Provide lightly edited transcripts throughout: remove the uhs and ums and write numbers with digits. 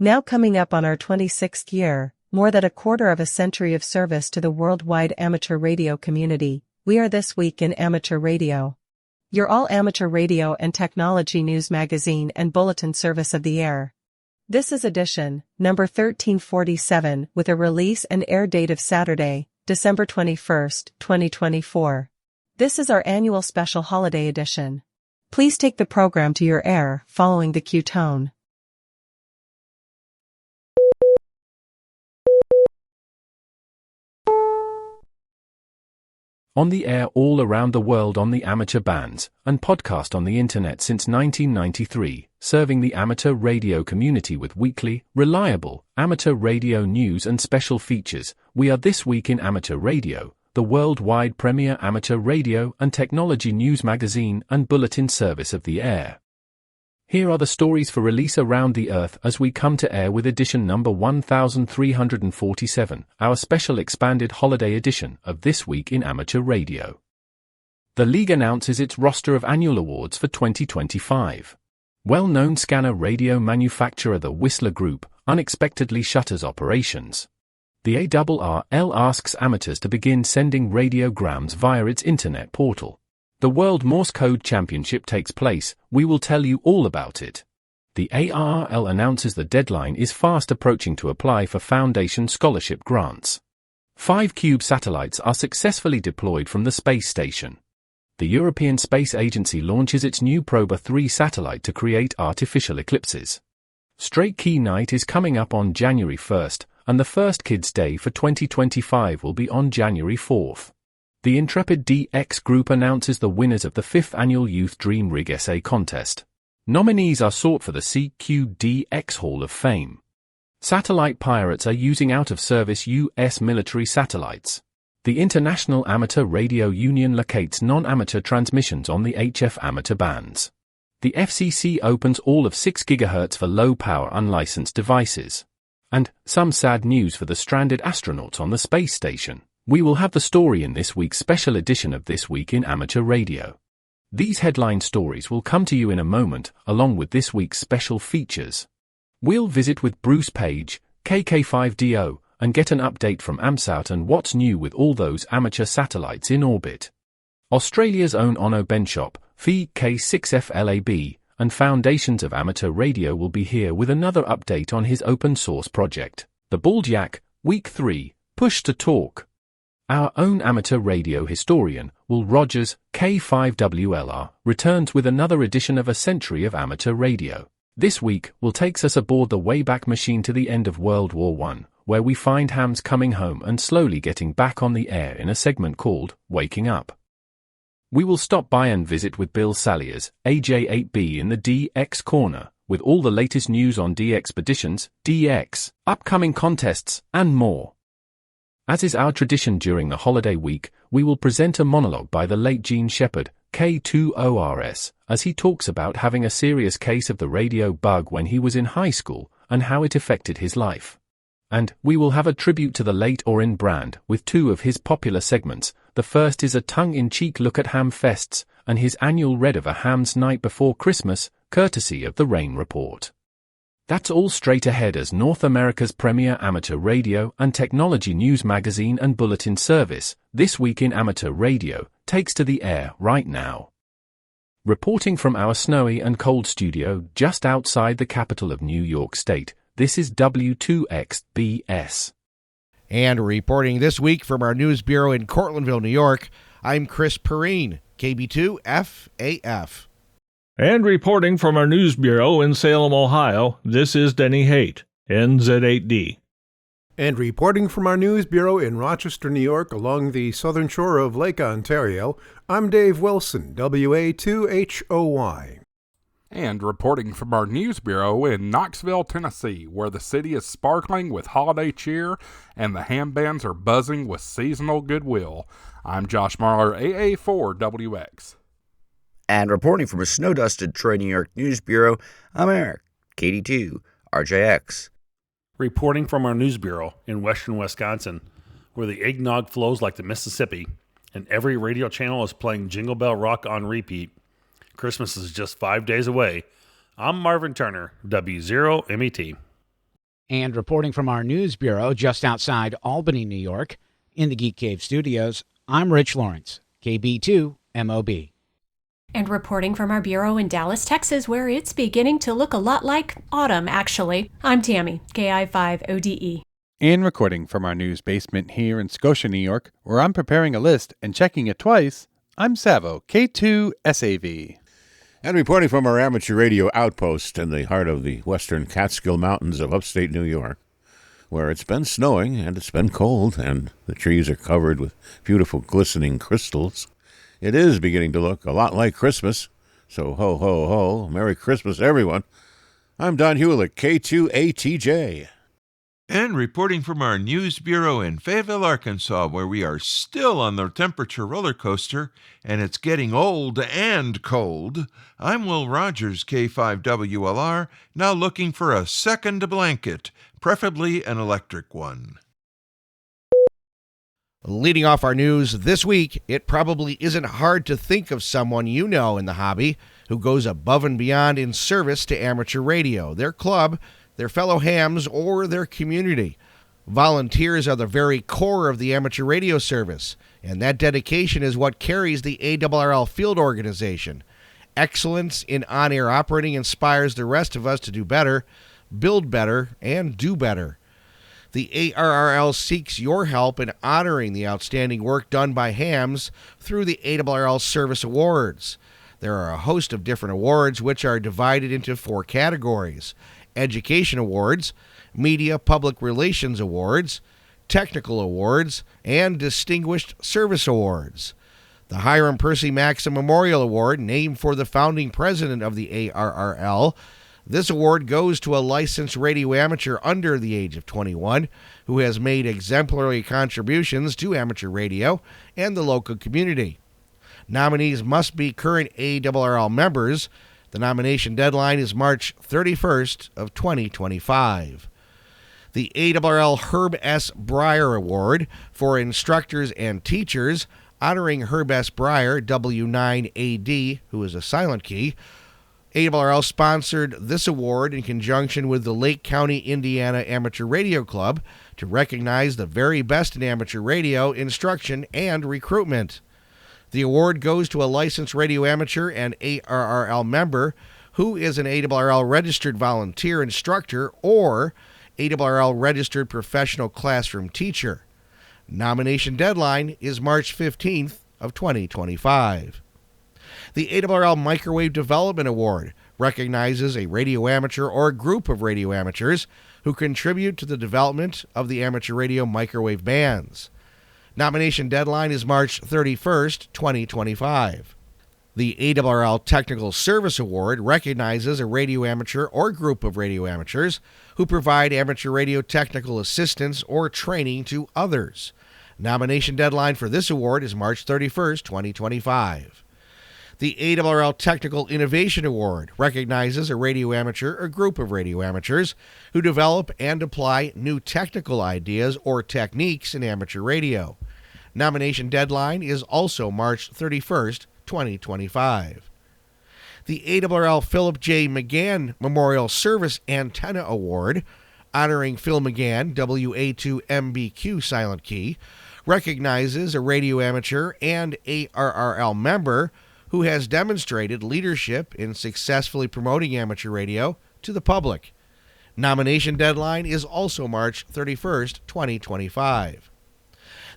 Now coming up on our 26th year, more than a quarter of a century of service to the worldwide amateur radio community, we are This Week in Amateur Radio. Your all-amateur radio and technology news magazine and bulletin service of the air. This is edition, number 1347, with a release and air date of Saturday, December 21st, 2024. This is our annual special holiday edition. Please take the program to your air, following the cue tone. On the air all around the world on the amateur bands, and podcast on the internet since 1993, serving the amateur radio community with weekly, reliable, amateur radio news and special features, we are This Week in Amateur Radio, the worldwide premier amateur radio and technology news magazine and bulletin service of the air. Here are the stories for release around the earth as we come to air with edition number 1347, our special expanded holiday edition of This Week in Amateur Radio. The league announces its roster of annual awards for 2025. Well-known scanner radio manufacturer the Whistler Group unexpectedly shutters operations. The ARRL asks amateurs to begin sending radiograms via its internet portal. The World Morse Code Championship takes place, we will tell you all about it. The ARRL announces the deadline is fast approaching to apply for Foundation Scholarship grants. 5 Cube satellites are successfully deployed from the space station. The European Space Agency launches its new Proba 3 satellite to create artificial eclipses. Straight Key Night is coming up on January 1st, and the first Kids' Day for 2025 will be on January 4th. The Intrepid DX Group announces the winners of the 5th Annual Youth Dream Rig Essay Contest. Nominees are sought for the CQDX Hall of Fame. Satellite pirates are using out-of-service U.S. military satellites. The International Amateur Radio Union locates non-amateur transmissions on the HF amateur bands. The FCC opens all of 6 GHz for low-power unlicensed devices. And some sad news for the stranded astronauts on the space station. We will have the story in this week's special edition of This Week in Amateur Radio. These headline stories will come to you in a moment, along with this week's special features. We'll visit with Bruce Page, KK5DO, and get an update from AMSAT and what's new with all those amateur satellites in orbit. Australia's own Onno Benschop, Phi K6FLAB, and Foundations of Amateur Radio will be here with another update on his open source project, The Bald Yak, Week 3, Push to Talk. Our own amateur radio historian, Will Rogers, K5WLR, returns with another edition of A Century of Amateur Radio. This week, Will takes us aboard the Wayback Machine to the end of World War I, where we find hams coming home and slowly getting back on the air in a segment called Waking Up. We will stop by and visit with Bill Saliers, AJ8B in the DX Corner, with all the latest news on DXpeditions, DX, upcoming contests, and more. As is our tradition during the holiday week, we will present a monologue by the late Gene Shepard, K2ORS, as he talks about having a serious case of the radio bug when he was in high school, and how it affected his life. And we will have a tribute to the late Orin Brand, with 2 of his popular segments. The first is a tongue-in-cheek look at ham fests, and his annual read of a ham's night before Christmas, courtesy of the Rain Report. That's all straight ahead as North America's premier amateur radio and technology news magazine and bulletin service, This Week in Amateur Radio, takes to the air right now. Reporting from our snowy and cold studio just outside the capital of New York State, this is W2XBS. And reporting this week from our news bureau in Cortlandville, New York, I'm Chris Perrine, KB2FAF. And reporting from our news bureau in Salem, Ohio, this is Denny Haight, NZ8D. And reporting from our news bureau in Rochester, New York, along the southern shore of Lake Ontario, I'm Dave Wilson, WA2HOY. And reporting from our news bureau in Knoxville, Tennessee, where the city is sparkling with holiday cheer and the ham bands are buzzing with seasonal goodwill, I'm Josh Marler, AA4WX. And reporting from a snow-dusted Troy, New York News Bureau, I'm Eric, KD2RJX. Reporting from our news bureau in western Wisconsin, where the eggnog flows like the Mississippi, and every radio channel is playing Jingle Bell Rock on repeat. Christmas is just 5 days away. I'm Marvin Turner, W0MET. And reporting from our news bureau just outside Albany, New York, in the Geek Cave studios, I'm Rich Lawrence, KB2 MOB. And reporting from our bureau in Dallas, Texas, where it's beginning to look a lot like autumn, actually, I'm Tammy, KI5ODE. And recording from our news basement here in Scotia, New York, where I'm preparing a list and checking it twice, I'm Savo, K2SAV. And reporting from our amateur radio outpost in the heart of the western Catskill Mountains of upstate New York, where it's been snowing and it's been cold and the trees are covered with beautiful glistening crystals. It is beginning to look a lot like Christmas. So ho, ho, ho, Merry Christmas, everyone. I'm Don Hulick, K2ATJ. And reporting from our news bureau in Fayetteville, Arkansas, where we are still on the temperature roller coaster, and it's getting old and cold, I'm Will Rogers, K5WLR, now looking for a second blanket, preferably an electric one. Leading off our news this week, it probably isn't hard to think of someone you know in the hobby who goes above and beyond in service to amateur radio, their club, their fellow hams, or their community. Volunteers are the very core of the amateur radio service, and that dedication is what carries the ARRL field organization. Excellence in on-air operating inspires the rest of us to do better, build better, and do better. The ARRL seeks your help in honoring the outstanding work done by hams through the ARRL Service Awards. There are a host of different awards which are divided into 4 categories: Education Awards, Media Public Relations Awards, Technical Awards, and Distinguished Service Awards. The Hiram Percy Maxim Memorial Award, named for the founding president of the ARRL. This award goes to a licensed radio amateur under the age of 21 who has made exemplary contributions to amateur radio and the local community. Nominees must be current ARRL members. The nomination deadline is March 31st of 2025. The ARRL Herb S. Breyer Award for instructors and teachers, honoring Herb S. Breyer, W9AD, who is a silent key. ARRL sponsored this award in conjunction with the Lake County, Indiana Amateur Radio Club to recognize the very best in amateur radio instruction and recruitment. The award goes to a licensed radio amateur and ARRL member who is an ARRL registered volunteer instructor or ARRL registered professional classroom teacher. Nomination deadline is March 15th of 2025. The ARRL Microwave Development Award recognizes a radio amateur or a group of radio amateurs who contribute to the development of the amateur radio microwave bands. Nomination deadline is March 31st, 2025. The ARRL Technical Service Award recognizes a radio amateur or group of radio amateurs who provide amateur radio technical assistance or training to others. Nomination deadline for this award is March 31st, 2025. The ARRL Technical Innovation Award recognizes a radio amateur or group of radio amateurs who develop and apply new technical ideas or techniques in amateur radio. Nomination deadline is also March 31st, 2025. The ARRL Philip J. McGann Memorial Service Antenna Award, honoring Phil McGann, WA2MBQ silent key, recognizes a radio amateur and ARRL member who has demonstrated leadership in successfully promoting amateur radio to the public. Nomination deadline is also March 31st, 2025.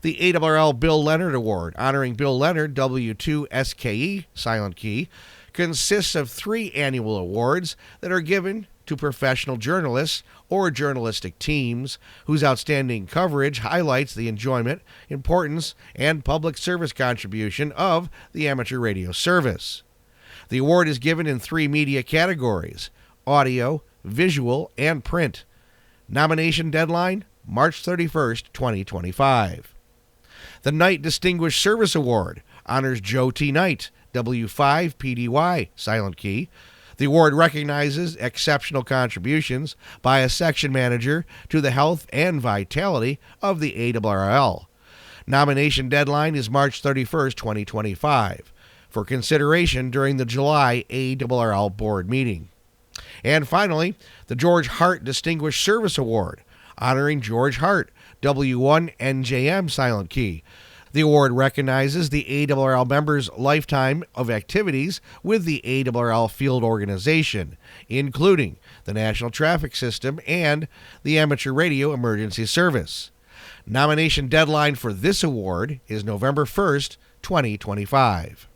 The ARRL Bill Leonard Award, honoring Bill Leonard, W2SKE, silent key, consists of 3 annual awards that are given to professional journalists or journalistic teams whose outstanding coverage highlights the enjoyment, importance, and public service contribution of the amateur radio service. The award is given in 3 media categories: audio, visual, and print. Nomination deadline, March 31st, 2025. The Knight Distinguished Service Award honors Joe T. Knight, W5PDY, silent key. The award recognizes exceptional contributions by a section manager to the health and vitality of the ARRL. Nomination deadline is March 31st, 2025, for consideration during the July ARRL board meeting. And finally, the George Hart Distinguished Service Award, honoring George Hart, W1NJM Silent Key. The award recognizes the ARRL members' lifetime of activities with the ARRL field organization, including the National Traffic System and the Amateur Radio Emergency Service. Nomination deadline for this award is November 1st, 2025.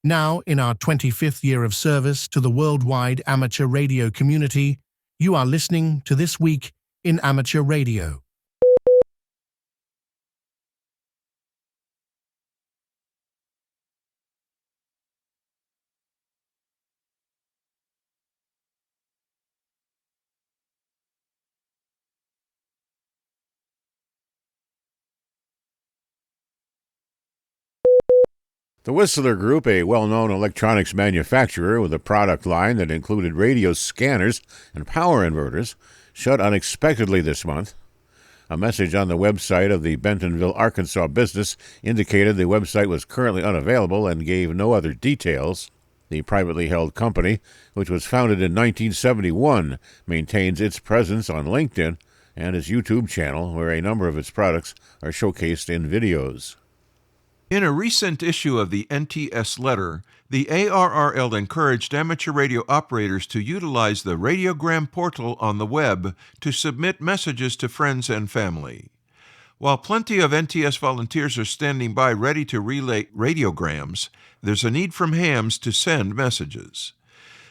Now, in our 25th year of service to the worldwide amateur radio community, you are listening to This Week in Amateur Radio. The Whistler Group, a well-known electronics manufacturer with a product line that included radio scanners and power inverters, shut unexpectedly this month. A message on the website of the Bentonville, Arkansas business indicated the website was currently unavailable and gave no other details. The privately held company, which was founded in 1971, maintains its presence on LinkedIn and its YouTube channel, where a number of its products are showcased in videos. In a recent issue of the NTS letter, the ARRL encouraged amateur radio operators to utilize the radiogram portal on the web to submit messages to friends and family. While plenty of NTS volunteers are standing by ready to relay radiograms, there's a need from hams to send messages.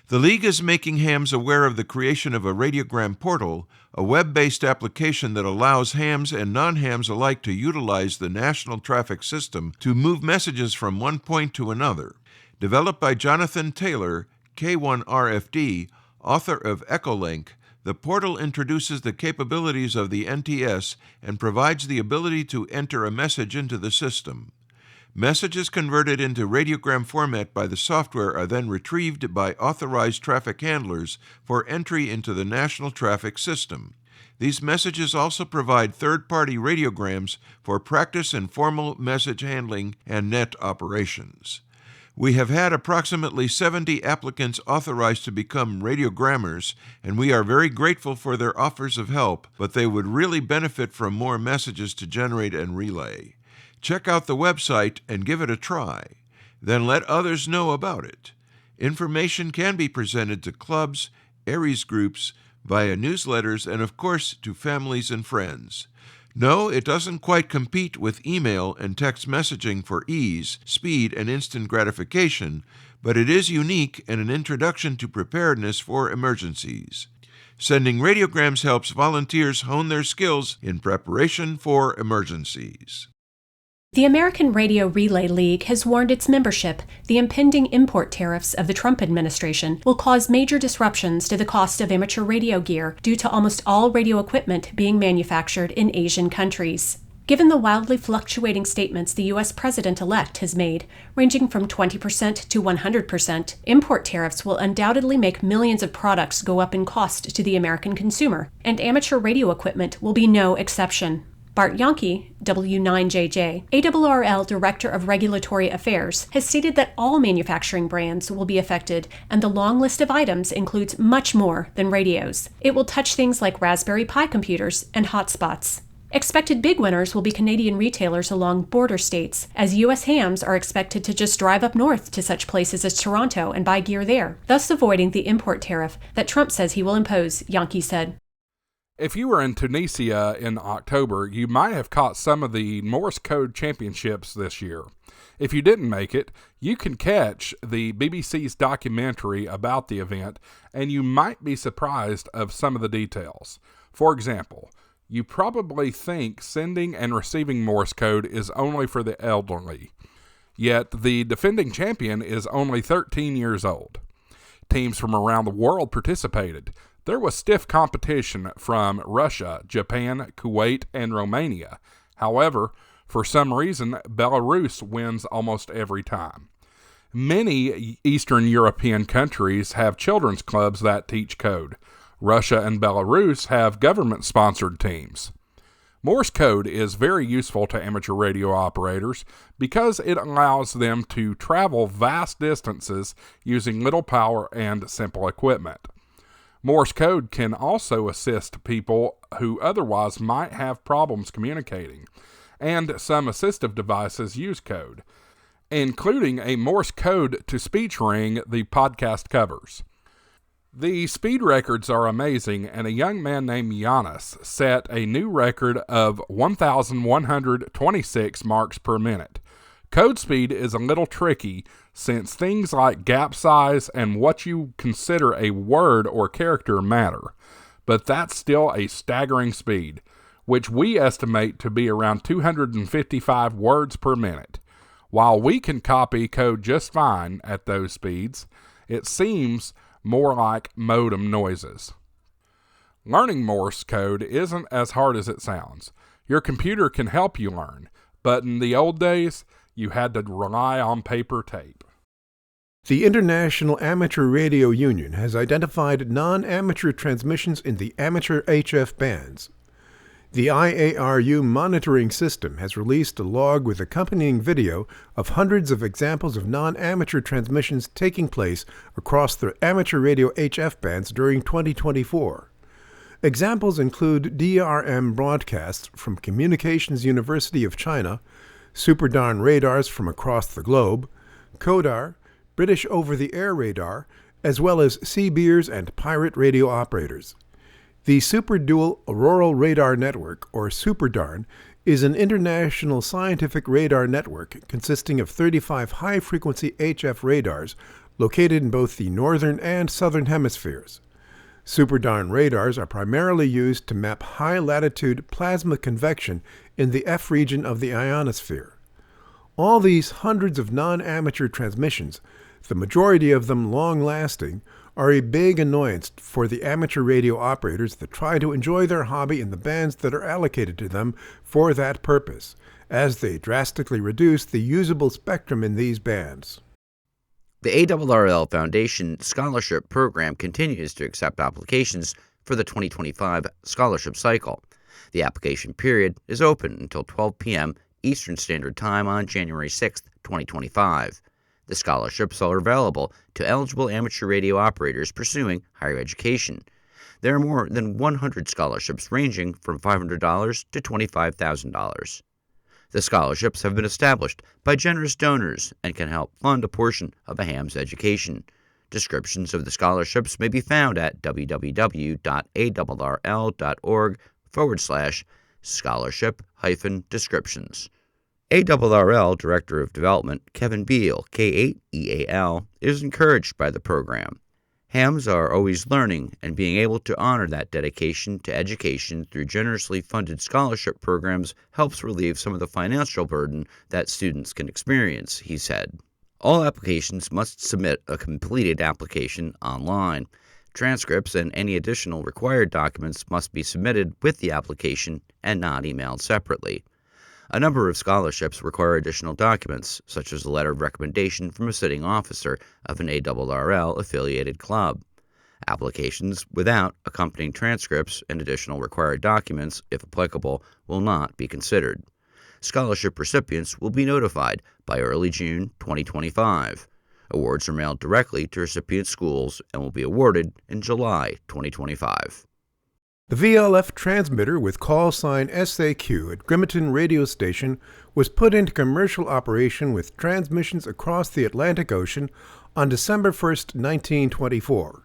The League is making hams aware of the creation of a radiogram portal, a web-based application that allows hams and non-hams alike to utilize the National Traffic System to move messages from one point to another. Developed by Jonathan Taylor, K1RFD, author of Echolink, the portal introduces the capabilities of the NTS and provides the ability to enter a message into the system. Messages converted into radiogram format by the software are then retrieved by authorized traffic handlers for entry into the National Traffic System. These messages also provide third-party radiograms for practice in formal message handling and net operations. We have had approximately 70 applicants authorized to become radiogrammers, and we are very grateful for their offers of help, but they would really benefit from more messages to generate and relay. Check out the website and give it a try. Then let others know about it. Information can be presented to clubs, Aries groups, via newsletters, and of course to families and friends. No, it doesn't quite compete with email and text messaging for ease, speed, and instant gratification, but it is unique and an introduction to preparedness for emergencies. Sending radiograms helps volunteers hone their skills in preparation for emergencies. The American Radio Relay League has warned its membership the impending import tariffs of the Trump administration will cause major disruptions to the cost of amateur radio gear due to almost all radio equipment being manufactured in Asian countries. Given the wildly fluctuating statements the U.S. President-elect has made, ranging from 20% to 100%, import tariffs will undoubtedly make millions of products go up in cost to the American consumer, and amateur radio equipment will be no exception. Bart Yonke, W9JJ, ARRL Director of Regulatory Affairs, has stated that all manufacturing brands will be affected, and the long list of items includes much more than radios. It will touch things like Raspberry Pi computers and hotspots. Expected big winners will be Canadian retailers along border states, as U.S. hams are expected to just drive up north to such places as Toronto and buy gear there, thus avoiding the import tariff that Trump says he will impose, Yonke said. If you were in Tunisia in October, you might have caught some of the Morse Code Championships this year. If you didn't make it, you can catch the BBC's documentary about the event, and you might be surprised of some of the details. For example, you probably think sending and receiving Morse code is only for the elderly, yet the defending champion is only 13 years old. Teams from around the world participated. There was stiff competition from Russia, Japan, Kuwait, and Romania. However, for some reason, Belarus wins almost every time. Many Eastern European countries have children's clubs that teach code. Russia and Belarus have government-sponsored teams. Morse code is very useful to amateur radio operators because it allows them to travel vast distances using little power and simple equipment. Morse code can also assist people who otherwise might have problems communicating, and some assistive devices use code, including a Morse code to speech ring the podcast covers. The speed records are amazing, and a young man named Giannis set a new record of 1,126 marks per minute. Code speed is a little tricky since things like gap size and what you consider a word or character matter, but that's still a staggering speed, which we estimate to be around 255 words per minute. While we can copy code just fine at those speeds, it seems more like modem noises. Learning Morse code isn't as hard as it sounds. Your computer can help you learn, but in the old days, you had to rely on paper tape. The International Amateur Radio Union has identified non-amateur transmissions in the amateur HF bands. The IARU monitoring system has released a log with accompanying video of hundreds of examples of non-amateur transmissions taking place across the amateur radio HF bands during 2024. Examples include DRM broadcasts from Communications University of China, Superdarn radars from across the globe, CODAR, British over-the-air radar, as well as Seabeers and pirate radio operators. The Super Dual Auroral Radar Network, or Superdarn, is an international scientific radar network consisting of 35 high-frequency HF radars located in both the northern and southern hemispheres. Superdarn radars are primarily used to map high-latitude plasma convection in the F region of the ionosphere. All these hundreds of non-amateur transmissions, the majority of them long-lasting, are a big annoyance for the amateur radio operators that try to enjoy their hobby in the bands that are allocated to them for that purpose, as they drastically reduce the usable spectrum in these bands. The ARRL Foundation Scholarship Program continues to accept applications for the 2025 scholarship cycle. The application period is open until 12 p.m. Eastern Standard Time on January 6, 2025. The scholarships are available to eligible amateur radio operators pursuing higher education. There are more than 100 scholarships ranging from $500 to $25,000. The scholarships have been established by generous donors and can help fund a portion of a ham's education. Descriptions of the scholarships may be found at www.arrl.org/scholarship-descriptions. ARRL Director of Development Kevin Beal, K8EAL, is encouraged by the program. Hams are always learning, and being able to honor that dedication to education through generously funded scholarship programs helps relieve some of the financial burden that students can experience, he said. All applications must submit a completed application online. Transcripts and any additional required documents must be submitted with the application and not emailed separately. A number of scholarships require additional documents, such as a letter of recommendation from a sitting officer of an ARRL-affiliated club. Applications without accompanying transcripts and additional required documents, if applicable, will not be considered. Scholarship recipients will be notified by early June 2025. Awards are mailed directly to recipient schools and will be awarded in July 2025. The VLF transmitter with call sign SAQ at Grimeton Radio Station was put into commercial operation with transmissions across the Atlantic Ocean on December 1, 1924.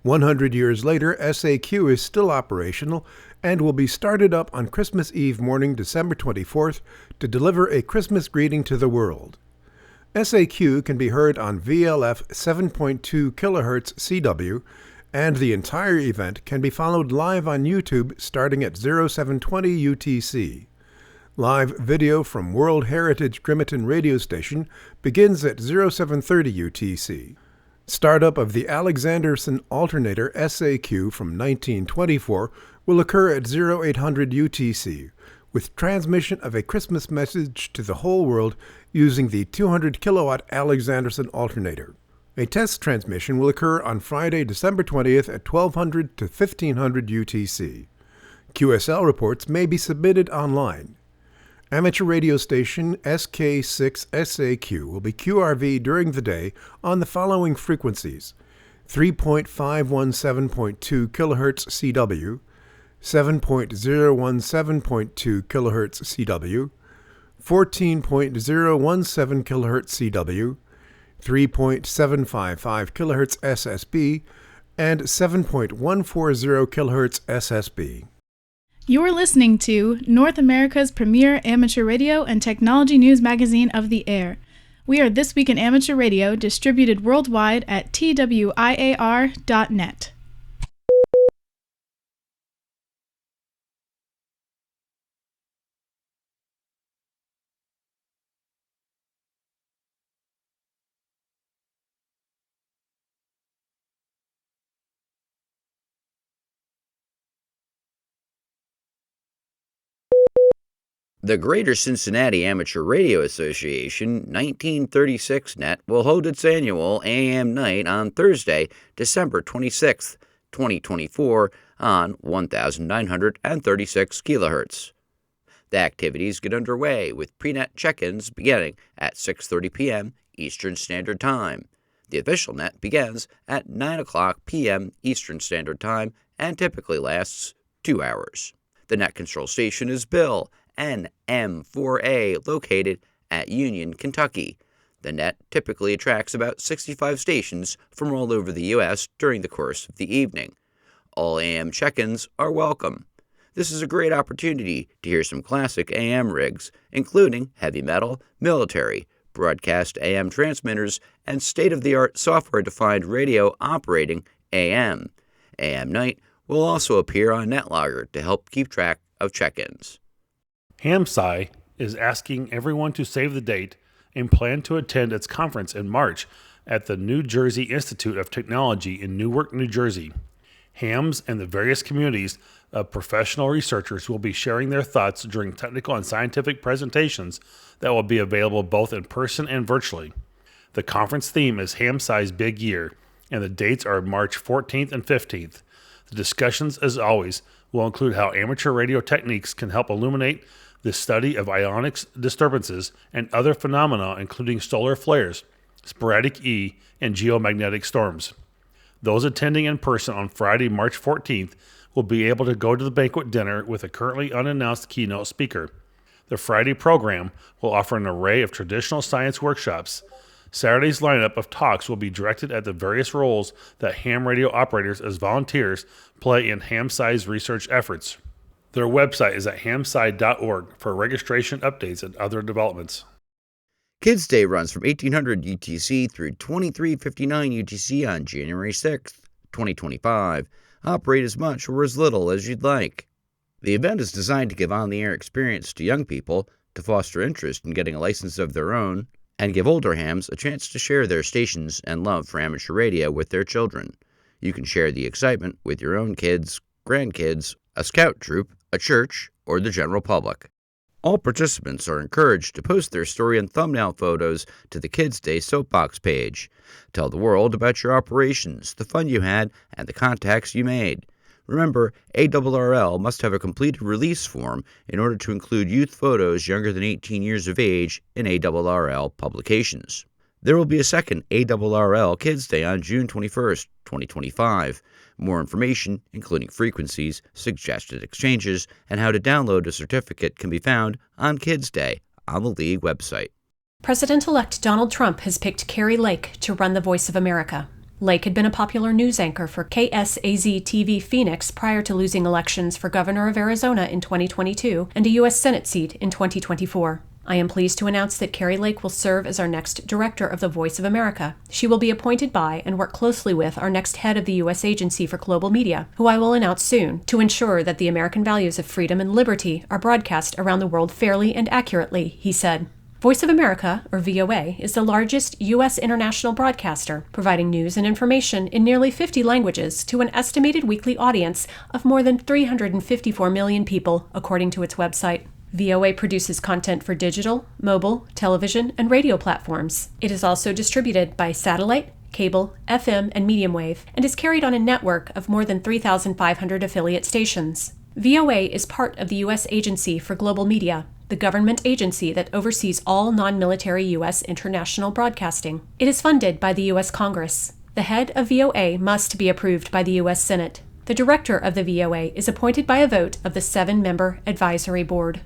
100 years later, SAQ is still operational and will be started up on Christmas Eve morning, December 24th, to deliver a Christmas greeting to the world. SAQ can be heard on VLF 7.2 kHz CW, and the entire event can be followed live on YouTube starting at 0720 UTC. Live video from World Heritage Grimeton Radio Station begins at 0730 UTC. Startup of the Alexanderson Alternator SAQ from 1924 will occur at 0800 UTC, with transmission of a Christmas message to the whole world using the 200 kilowatt Alexanderson Alternator. A test transmission will occur on Friday, December 20th at 1200 to 1500 UTC. QSL reports may be submitted online. Amateur radio station SK6SAQ will be QRV during the day on the following frequencies: 3.517.2 kHz CW, 7.017.2 kHz CW, 14.017 kHz CW, 3.755 kHz SSB, and 7.140 kHz SSB. You're listening to North America's premier amateur radio and technology news magazine of the air. We are This Week in Amateur Radio, distributed worldwide at twiar.net. The Greater Cincinnati Amateur Radio Association 1936 Net will hold its annual AM night on Thursday, December 26, 2024, on 1936 kHz. The activities get underway with pre-net check-ins beginning at 6:30 p.m. Eastern Standard Time. The official net begins at 9 o'clock p.m. Eastern Standard Time and typically lasts 2 hours. The net control station is Bill NM4A, located at Union, Kentucky. The net typically attracts about 65 stations from all over the U.S. during the course of the evening. All AM check-ins are welcome. This is a great opportunity to hear some classic AM rigs, including heavy metal, military, broadcast AM transmitters, and state-of-the-art software-defined radio operating AM. AM Night will also appear on NetLogger to help keep track of check-ins. AMSAT is asking everyone to save the date and plan to attend its conference in March at the New Jersey Institute of Technology in Newark, New Jersey. HAMS and the various communities of professional researchers will be sharing their thoughts during technical and scientific presentations that will be available both in person and virtually. The conference theme is AMSAT's Big Year, and the dates are March 14th and 15th. The discussions, as always, will include how amateur radio techniques can help illuminate the study of ionic disturbances and other phenomena, including solar flares, sporadic E, and geomagnetic storms. Those attending in person on Friday, March 14th, will be able to go to the banquet dinner with a currently unannounced keynote speaker. The Friday program will offer an array of traditional science workshops. Saturday's lineup of talks will be directed at the various roles that ham radio operators as volunteers play in AMSAT's research efforts. Their website is at hamsat.org for registration updates and other developments. Kids Day runs from 1800 UTC through 2359 UTC on January 6th, 2025. Operate as much or as little as you'd like. The event is designed to give on-the-air experience to young people, to foster interest in getting a license of their own, and give older hams a chance to share their stations and love for amateur radio with their children. You can share the excitement with your own kids, grandkids, a scout troop, a church, or the general public. All participants are encouraged to post their story and thumbnail photos to the Kids Day Soapbox page. Tell the world about your operations, the fun you had, and the contacts you made. Remember, ARRL must have a completed release form in order to include youth photos younger than 18 years of age in ARRL publications. There will be a second ARRL Kids Day on June 21st, 2025. More information, including frequencies, suggested exchanges, and how to download a certificate can be found on Kids Day on the League website. President-elect Donald Trump has picked Kari Lake to run the Voice of America. Lake had been a popular news anchor for KSAZ-TV Phoenix prior to losing elections for governor of Arizona in 2022 and a U.S. Senate seat in 2024. I am pleased to announce that Kari Lake will serve as our next director of the Voice of America. She will be appointed by and work closely with our next head of the U.S. Agency for Global Media, who I will announce soon, to ensure that the American values of freedom and liberty are broadcast around the world fairly and accurately, he said. Voice of America, or VOA, is the largest U.S. international broadcaster, providing news and information in nearly 50 languages to an estimated weekly audience of more than 354 million people, according to its website. VOA produces content for digital, mobile, television, and radio platforms. It is also distributed by satellite, cable, FM, and medium wave, and is carried on a network of more than 3,500 affiliate stations. VOA is part of the U.S. Agency for Global Media, the government agency that oversees all non-military U.S. international broadcasting. It is funded by the U.S. Congress. The head of VOA must be approved by the U.S. Senate. The director of the VOA is appointed by a vote of the 7-member advisory board.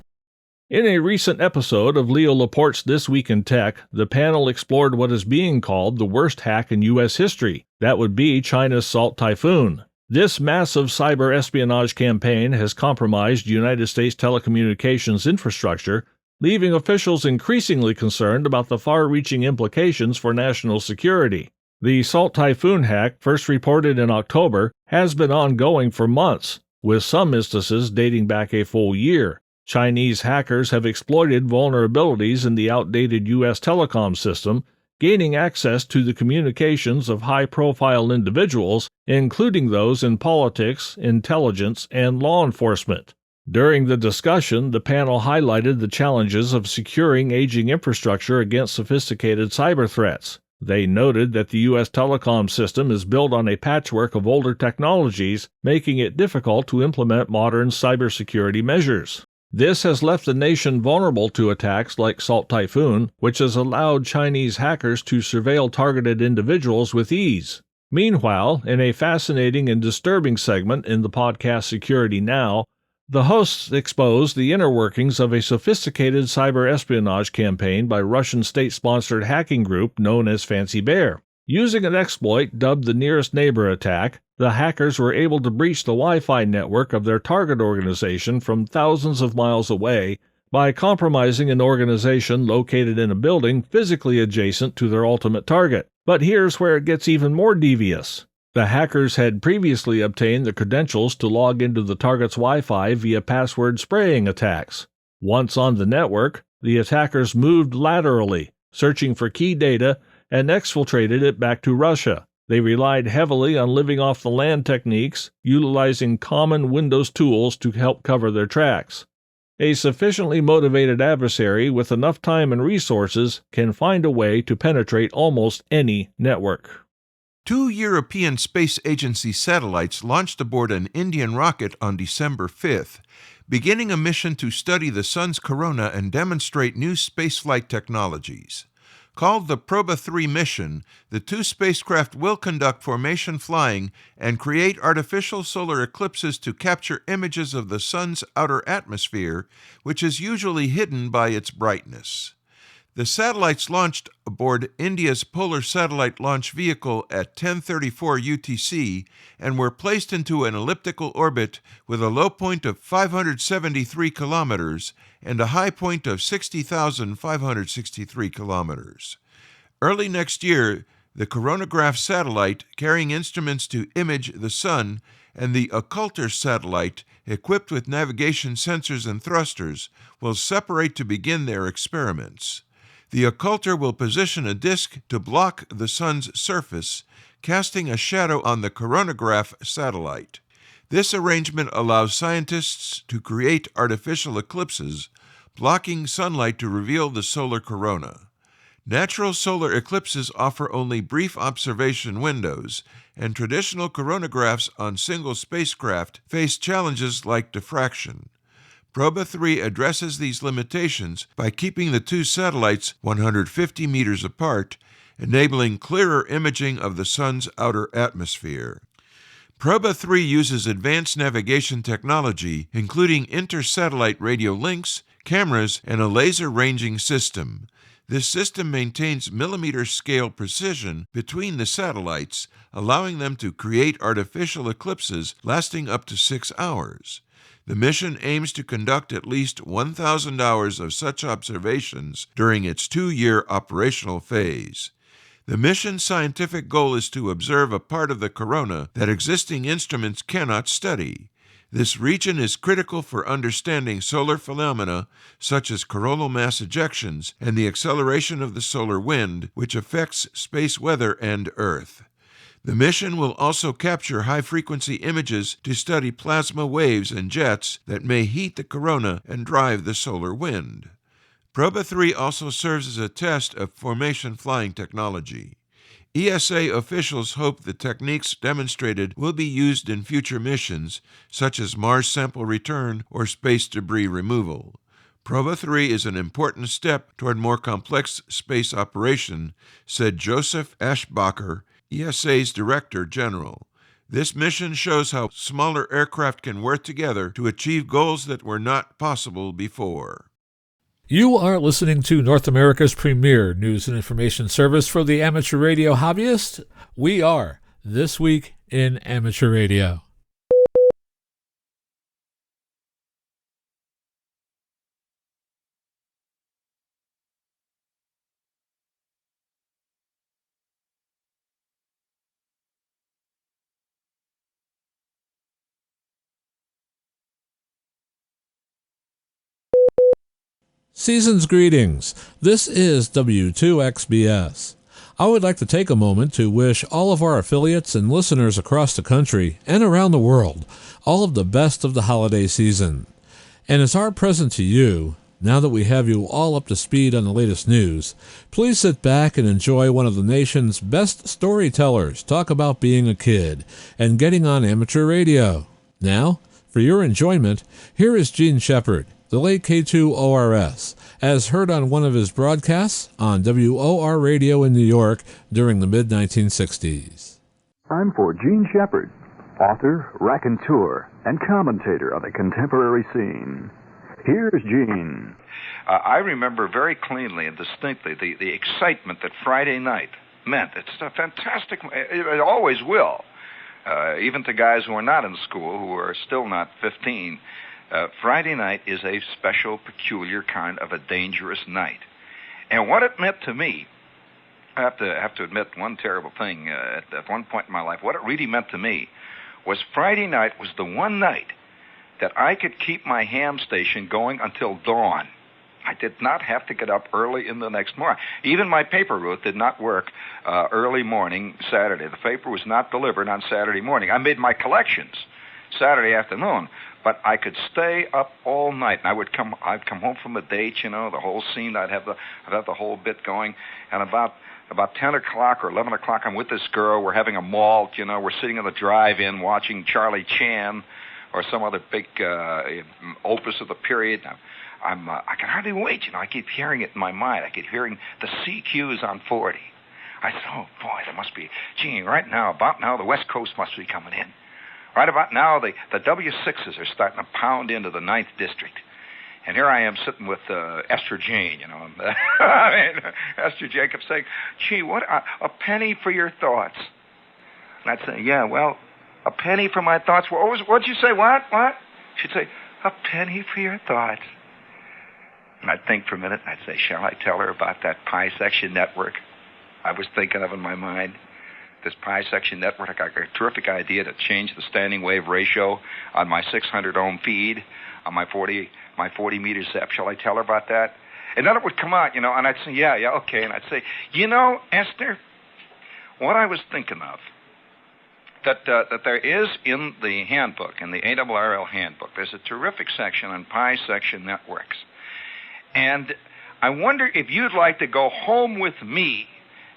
In a recent episode of Leo Laporte's This Week in Tech, the panel explored what is being called the worst hack in U.S. history. That would be China's Salt Typhoon. This massive cyber espionage campaign has compromised United States telecommunications infrastructure, leaving officials increasingly concerned about the far-reaching implications for national security. The Salt Typhoon hack, first reported in October, has been ongoing for months, with some instances dating back a full year. Chinese hackers have exploited vulnerabilities in the outdated U.S. telecom system, gaining access to the communications of high-profile individuals, including those in politics, intelligence, and law enforcement. During the discussion, the panel highlighted the challenges of securing aging infrastructure against sophisticated cyber threats. They noted that the U.S. telecom system is built on a patchwork of older technologies, making it difficult to implement modern cybersecurity measures. This has left the nation vulnerable to attacks like Salt Typhoon, which has allowed Chinese hackers to surveil targeted individuals with ease. Meanwhile, in a fascinating and disturbing segment in the podcast Security Now, the hosts exposed the inner workings of a sophisticated cyber espionage campaign by Russian state-sponsored hacking group known as Fancy Bear. Using an exploit dubbed the Nearest Neighbor attack, the hackers were able to breach the Wi-Fi network of their target organization from thousands of miles away by compromising an organization located in a building physically adjacent to their ultimate target. But here's where it gets even more devious. The hackers had previously obtained the credentials to log into the target's Wi-Fi via password spraying attacks. Once on the network, the attackers moved laterally, searching for key data, and exfiltrated it back to Russia. They relied heavily on living off the land techniques, utilizing common Windows tools to help cover their tracks. A sufficiently motivated adversary with enough time and resources can find a way to penetrate almost any network. 2 European Space Agency satellites launched aboard an Indian rocket on December 5th, beginning a mission to study the Sun's corona and demonstrate new spaceflight technologies. Called the Proba 3 mission, the 2 spacecraft will conduct formation flying and create artificial solar eclipses to capture images of the Sun's outer atmosphere, which is usually hidden by its brightness. The satellites launched aboard India's Polar Satellite Launch Vehicle at 10:34 UTC and were placed into an elliptical orbit with a low point of 573 kilometers and a high point of 60,563 kilometers. Early next year, the coronagraph satellite carrying instruments to image the Sun and the occulter satellite equipped with navigation sensors and thrusters will separate to begin their experiments. The occulter will position a disk to block the Sun's surface, casting a shadow on the coronagraph satellite. This arrangement allows scientists to create artificial eclipses, blocking sunlight to reveal the solar corona. Natural solar eclipses offer only brief observation windows, and traditional coronagraphs on single spacecraft face challenges like diffraction. Proba 3 addresses these limitations by keeping the 2 satellites 150 meters apart, enabling clearer imaging of the Sun's outer atmosphere. Proba 3 uses advanced navigation technology, including inter-satellite radio links, cameras, and a laser ranging system. This system maintains millimeter-scale precision between the satellites, allowing them to create artificial eclipses lasting up to 6 hours. The mission aims to conduct at least 1,000 hours of such observations during its 2-year operational phase. The mission's scientific goal is to observe a part of the corona that existing instruments cannot study. This region is critical for understanding solar phenomena such as coronal mass ejections and the acceleration of the solar wind, which affects space weather and Earth. The mission will also capture high-frequency images to study plasma waves and jets that may heat the corona and drive the solar wind. Proba 3 also serves as a test of formation flying technology. ESA officials hope the techniques demonstrated will be used in future missions, such as Mars sample return or space debris removal. Proba 3 is an important step toward more complex space operation, said Joseph Ashbacher, ESA's Director General. This mission shows how smaller aircraft can work together to achieve goals that were not possible before. You are listening to North America's premier news and information service for the amateur radio hobbyist. We are This Week in Amateur Radio. Season's greetings. This is W2XBS. I would like to take a moment to wish all of our affiliates and listeners across the country and around the world all of the best of the holiday season. And as our present to you, now that we have you all up to speed on the latest news, please sit back and enjoy one of the nation's best storytellers talk about being a kid and getting on amateur radio. Now, for your enjoyment, here is Gene Shepard, the late K2ORS, as heard on one of his broadcasts on WOR Radio in New York during the mid-1960s. I'm for Gene Shepard, author, raconteur, and commentator on the contemporary scene. Here's Gene. I remember very cleanly and distinctly the excitement that Friday night meant. It's a fantastic, it always will, even to guys who are not in school, who are still not 15. Friday night is a special, peculiar kind of a dangerous night. And what it meant to me, I have to admit one terrible thing at one point in my life. What it really meant to me was Friday night was the one night that I could keep my ham station going until dawn. I did not have to get up early in the next morning. Even my paper route did not work early morning Saturday. The paper was not delivered on Saturday morning. I made my collections Saturday afternoon, but I could stay up all night. And I'd come home from a date, you know, the whole scene. I'd have the whole bit going. And about 10 o'clock or 11 o'clock, I'm with this girl. We're having a malt, you know. We're sitting in the drive-in watching Charlie Chan or some other big opus of the period. I can hardly wait, you know. I keep hearing it in my mind. I keep hearing the CQs on 40. I said, oh, boy, there must be, gee, about now, the West Coast must be coming in. Right about now, the W6s are starting to pound into the 9th District. And here I am sitting with Esther Jane, you know. Esther Jacobs saying, gee, what, a penny for your thoughts. And I'd say, yeah, well, a penny for my thoughts. What'd you say, what? She'd say, a penny for your thoughts. And I'd think for a minute, and I'd say, shall I tell her about that pi section network I was thinking of in my mind? This pi section network, I got a terrific idea to change the standing wave ratio on my 600 ohm feed on my 40 meter ZEP. Shall I tell her about that? And then it would come out, you know, and I'd say, yeah, okay. And I'd say, you know, Esther, what I was thinking of, that there is in the handbook, in the ARRL handbook, there's a terrific section on pi section networks. And I wonder if you'd like to go home with me,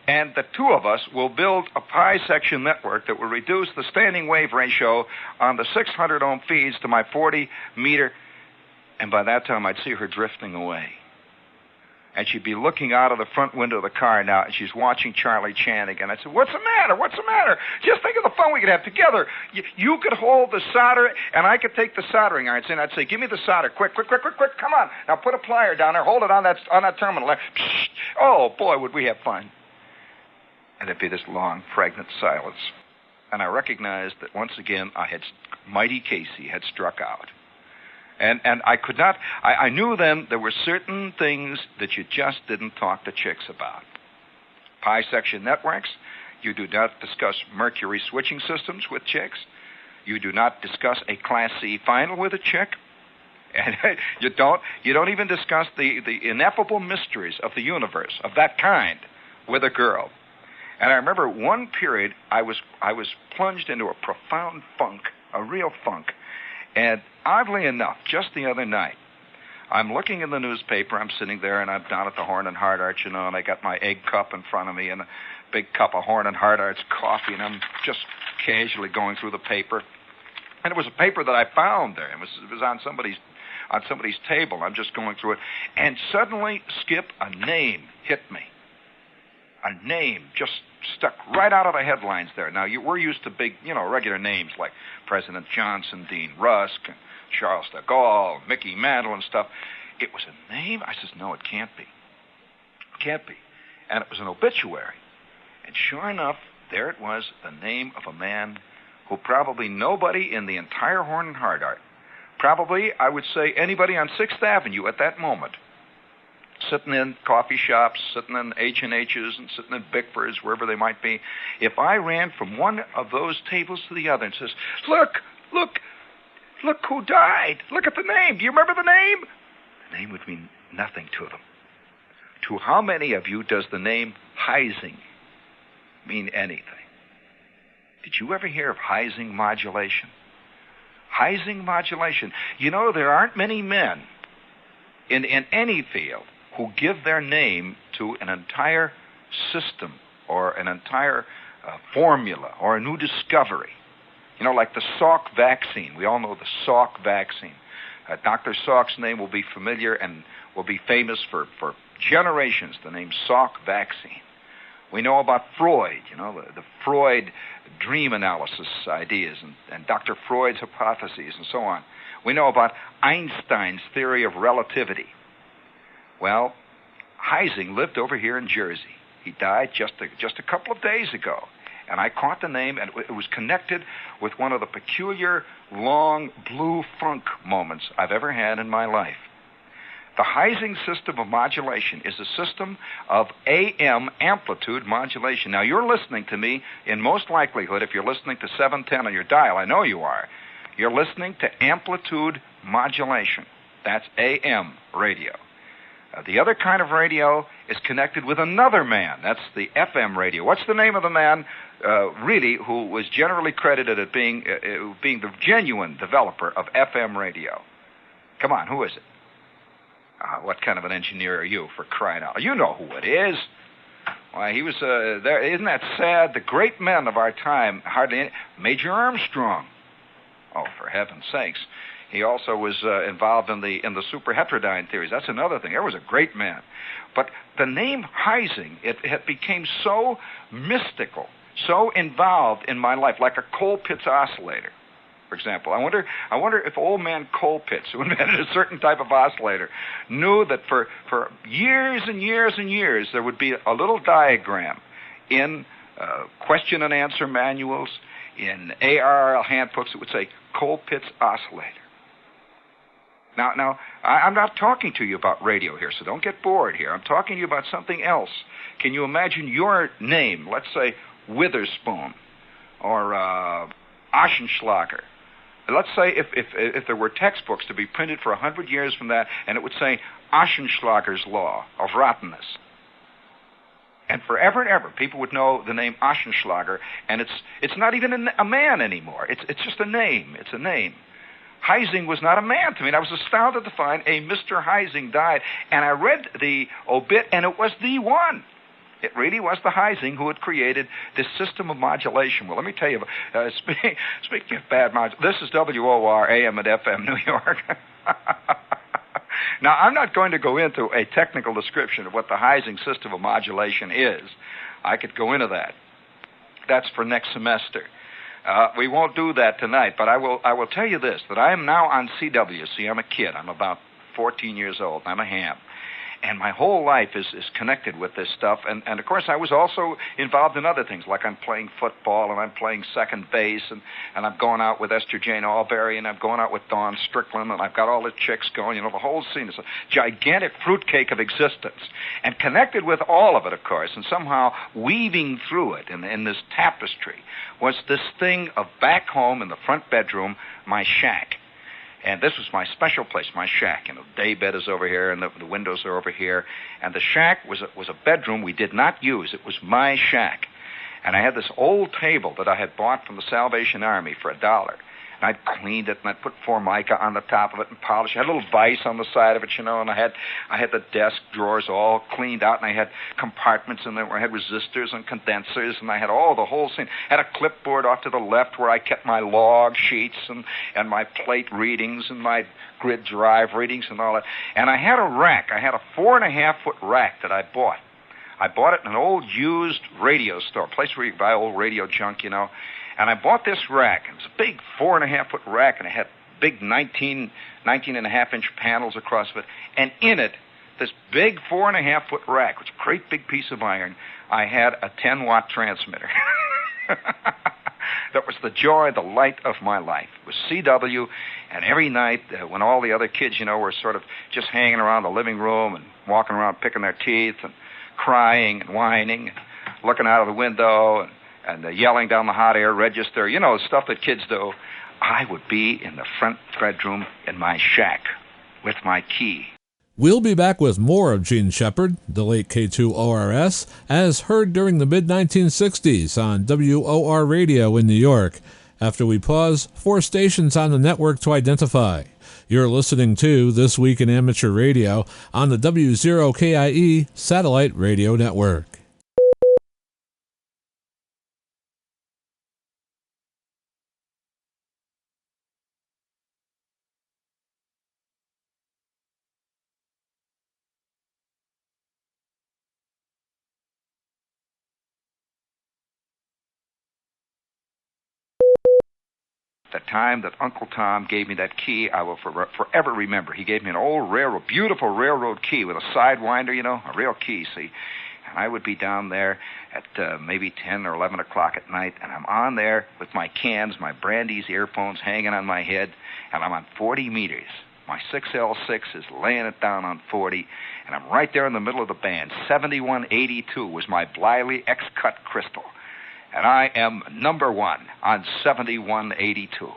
and the two of us will build a pi section network that will reduce the standing wave ratio on the 600 ohm feeds to my 40 meter. And by that time, I'd see her drifting away. And she'd be looking out of the front window of the car now, and she's watching Charlie Chan again. I'd say, what's the matter? What's the matter? Just think of the fun we could have together. You could hold the solder, and I could take the soldering irons. And I'd say, give me the solder. Quick. Come on. Now put a plier down there. Hold it on that terminal. Psst. Oh, boy, would we have fun. And there'd be this long, pregnant silence. And I recognized that once again, Mighty Casey had struck out. And I could not, I knew then there were certain things that you just didn't talk to chicks about. Pi section networks, you do not discuss Mercury switching systems with chicks. You do not discuss a Class C final with a chick. And you don't even discuss the ineffable mysteries of the universe of that kind with a girl. And I remember one period I was plunged into a profound funk, a real funk. And oddly enough, just the other night, I'm looking in the newspaper. I'm sitting there, and I'm down at the Horn and Hardart, you know, and I got my egg cup in front of me and a big cup of Horn and Hardart's coffee, and I'm just casually going through the paper. And it was a paper that I found there. It was on somebody's table. I'm just going through it, and suddenly, Skip, a name hit me. A name just stuck right out of the headlines there. Now, we're used to big, regular names like President Johnson, Dean Rusk, and Charles de Gaulle, Mickey Mantle and stuff. It was a name? I says, no, it can't be. It can't be. And it was an obituary. And sure enough, there it was, the name of a man who probably nobody in the entire Horn and Hardart, probably, I would say, anybody on 6th Avenue at that moment, sitting in coffee shops, sitting in H&H's and sitting in Bickford's, wherever they might be, if I ran from one of those tables to the other and says, look who died. Look at the name. Do you remember the name? The name would mean nothing to them. To how many of you does the name Heising mean anything? Did you ever hear of Heising modulation? Heising modulation. There aren't many men in any field who give their name to an entire system or an entire formula or a new discovery. Like the Salk vaccine. We all know the Salk vaccine. Dr. Salk's name will be familiar and will be famous for generations, the name Salk vaccine. We know about Freud, the Freud dream analysis ideas and Dr. Freud's hypotheses and so on. We know about Einstein's theory of relativity. Well, Heising lived over here in Jersey. He died just a couple of days ago. And I caught the name, and it was connected with one of the peculiar, long, blue funk moments I've ever had in my life. The Heising system of modulation is a system of AM amplitude modulation. Now, you're listening to me, in most likelihood, if you're listening to 710 on your dial, I know you are, you're listening to amplitude modulation. That's AM radio. The other kind of radio is connected with another man. That's the FM radio. What's the name of the man, really, who was generally credited at being the genuine developer of FM radio? Come on, who is it? What kind of an engineer are you, for crying out? You know who it is. Why, he was there. Isn't that sad? The great men of our time, hardly any. Major Armstrong. Oh, for heaven's sakes. He also was involved in the superheterodyne theories. That's another thing. There was a great man. But the name Heising, it became so mystical, so involved in my life, like a Colpitts oscillator, for example. I wonder if old man Colpitts, who invented a certain type of oscillator, knew that for years and years and years there would be a little diagram in question and answer manuals, in ARRL handbooks that would say Colpitts oscillator. Now, I'm not talking to you about radio here, so don't get bored here. I'm talking to you about something else. Can you imagine your name, let's say Witherspoon or Oschenschlager? Let's say if there were textbooks to be printed for 100 years from that, and it would say Oschenschlager's Law of Rottenness. And forever and ever, people would know the name Oschenschlager, and it's not even a man anymore. It's just a name. It's a name. Heising was not a man to me, and I was astounded to find a Mr. Heising died. And I read the obit, and it was the one. It really was the Heising who had created this system of modulation. Well, let me tell you, speaking of bad modulation, this is WOR AM and FM New York. Now, I'm not going to go into a technical description of what the Heising system of modulation is. I could go into that. That's for next semester. We won't do that tonight, but I will tell you this, that I am now on CW. See, I'm a kid. I'm about 14 years old. I'm a ham. And my whole life is connected with this stuff. And of course, I was also involved in other things, like I'm playing football, and I'm playing second base, and I'm going out with Esther Jane Alberry, and I'm going out with Dawn Strickland, and I've got all the chicks going. The whole scene is a gigantic fruitcake of existence. And connected with all of it, of course, and somehow weaving through it in this tapestry, was this thing of back home in the front bedroom, my shack. And this was my special place, my shack. The day bed is over here, and the windows are over here. And the shack was a bedroom we did not use. It was my shack. And I had this old table that I had bought from the Salvation Army for $1. And I'd cleaned it, and I'd put Formica on the top of it and polished it. I had a little vise on the side of it, and I had the desk drawers all cleaned out, and I had compartments in there where I had resistors and condensers, and I had the whole scene. I had a clipboard off to the left where I kept my log sheets and my plate readings and my grid drive readings and all that. And I had a rack. I had a 4.5-foot rack that I bought I bought it in an old used radio store, a place where you buy old radio junk, and I bought this rack. It was a big 4.5-foot rack, and it had big 19.5-inch panels across it, and in it, this big 4.5-foot rack, which is a great big piece of iron, I had a 10-watt transmitter. That was the joy, the light of my life. It was CW, and every night when all the other kids, were sort of just hanging around the living room and walking around picking their teeth and crying and whining and looking out of the window and yelling down the hot air register, the stuff that kids do, I would be in the front bedroom in my shack with my key. We'll be back with more of Gene Shepard, the late K2ORS, as heard during the mid-1960s on WOR Radio in New York, after we pause 4 stations on the network to identify. You're listening to This Week in Amateur Radio on the W0KIE Satellite Radio Network. The time that Uncle Tom gave me that key, I will forever remember. He gave me an old beautiful railroad key with a sidewinder, a real key, see. And I would be down there at maybe 10 or 11 o'clock at night, and I'm on there with my cans, my Brandeis earphones hanging on my head, and I'm on 40 meters. My 6L6 is laying it down on 40, and I'm right there in the middle of the band. 7182 was my Bliley X-Cut crystal. And I am number 1 on 7182.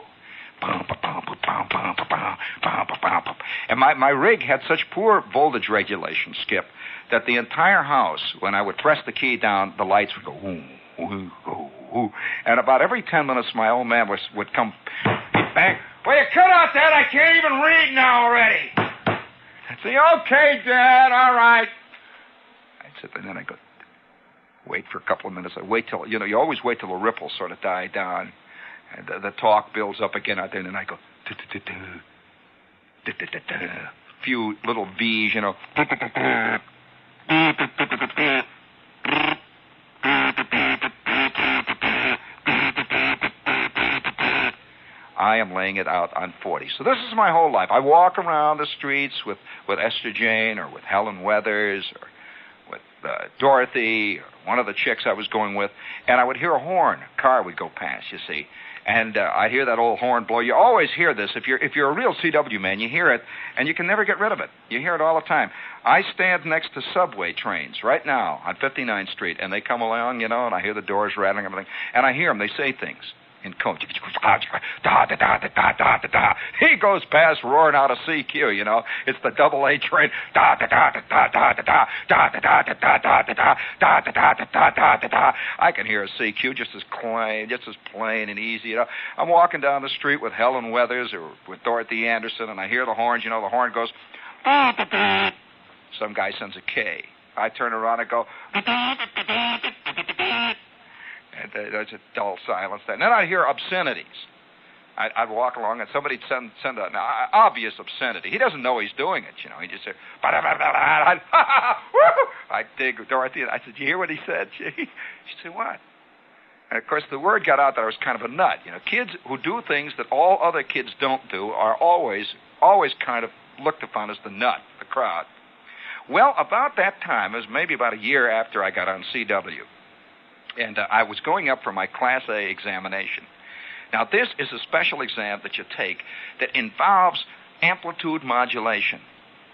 And my rig had such poor voltage regulation, Skip, that the entire house, when I would press the key down, the lights would go, ooh, ooh, ooh, ooh. And about every 10 minutes, my old man would come, bang, will you cut out that? I can't even read now already. I'd say, okay, Dad, all right. I'd sit there and then I'd go, wait for a couple of minutes. I wait till, you always wait till the ripples sort of die down. And the talk builds up again out there, and then I go, few little V's, I am laying it out on 40. So this is my whole life. I walk around the streets with Esther Jane or with Helen Weathers or with Dorothy, or one of the chicks I was going with, and I would hear a horn. A car would go past, you see. And I'd hear that old horn blow. You always hear this. If you're a real CW man, you hear it, and you can never get rid of it. You hear it all the time. I stand next to subway trains right now on 59th Street, and they come along, and I hear the doors rattling and everything, and I hear them. They say things in code. He goes past roaring out a CQ, It's the AA train. I can hear a CQ just as plain and easy. I'm walking down the street with Helen Weathers or with Dorothy Anderson, and I hear the horns. The horn goes. Some guy sends a K. I turn around and go. And there's a dull silence there. And then I'd hear obscenities. I'd walk along and somebody'd send an obvious obscenity. He doesn't know he's doing it, He just said, I'd dig Dorothy. I said, you hear what he said? She said, what? And, of course, the word got out that I was kind of a nut. Kids who do things that all other kids don't do are always kind of looked upon as the nut, the crowd. Well, about that time, it was maybe about a year after I got on CW. And I was going up for my Class A examination. Now, this is a special exam that you take that involves amplitude modulation.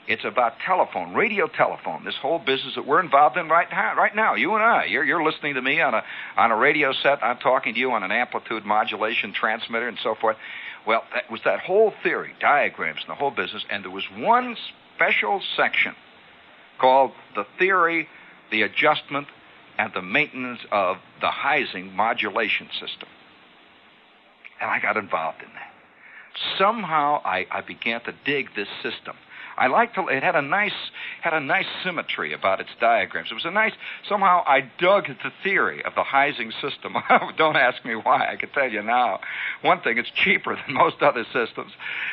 It's about telephone, radio telephone, this whole business that we're involved in right now. You and I, you're listening to me on a radio set. I'm talking to you on an amplitude modulation transmitter and so forth. Well, that was that whole theory, diagrams, and the whole business. And there was one special section called the theory, the adjustment, and the maintenance of the Heising modulation system. And I got involved in that. Somehow I began to dig this system. It had a nice symmetry about its diagrams. It was somehow I dug at the theory of the Heising system. Don't ask me why, I can tell you now. One thing, it's cheaper than most other systems.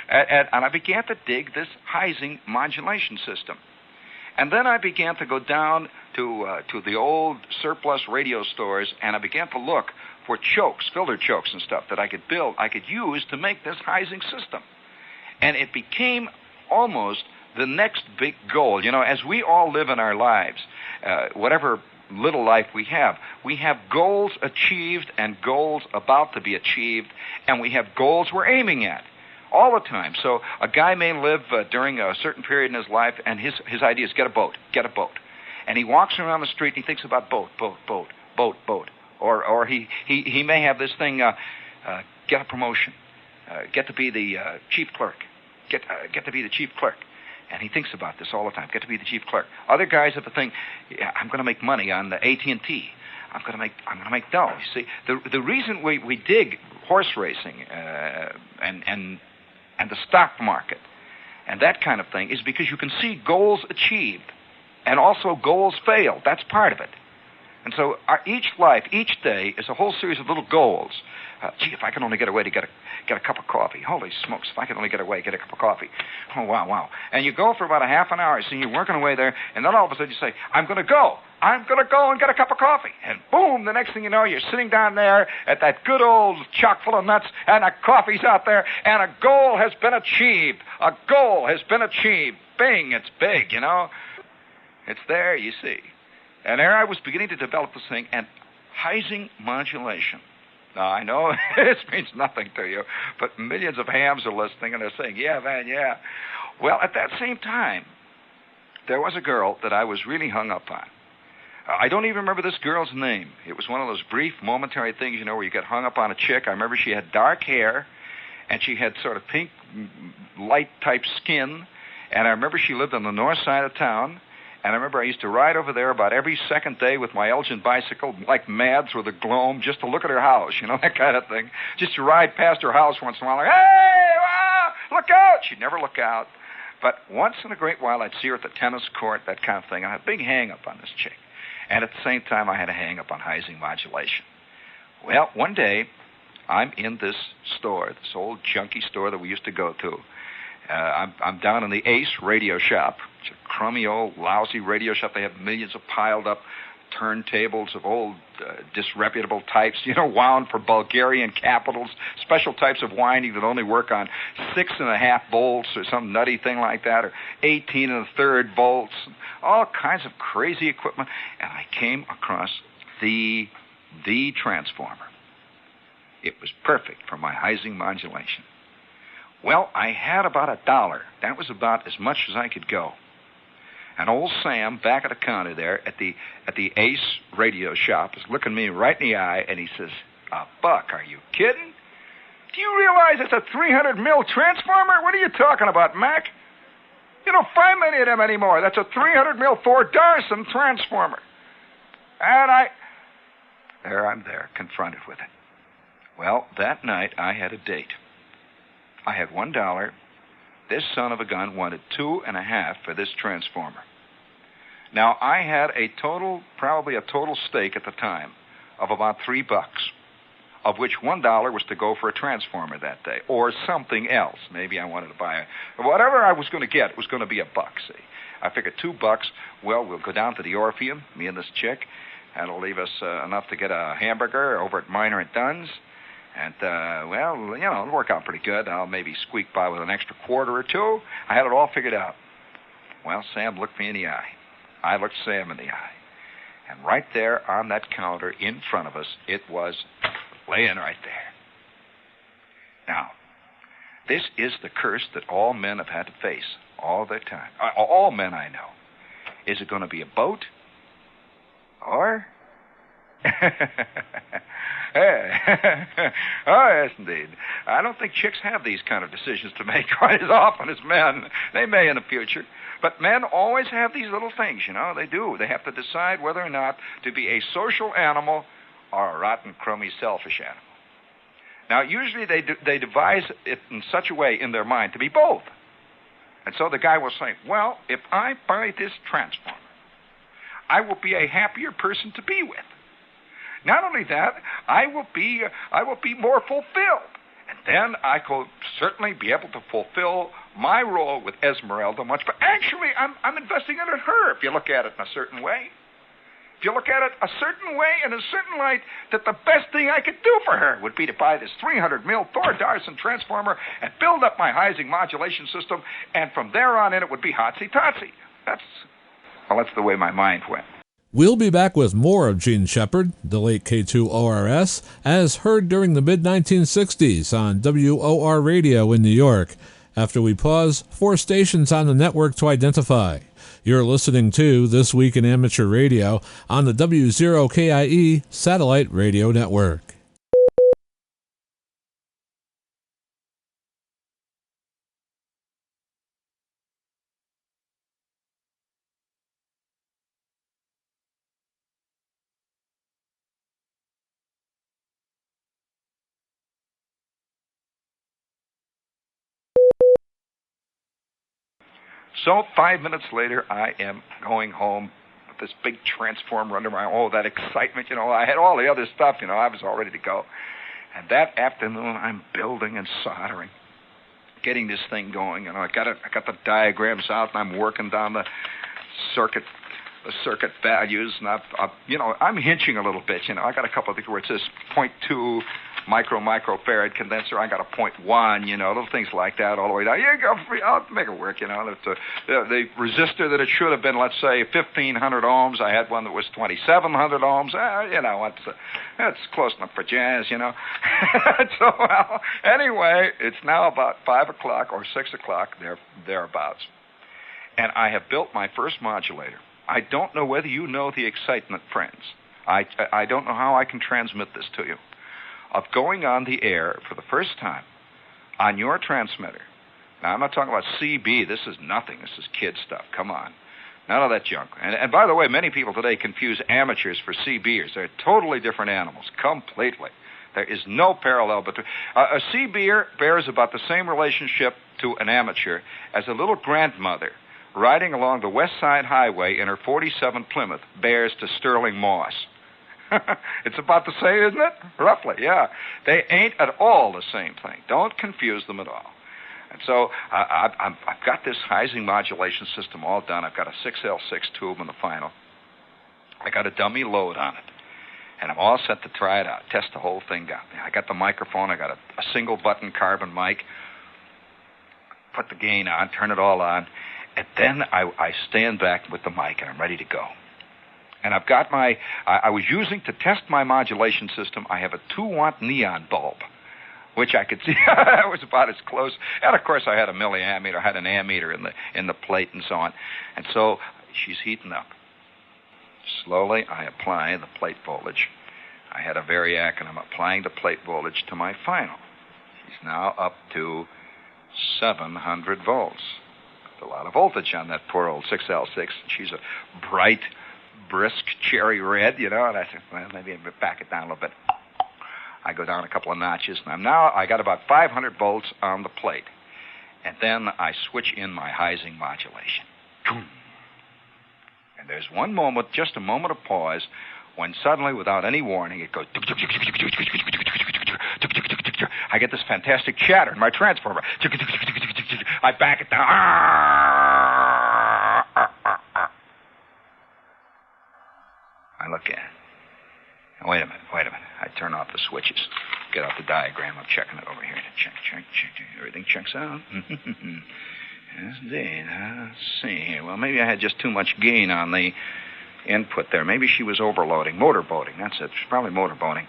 And I began to dig this Heising modulation system. And then I began to go down to the old surplus radio stores, and I began to look for chokes, filter chokes and stuff that I could build, I could use to make this Heising system. And it became almost the next big goal. You know, as we all live in our lives, whatever little life we have goals achieved and goals about to be achieved, and we have goals we're aiming at all the time. So a guy may live during a certain period in his life, and his idea is get a boat. And he walks around the street and he thinks about boat. Or he may have this thing, get a promotion, get to be the chief clerk, get to be the chief clerk. And he thinks about this all the time, get to be the chief clerk. Other guys have the thing, I'm going to make money on the AT&T. I'm going to make dough. You see, the reason we dig horse racing and the stock market and that kind of thing is because you can see goals achieved and also goals failed. That's part of it. And so each day is a whole series of little goals. Gee, if I can only get away to get a cup of coffee. Holy smokes, if I can only get away, get a cup of coffee. Oh, wow. And you go for about a half an hour, so you're working away there, and then all of a sudden you say, I'm going to go and get a cup of coffee. And boom, the next thing you know, you're sitting down there at that good old chock full of nuts, and the coffee's out there, and a goal has been achieved. A goal has been achieved. Bing, it's big, you know. It's there, you see. And there I was beginning to develop this thing, and Heising modulation. Now, I know this means nothing to you, but millions of hams are listening, and they're saying, yeah, man, yeah. Well, at that same time, there was a girl that I was really hung up on. I don't even remember this girl's name. It was one of those brief, momentary things, you know, where you get hung up on a chick. I remember she had dark hair, and she had sort of pink, light-type skin, and I remember she lived on the north side of town. And I remember I used to ride over there about every second day with my Elgin bicycle like mad through the gloam just to look at her house, you know, that kind of thing. Just to ride past her house once in a while, like, hey, wow, look out. She'd never look out. But once in a great while, I'd see her at the tennis court, that kind of thing. I had a big hang-up on this chick. And at the same time, I had a hang-up on Heising modulation. Well, one day, I'm in this store, this old junky store that we used to go to. I'm down in the Ace radio shop. It's a crummy old lousy radio shop. They have millions of piled up turntables of old disreputable types, you know, wound for Bulgarian capitals, special types of winding that only work on 6.5 volts or some nutty thing like that, or 18 1/3 volts, all kinds of crazy equipment. And I came across the transformer. It was perfect for my Heising modulation. Well, I had about $1. That was about as much as I could go. And old Sam, back at the counter there at the Ace radio shop, is looking me right in the eye, and he says, $1, are you kidding? Do you realize it's a 300 mil transformer? What are you talking about, Mac? You don't find many of them anymore. That's a 300 mil 4 Darson transformer. And I'm there, confronted with it. Well, that night I had a date. I had $1. This son of a gun wanted 2.5 for this transformer. Now, I had probably a total stake at the time of about $3, of which $1 was to go for a transformer that day, or something else. Maybe I wanted to buy whatever I was going to get. It was going to be $1. See, I figured $2. Well, we'll go down to the Orpheum, me and this chick. That'll leave us enough to get a hamburger over at Miner and Dunn's. And, well, you know, it'll work out pretty good. I'll maybe squeak by with an extra quarter or two. I had it all figured out. Well, Sam looked me in the eye. I looked Sam in the eye. And right there on that counter in front of us, it was laying right there. Now, this is the curse that all men have had to face all their time. All men I know. Is it going to be a boat? Or... Oh, yes, indeed. I don't think chicks have these kind of decisions to make quite as often as men. They may in the future. But men always have these little things, you know. They do. They have to decide whether or not to be a social animal or a rotten, crummy, selfish animal. Now, usually they devise it in such a way in their mind to be both. And so the guy will say, well, if I buy this transformer, I will be a happier person to be with. Not only that, I will be more fulfilled. And then I could certainly be able to fulfill my role with Esmeralda much. But actually, I'm investing in her if you look at it in a certain way. If you look at it a certain way, in a certain light, that the best thing I could do for her would be to buy this 300 mil Thor Darson transformer and build up my Heising modulation system, and from there on in it would be hotsy-totsy. That's the way my mind went. We'll be back with more of Gene Shepard, the late K2ORS, as heard during the mid-1960s on WOR Radio in New York, after we pause 4 stations on the network to identify. You're listening to This Week in Amateur Radio on the W0KIE Satellite Radio Network. So 5 minutes later, I am going home with this big transformer under my arm. Oh, that excitement, I had all the other stuff, I was all ready to go. And that afternoon, I'm building and soldering, getting this thing going. I got the diagrams out, and I'm working down the circuit values, and I'm hinching a little bit. I got a couple of things where it says 0.2 microfarad condenser. I got a 0.1, little things like that all the way down. I'll make it work, The resistor that it should have been, let's say, 1,500 ohms, I had one that was 2,700 ohms. That's close enough for jazz, So, well, anyway, it's now about 5 o'clock or 6 o'clock, thereabouts. And I have built my first modulator. I don't know whether you know the excitement, friends. I don't know how I can transmit this to you. Of going on the air for the first time on your transmitter. Now, I'm not talking about CB. This is nothing. This is kid stuff. Come on. None of that junk. And by the way, many people today confuse amateurs for CBers. They're totally different animals, completely. There is no parallel between... a CBer bears about the same relationship to an amateur as a little grandmother riding along the West Side Highway in her 47 Plymouth bears to Sterling Moss. It's about the same, isn't it? Roughly, yeah. They ain't at all the same thing. Don't confuse them at all. And so I've got this Heising modulation system all done. I've got a 6L6 tube in the final. I got a dummy load on it. And I'm all set to try it out, test the whole thing out. I got the microphone. I got a single-button carbon mic. Put the gain on, turn it all on. And then I stand back with the mic, and I'm ready to go. And I've got I was using to test my modulation system, I have a 2-watt neon bulb, which I could see it was about as close. And, of course, I had a milliammeter, I had an ammeter in the plate and so on. And so she's heating up. Slowly, I apply the plate voltage. I had a variac, and I'm applying the plate voltage to my final. She's now up to 700 volts. A lot of voltage on that poor old 6L6. She's a bright, brisk cherry red, and I said, well, maybe I'll back it down a little bit. I go down a couple of notches, and I got about 500 volts on the plate. And then I switch in my Heising modulation. And there's one moment, just a moment of pause, when suddenly, without any warning, it goes... I get this fantastic chatter in my transformer. I back it down. I look at it. Wait a minute. I turn off the switches. Get out the diagram. I'm checking it over here. Check. Everything checks out. Yes, indeed. Let's see here. Well, maybe I had just too much gain on the input there. Maybe she was overloading. Motorboating. That's it. She's probably motorboating.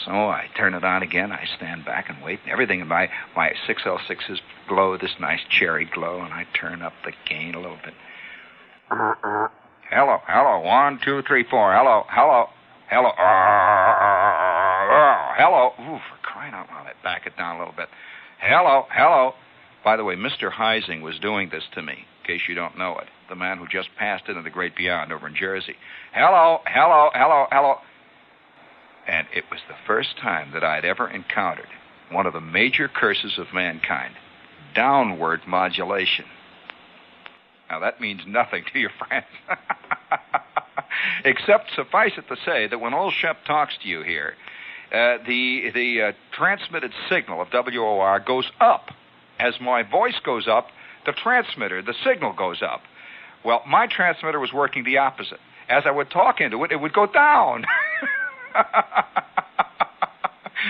So I turn it on again. I stand back and wait. Everything in my 6L6s glow this nice cherry glow, and I turn up the gain a little bit. Hello. 1, 2, 3, 4. Hello. Hello. Ooh, for crying out loud. I back it down a little bit. Hello. By the way, Mr. Heising was doing this to me, in case you don't know it. The man who just passed into the great beyond over in Jersey. Hello. And it was the first time that I'd ever encountered one of the major curses of mankind, downward modulation. Now, that means nothing to you, friends. Except, suffice it to say, that when old Shep talks to you here, the transmitted signal of WOR goes up. As my voice goes up, the transmitter, the signal goes up. Well, my transmitter was working the opposite. As I would talk into it, it would go down.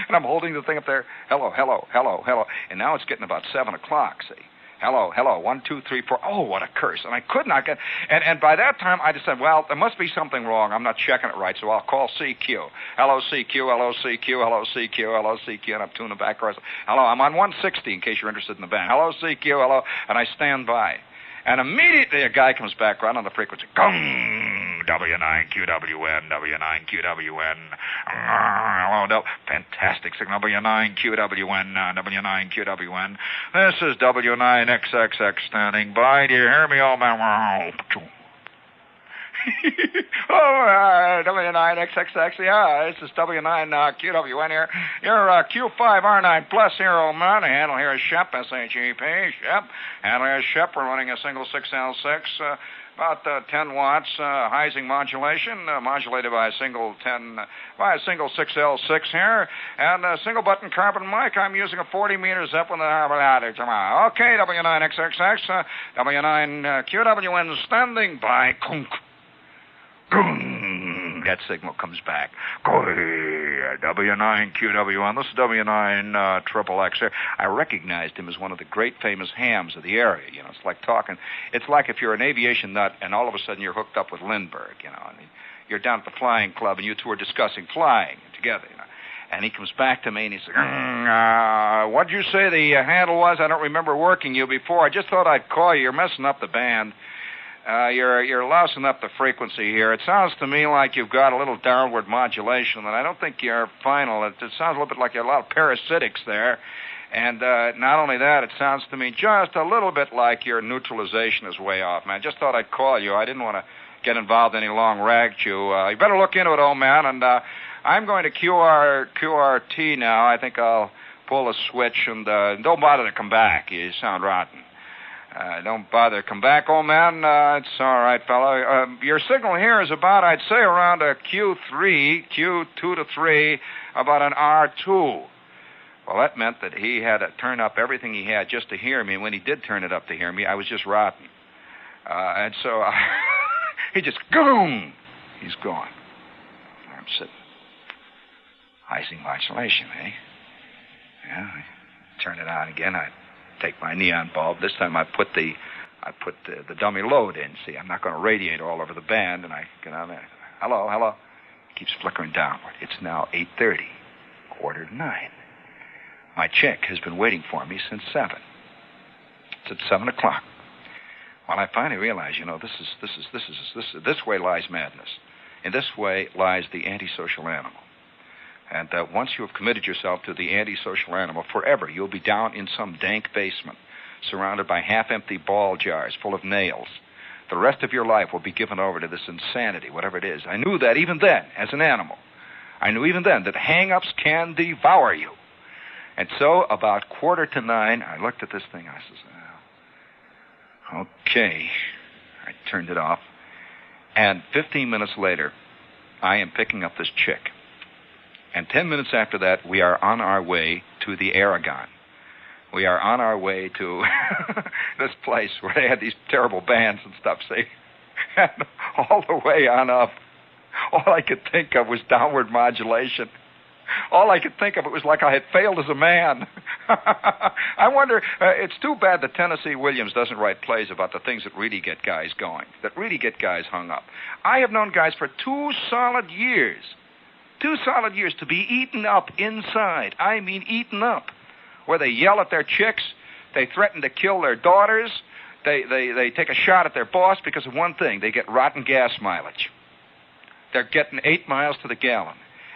And I'm holding the thing up there, hello, hello, hello, hello. And now it's getting about 7 o'clock, see. Hello, hello, 1, 2, 3, 4. Oh, what a curse. And I could not get... And by that time, I decided, well, there must be something wrong. I'm not checking it right, so I'll call CQ. Hello, CQ, hello, CQ, hello, CQ, hello, CQ. And I'm tuning back. Hello, I'm on 160, in case you're interested in the band. Hello, CQ, hello. And I stand by. And immediately a guy comes back right on the frequency. Gong! W9QWN, W9QWN. Hello, no. Fantastic signal. W9QWN, W9QWN. This is W9XXX standing by. Do you hear me, old man? W9XXX, yeah, this is W9QWN here. You're Q5R9 Plus here, old man. The handle here is SHEP, S-H-E-P, SHEP. Handle here is SHEP. We're running a single 6L6, about 10 watts, Heising modulation, modulated by a single 6L6 here, and a single button carbon mic. I'm using a 40 meters up with the okay, W9XXX, W9QWN standing by. That signal comes back. W9QWN. This is W9 triple X. I recognized him as one of the great famous hams of the area. You know, it's like talking. It's like if you're an aviation nut and all of a sudden you're hooked up with Lindbergh. You know, I mean, you're down at the flying club and you two are discussing flying together. You know, and he comes back to me and he says, "What'd you say the handle was? I don't remember working you before. I just thought I'd call you. You're messing up the band." You're lousing up the frequency here. It sounds to me like you've got a little downward modulation, and I don't think you're final. It sounds a little bit like you have a lot of parasitics there. And not only that, it sounds to me just a little bit like your neutralization is way off, man. Just thought I'd call you. I didn't want to get involved in any long rag chew. You better look into it, old man. And I'm going to QRT now. I think I'll pull a switch, and don't bother to come back. You sound rotten. Don't bother. Come back, old man. It's all right, fellow. Your signal here is about, I'd say, around a Q2 to 3, about an R2. Well, that meant that he had to turn up everything he had just to hear me. And when he did turn it up to hear me, I was just rotten. And so he just, boom, he's gone. I'm sitting. Heising modulation, eh? Yeah, I turn it on again. I take my neon bulb. This time I put the dummy load in. See, I'm not going to radiate all over the band. And I get on there. Hello, hello. It keeps flickering downward. It's now 8:30, 8:45. My chick has been waiting for me since 7. It's at 7 o'clock. Well, I finally realize, you know, this way lies madness. In this way lies the antisocial animal. And once you have committed yourself to the antisocial animal, forever you'll be down in some dank basement, surrounded by half-empty ball jars full of nails. The rest of your life will be given over to this insanity, whatever it is. I knew that even then, as an animal. I knew even then that hang-ups can devour you. And so, about 8:45, I looked at this thing. I says, okay. I turned it off. And 15 minutes later, I am picking up this chick. And 10 minutes after that, we are on our way to the Aragon. We are on our way to this place where they had these terrible bands and stuff, see? And all the way on up, all I could think of was downward modulation. All I could think of, it was like I had failed as a man. I wonder, it's too bad that Tennessee Williams doesn't write plays about the things that really get guys going, that really get guys hung up. I have known guys for 2 solid years to be eaten up inside. I mean eaten up. Where they yell at their chicks, they threaten to kill their daughters, they take a shot at their boss because of one thing. They get rotten gas mileage. They're getting 8 miles to the gallon.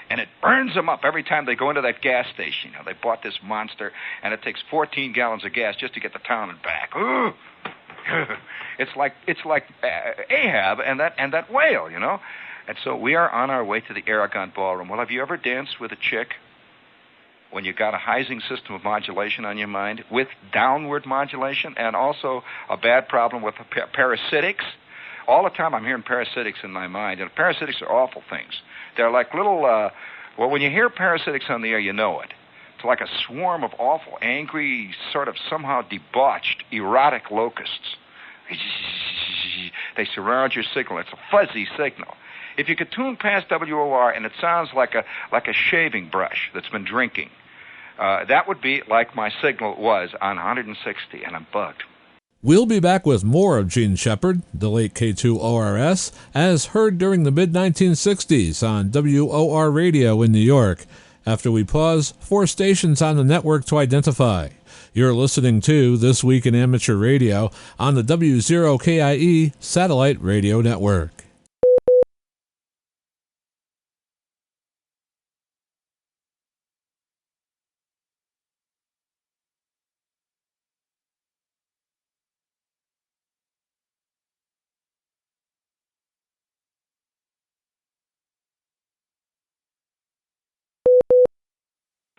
And it burns them up every time they go into that gas station. You know, they bought this monster, and it takes 14 gallons of gas just to get to town and back. It's like Ahab and that whale, you know. And so we are on our way to the Aragon Ballroom. Well, have you ever danced with a chick when you got a Heising system of modulation on your mind with downward modulation and also a bad problem with parasitics? All the time I'm hearing parasitics in my mind, and parasitics are awful things. They're like little Well, when you hear parasitics on the air, you know it. It's like a swarm of awful, angry, sort of somehow debauched, erotic locusts. They surround your signal. It's a fuzzy signal. If you could tune past WOR and it sounds like a shaving brush that's been drinking, that would be like my signal was on 160, and I'm bugged. We'll be back with more of Gene Shepard, the late K2ORS, as heard during the mid-1960s on WOR radio in New York, after we pause 4 stations on the network to identify. You're listening to This Week in Amateur Radio on the W0KIE Satellite Radio Network.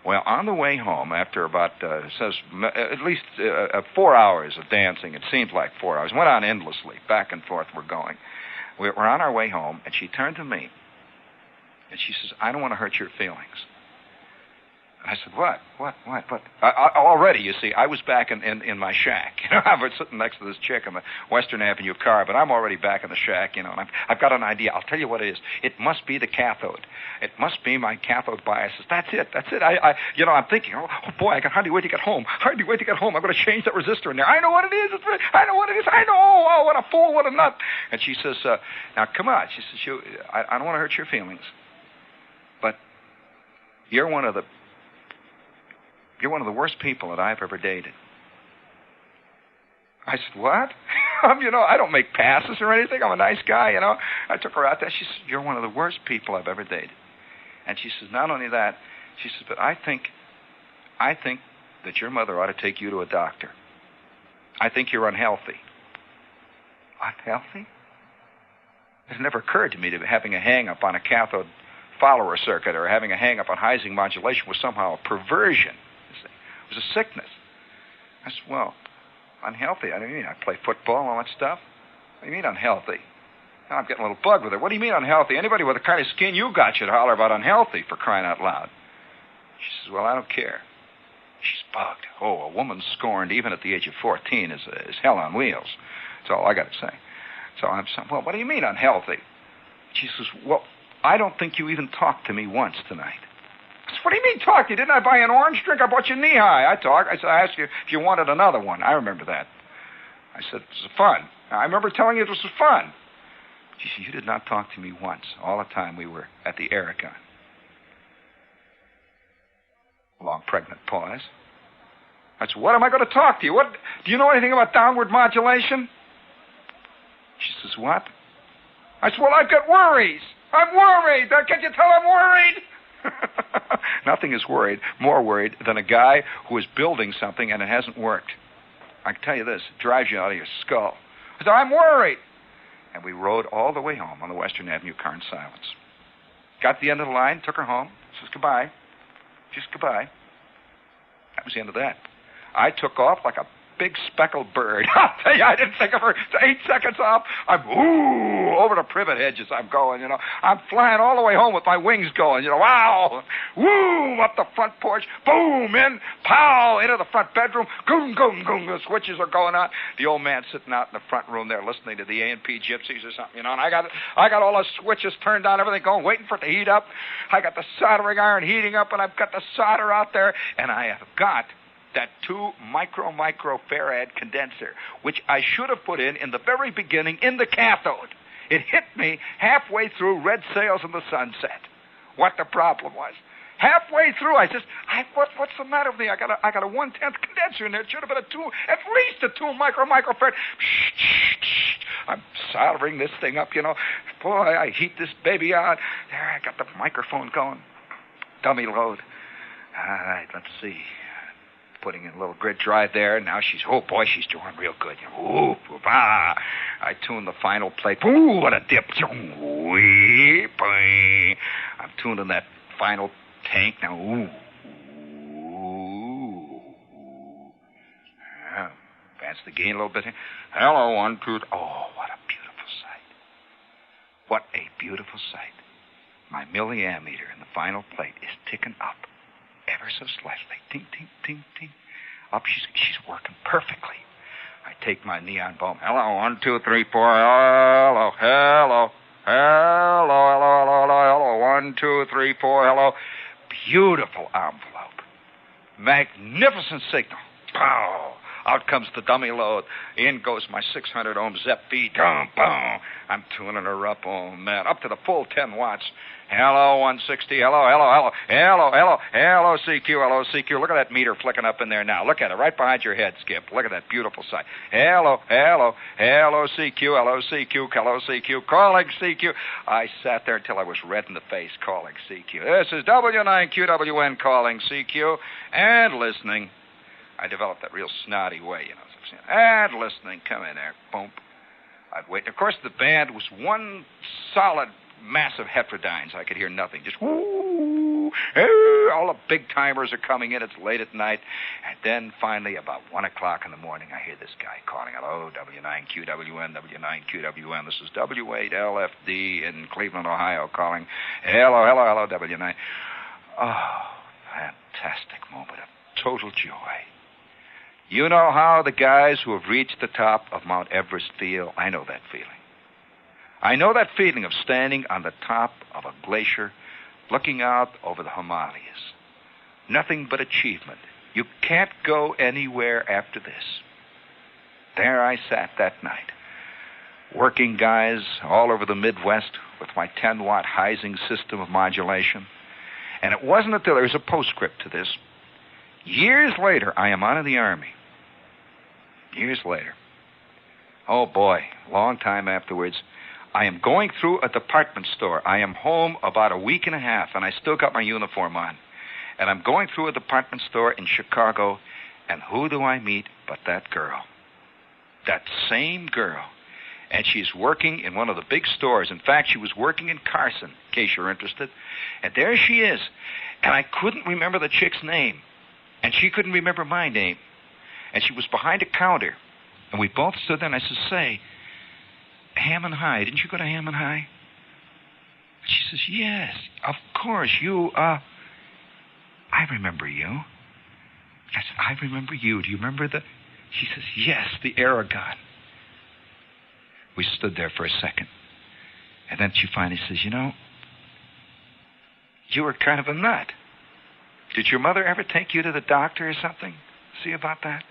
Well, on the way home, after about, at least 4 hours of dancing, it seemed like 4 hours, went on endlessly, back and forth we're going. We're on our way home, and she turned to me, and she says, I don't want to hurt your feelings. I said, what? Already, you see, I was back in my shack. I was sitting next to this chick in the Western Avenue car, but I'm already back in the shack, and I've got an idea. I'll tell you what it is. It must be the cathode. It must be my cathode biases. That's it. I'm thinking, oh boy, I can hardly wait to get home. I'm going to change that resistor in there. I know what it is. I know. Oh, what a fool, what a nut. And she says, now, come on. She says, I don't want to hurt your feelings, but you're one of the worst people that I've ever dated. I said, what? I don't make passes or anything. I'm a nice guy, I took her out there. She said, you're one of the worst people I've ever dated. And she says, not only that, she says, but I think that your mother ought to take you to a doctor. I think you're unhealthy. Unhealthy? It never occurred to me that having a hang-up on a cathode follower circuit or having a hang-up on Heising modulation was somehow a perversion. It was a sickness. I said, well, unhealthy? I mean, I play football and all that stuff. What do you mean unhealthy? Now I'm getting a little bugged with her. What do you mean unhealthy? Anybody with the kind of skin you got should holler about unhealthy, for crying out loud. She says, well, I don't care. She's bugged. Oh, a woman scorned even at the age of 14 is hell on wheels. That's all I got to say. So I'm saying, well, what do you mean unhealthy? She says, well, I don't think you even talked to me once tonight. I said, what do you mean talk? Didn't I buy an orange drink? I bought you knee-high. I talked. I said, I asked you if you wanted another one. I remember that. I said, it was fun. I remember telling you it was fun. She said, you did not talk to me once all the time we were at the Aragon. Long pregnant pause. I said, what am I going to talk to you? What? Do you know anything about downward modulation? She says, what? I said, well, I've got worries. I'm worried. Can't you tell I'm worried? Nothing is more worried than a guy who is building something and it hasn't worked. I can tell you this, it drives you out of your skull. I said, I'm worried. And we rode all the way home on the Western Avenue car in silence. Got to the end of the line, took her home, says goodbye. Just goodbye. That was the end of that. I took off like a big speckled bird. I'll tell you, I didn't think of her 8 seconds off. I'm over the privet hedges. I'm going, I'm flying all the way home with my wings going, wow. Woo, up the front porch. Boom, in, pow, into the front bedroom. Goom, goom, goom. The switches are going on. The old man sitting out in the front room there listening to the A&P Gypsies or something, and I got all the switches turned on, everything going, waiting for it to heat up. I got the soldering iron heating up, and I've got the solder out there, and I have got that 2 microfarad condenser, which I should have put in the very beginning in the cathode. It hit me halfway through Red Sails in the Sunset. What the problem was. Halfway through, I says, what's the matter with me? I got a 1/10 condenser in there. It should have been at least a 2 microfarad. I'm soldering this thing up, Boy, I heat this baby on. There, I got the microphone going. Dummy load. All right, let's see. Putting in a little grid drive there. Now she's doing real good. Ooh, bah. I tuned the final plate. Ooh, what a dip. I'm tuning that final tank now. Ooh. Yeah. Advance the gain a little bit here. Hello, 1, 2. Oh, what a beautiful sight. What a beautiful sight. my milliammeter in the final plate is ticking up ever so slightly. Ting, ting, ting, ting. Up, she's working perfectly. I take my neon bulb. Hello, 1, 2, 3, 4. Hello, hello, hello, hello, hello, hello. 1, 2, 3, 4. Hello. Beautiful envelope. Magnificent signal. Pow. Out comes the dummy load. In goes my 600 ohm ZEP feed. Boom, boom. I'm tuning her up. Oh, man. Up to the full 10 watts. Hello, 160. Hello, hello, hello. Hello, hello. Hello, CQ. Hello, CQ. Look at that meter flicking up in there now. Look at it. Right behind your head, Skip. Look at that beautiful sight. Hello, hello. Hello, CQ. Hello, CQ. Hello, CQ. Calling CQ. I sat there until I was red in the face calling CQ. This is W9QWN calling CQ and listening. I developed that real snotty way, you know. And listening, come in there, boom. I'd wait. Of course, the band was one solid mass of heterodynes. I could hear nothing. Just whoo, all the big timers are coming in. It's late at night. And then finally, about 1 o'clock in the morning, I hear this guy calling, hello, W9QWN, W9QWN. This is W8LFD in Cleveland, Ohio, calling, hello, hello, hello, W9. Oh, fantastic moment of total joy. You know how the guys who have reached the top of Mount Everest feel? I know that feeling. I know that feeling of standing on the top of a glacier, looking out over the Himalayas. Nothing but achievement. You can't go anywhere after this. There I sat that night, working guys all over the Midwest with my 10-watt Heising system of modulation. And it wasn't until there was a postscript to this. Years later, I am out of the Army. Years later. Oh, boy, long time afterwards. I am going through a department store. I am home about a week and a half, and I still got my uniform on. And I'm going through a department store in Chicago, and who do I meet but that girl? That same girl. And she's working in one of the big stores. In fact, she was working in Carson, in case you're interested. And there she is. And I couldn't remember the chick's name. And she couldn't remember my name. And she was behind a counter. And we both stood there, and I said, say, Ham and High, didn't you go to Ham and High? She says, yes, of course, you, I remember you. I said, I remember you. Do you remember the... She says, yes, the Aragon. We stood there for a second. And then she finally says, you know, you were kind of a nut. Did your mother ever take you to the doctor or something? See about that?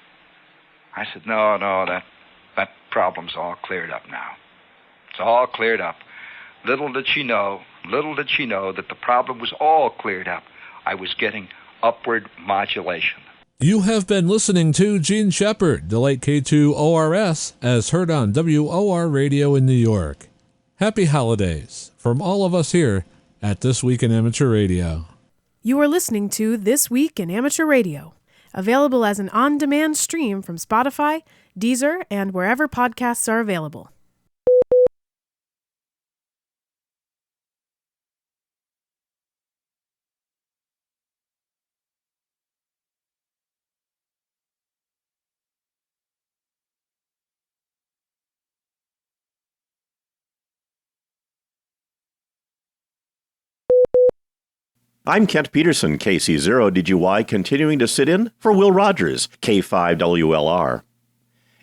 I said, no, that problem's all cleared up now. It's all cleared up. Little did she know that the problem was all cleared up. I was getting upward modulation. You have been listening to Gene Shepard, the late K2ORS, as heard on WOR Radio in New York. Happy holidays from all of us here at This Week in Amateur Radio. You are listening to This Week in Amateur Radio, available as an on-demand stream from Spotify, Deezer, and wherever podcasts are available. I'm Kent Peterson, KC0DGY, continuing to sit in for Will Rogers, K5WLR.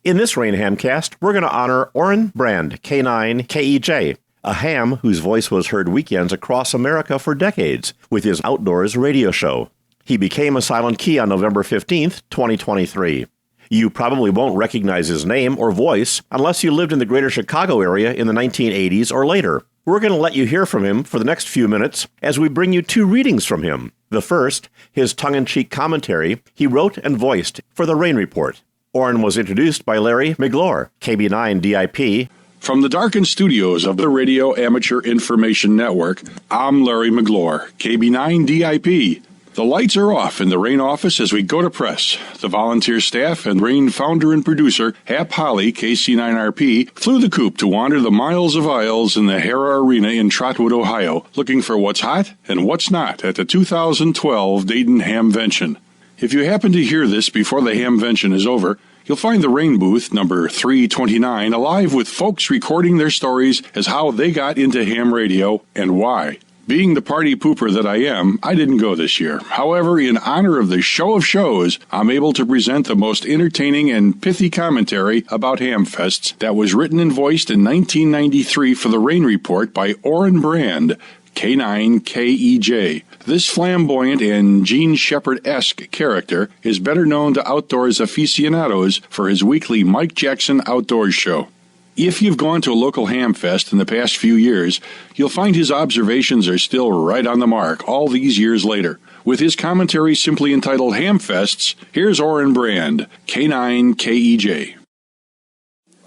In this Rain Hamcast, we're going to honor Orrin Brand, K9KEJ, a ham whose voice was heard weekends across America for decades with his outdoors radio show. He became a silent key on November 15th, 2023. You probably won't recognize his name or voice unless you lived in the greater Chicago area in the 1980s or later. We're going to let you hear from him for the next few minutes as we bring you two readings from him. The first, his tongue-in-cheek commentary he wrote and voiced for the Rain Report. Orrin was introduced by Larry McGlure, KB9DIP. From the darkened studios of the Radio Amateur Information Network, I'm Larry McGlure, KB9DIP. The lights are off in the Rain office as we go to press. The volunteer staff and Rain founder and producer, Hap Holly, KC9RP, flew the coop to wander the miles of aisles in the Hara Arena in Trotwood, Ohio, looking for what's hot and what's not at the 2012 Dayton Hamvention. If you happen to hear this before the Hamvention is over, you'll find the Rain booth, number 329, alive with folks recording their stories as how they got into ham radio and why. Being the party pooper that I am, I didn't go this year. However, in honor of the show of shows, I'm able to present the most entertaining and pithy commentary about Hamfests that was written and voiced in 1993 for the Rain Report by Orrin Brand, K9KEJ. This flamboyant and Gene Shepard-esque character is better known to outdoors aficionados for his weekly Mike Jackson Outdoors show. If you've gone to a local Hamfest in the past few years, you'll find his observations are still right on the mark all these years later. With his commentary simply entitled Hamfests, here's Orrin Brand, K9KEJ.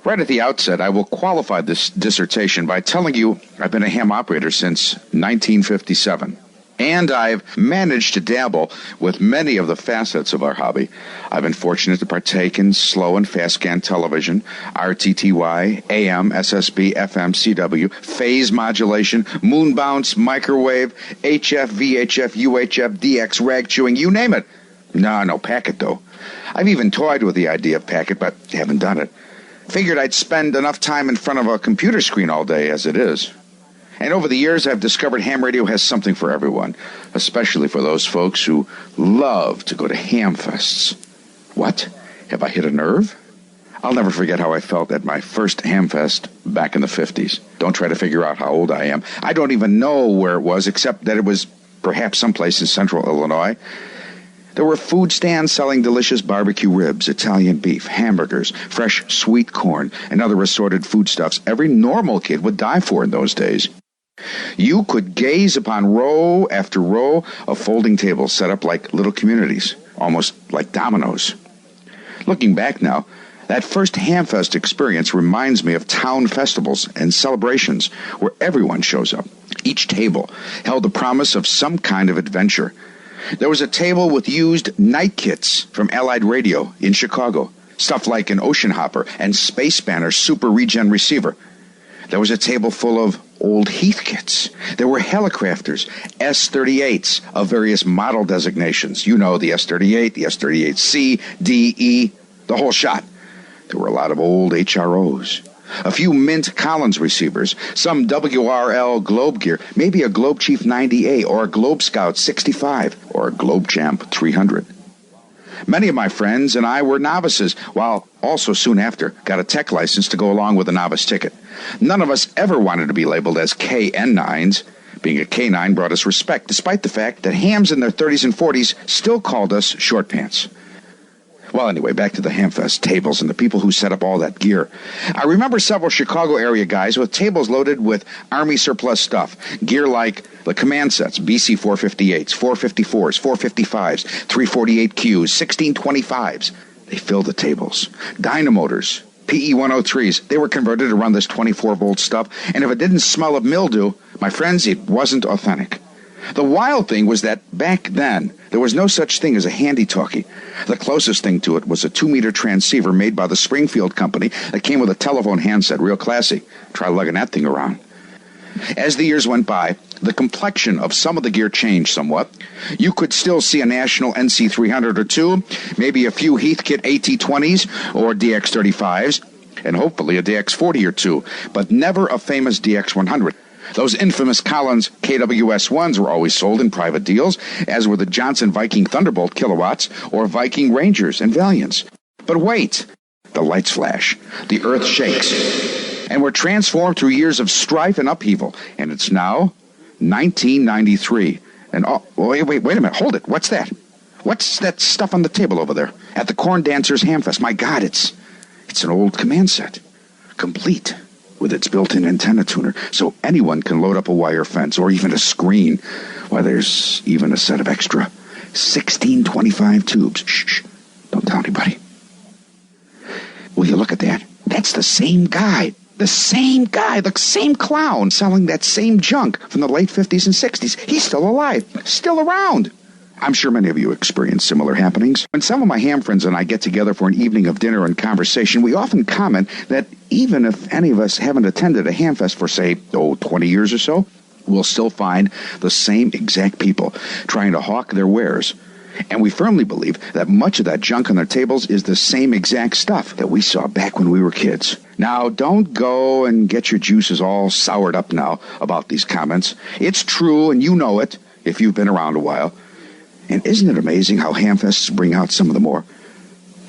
Right at the outset, I will qualify this dissertation by telling you I've been a ham operator since 1957. And I've managed to dabble with many of the facets of our hobby. I've been fortunate to partake in slow and fast scan television, RTTY, AM, SSB, FM, CW, phase modulation, moon bounce, microwave, HF, VHF, UHF, DX, rag chewing, you name it. No packet though. I've even toyed with the idea of packet, but haven't done it. Figured I'd spend enough time in front of a computer screen all day as it is. And over the years, I've discovered ham radio has something for everyone, especially for those folks who love to go to hamfests. What? Have I hit a nerve? I'll never forget how I felt at my first hamfest back in the 50s. Don't try to figure out how old I am. I don't even know where it was, except that it was perhaps someplace in central Illinois. There were food stands selling delicious barbecue ribs, Italian beef, hamburgers, fresh sweet corn, and other assorted foodstuffs every normal kid would die for in those days. You could gaze upon row after row of folding tables set up like little communities, almost like dominoes. Looking back now, that first Hamfest experience reminds me of town festivals and celebrations where everyone shows up. Each table held the promise of some kind of adventure. There was a table with used night kits from Allied Radio in Chicago, stuff like an ocean hopper and Space Spanner super regen receiver. There was a table full of old Heath kits. There were Helicrafters, S-38s of various model designations. You know, the S-38, the S-38C, D, E, the whole shot. There were a lot of old HROs. A few Mint Collins receivers, some WRL Globe gear, maybe a Globe Chief 90A or a Globe Scout 65 or a Globe Champ 300. Many of my friends and I were novices, while also soon after got a tech license to go along with a novice ticket. None of us ever wanted to be labeled as KN9s. Being a K9 brought us respect, despite the fact that hams in their 30s and 40s still called us short pants. Well, anyway, back to the Hamfest tables and the people who set up all that gear. I remember several Chicago area guys with tables loaded with Army surplus stuff. Gear like the command sets, BC 458s, 454s, 455s, 348Qs, 1625s. They filled the tables. Dynamotors, PE 103s, they were converted to run this 24-volt stuff, and if it didn't smell of mildew, my friends, it wasn't authentic. The wild thing was that back then, there was no such thing as a handy-talkie. The closest thing to it was a 2-meter transceiver made by the Springfield Company that came with a telephone handset, real classy. Try lugging that thing around. As the years went by, the complexion of some of the gear changed somewhat. You could still see a National NC300 or two, maybe a few Heathkit AT20s or DX35s, and hopefully a DX40 or two, but never a famous DX100. Those infamous Collins KWS-1s were always sold in private deals, as were the Johnson Viking Thunderbolt kilowatts or Viking Rangers and Valiants. But wait, the lights flash, the earth shakes, and we're transformed through years of strife and upheaval, and it's now 1993. And wait a minute, hold it, what's that? What's that stuff on the table over there? At the Corn Dancers Hamfest, my God, it's an old command set, complete with its built-in antenna tuner, so anyone can load up a wire fence or even a screen. Why, there's even a set of extra 1625 tubes. Shh, don't tell anybody. Will you look at that? That's the same guy, the same clown selling that same junk from the late 50s and 60s. He's still alive, still around. I'm sure many of you experience similar happenings. When some of my ham friends and I get together for an evening of dinner and conversation, we often comment that even if any of us haven't attended a hamfest for, say, 20 years or so, we'll still find the same exact people trying to hawk their wares. And we firmly believe that much of that junk on their tables is the same exact stuff that we saw back when we were kids. Now, don't go and get your juices all soured up now about these comments. It's true, and you know it, if you've been around a while. And isn't it amazing how hamfests bring out some of the more,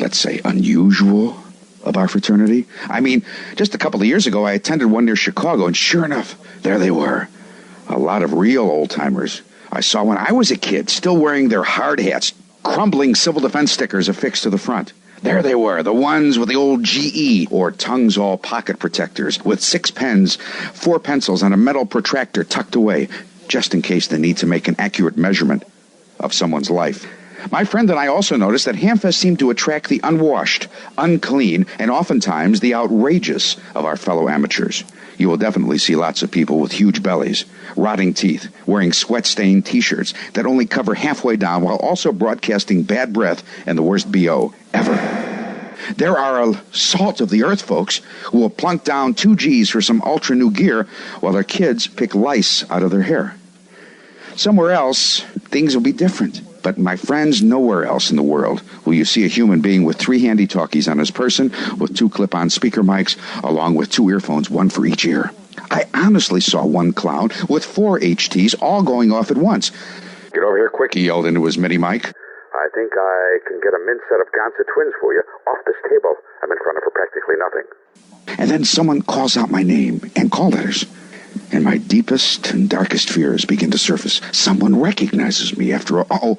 let's say, unusual of our fraternity? I mean, just a couple of years ago, I attended one near Chicago, and sure enough, there they were. A lot of real old-timers I saw when I was a kid, still wearing their hard hats, crumbling civil defense stickers affixed to the front. There they were, the ones with the old GE, or tongues-all pocket protectors, with 6 pens, 4 pencils, and a metal protractor tucked away, just in case they need to make an accurate measurement of someone's life. My friend and I also noticed that hamfests seem to attract the unwashed, unclean, and oftentimes the outrageous of our fellow amateurs. You will definitely see lots of people with huge bellies, rotting teeth, wearing sweat-stained T-shirts that only cover halfway down while also broadcasting bad breath and the worst BO ever. There are salt-of-the-earth folks who will plunk down 2 G's for some ultra-new gear while their kids pick lice out of their hair. Somewhere else, things will be different. But my friends, nowhere else in the world will you see a human being with 3 handy talkies on his person, with 2 clip-on speaker mics, along with 2 earphones, 1 for each ear. I honestly saw one clown with 4 HTs all going off at once. "Get over here quick," he yelled into his mini mic. "I think I can get a mint set of Gonza twins for you off this table. I'm in front of for practically nothing." And then someone calls out my name and call letters. And my deepest and darkest fears begin to surface. Someone recognizes me after all. Oh,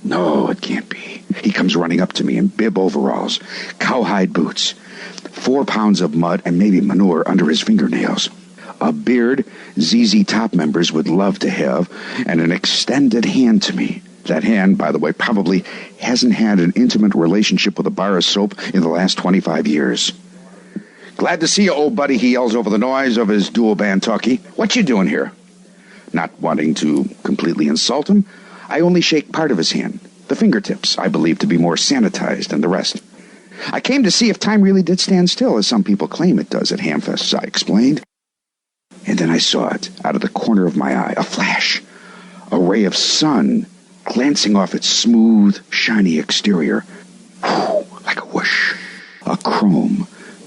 no, it can't be. He comes running up to me in bib overalls, cowhide boots, 4 pounds of mud and maybe manure under his fingernails, a beard ZZ Top members would love to have, and an extended hand to me. That hand, by the way, probably hasn't had an intimate relationship with a bar of soap in the last 25 years. "Glad to see you, old buddy," he yells over the noise of his dual-band talkie. "What you doing here?" Not wanting to completely insult him, I only shake part of his hand. The fingertips, I believe to be more sanitized than the rest. "I came to see if time really did stand still, as some people claim it does at hamfests," I explained. And then I saw it, out of the corner of my eye, a flash, a ray of sun glancing off its smooth, shiny exterior. Whew, like a whoosh. A chrome,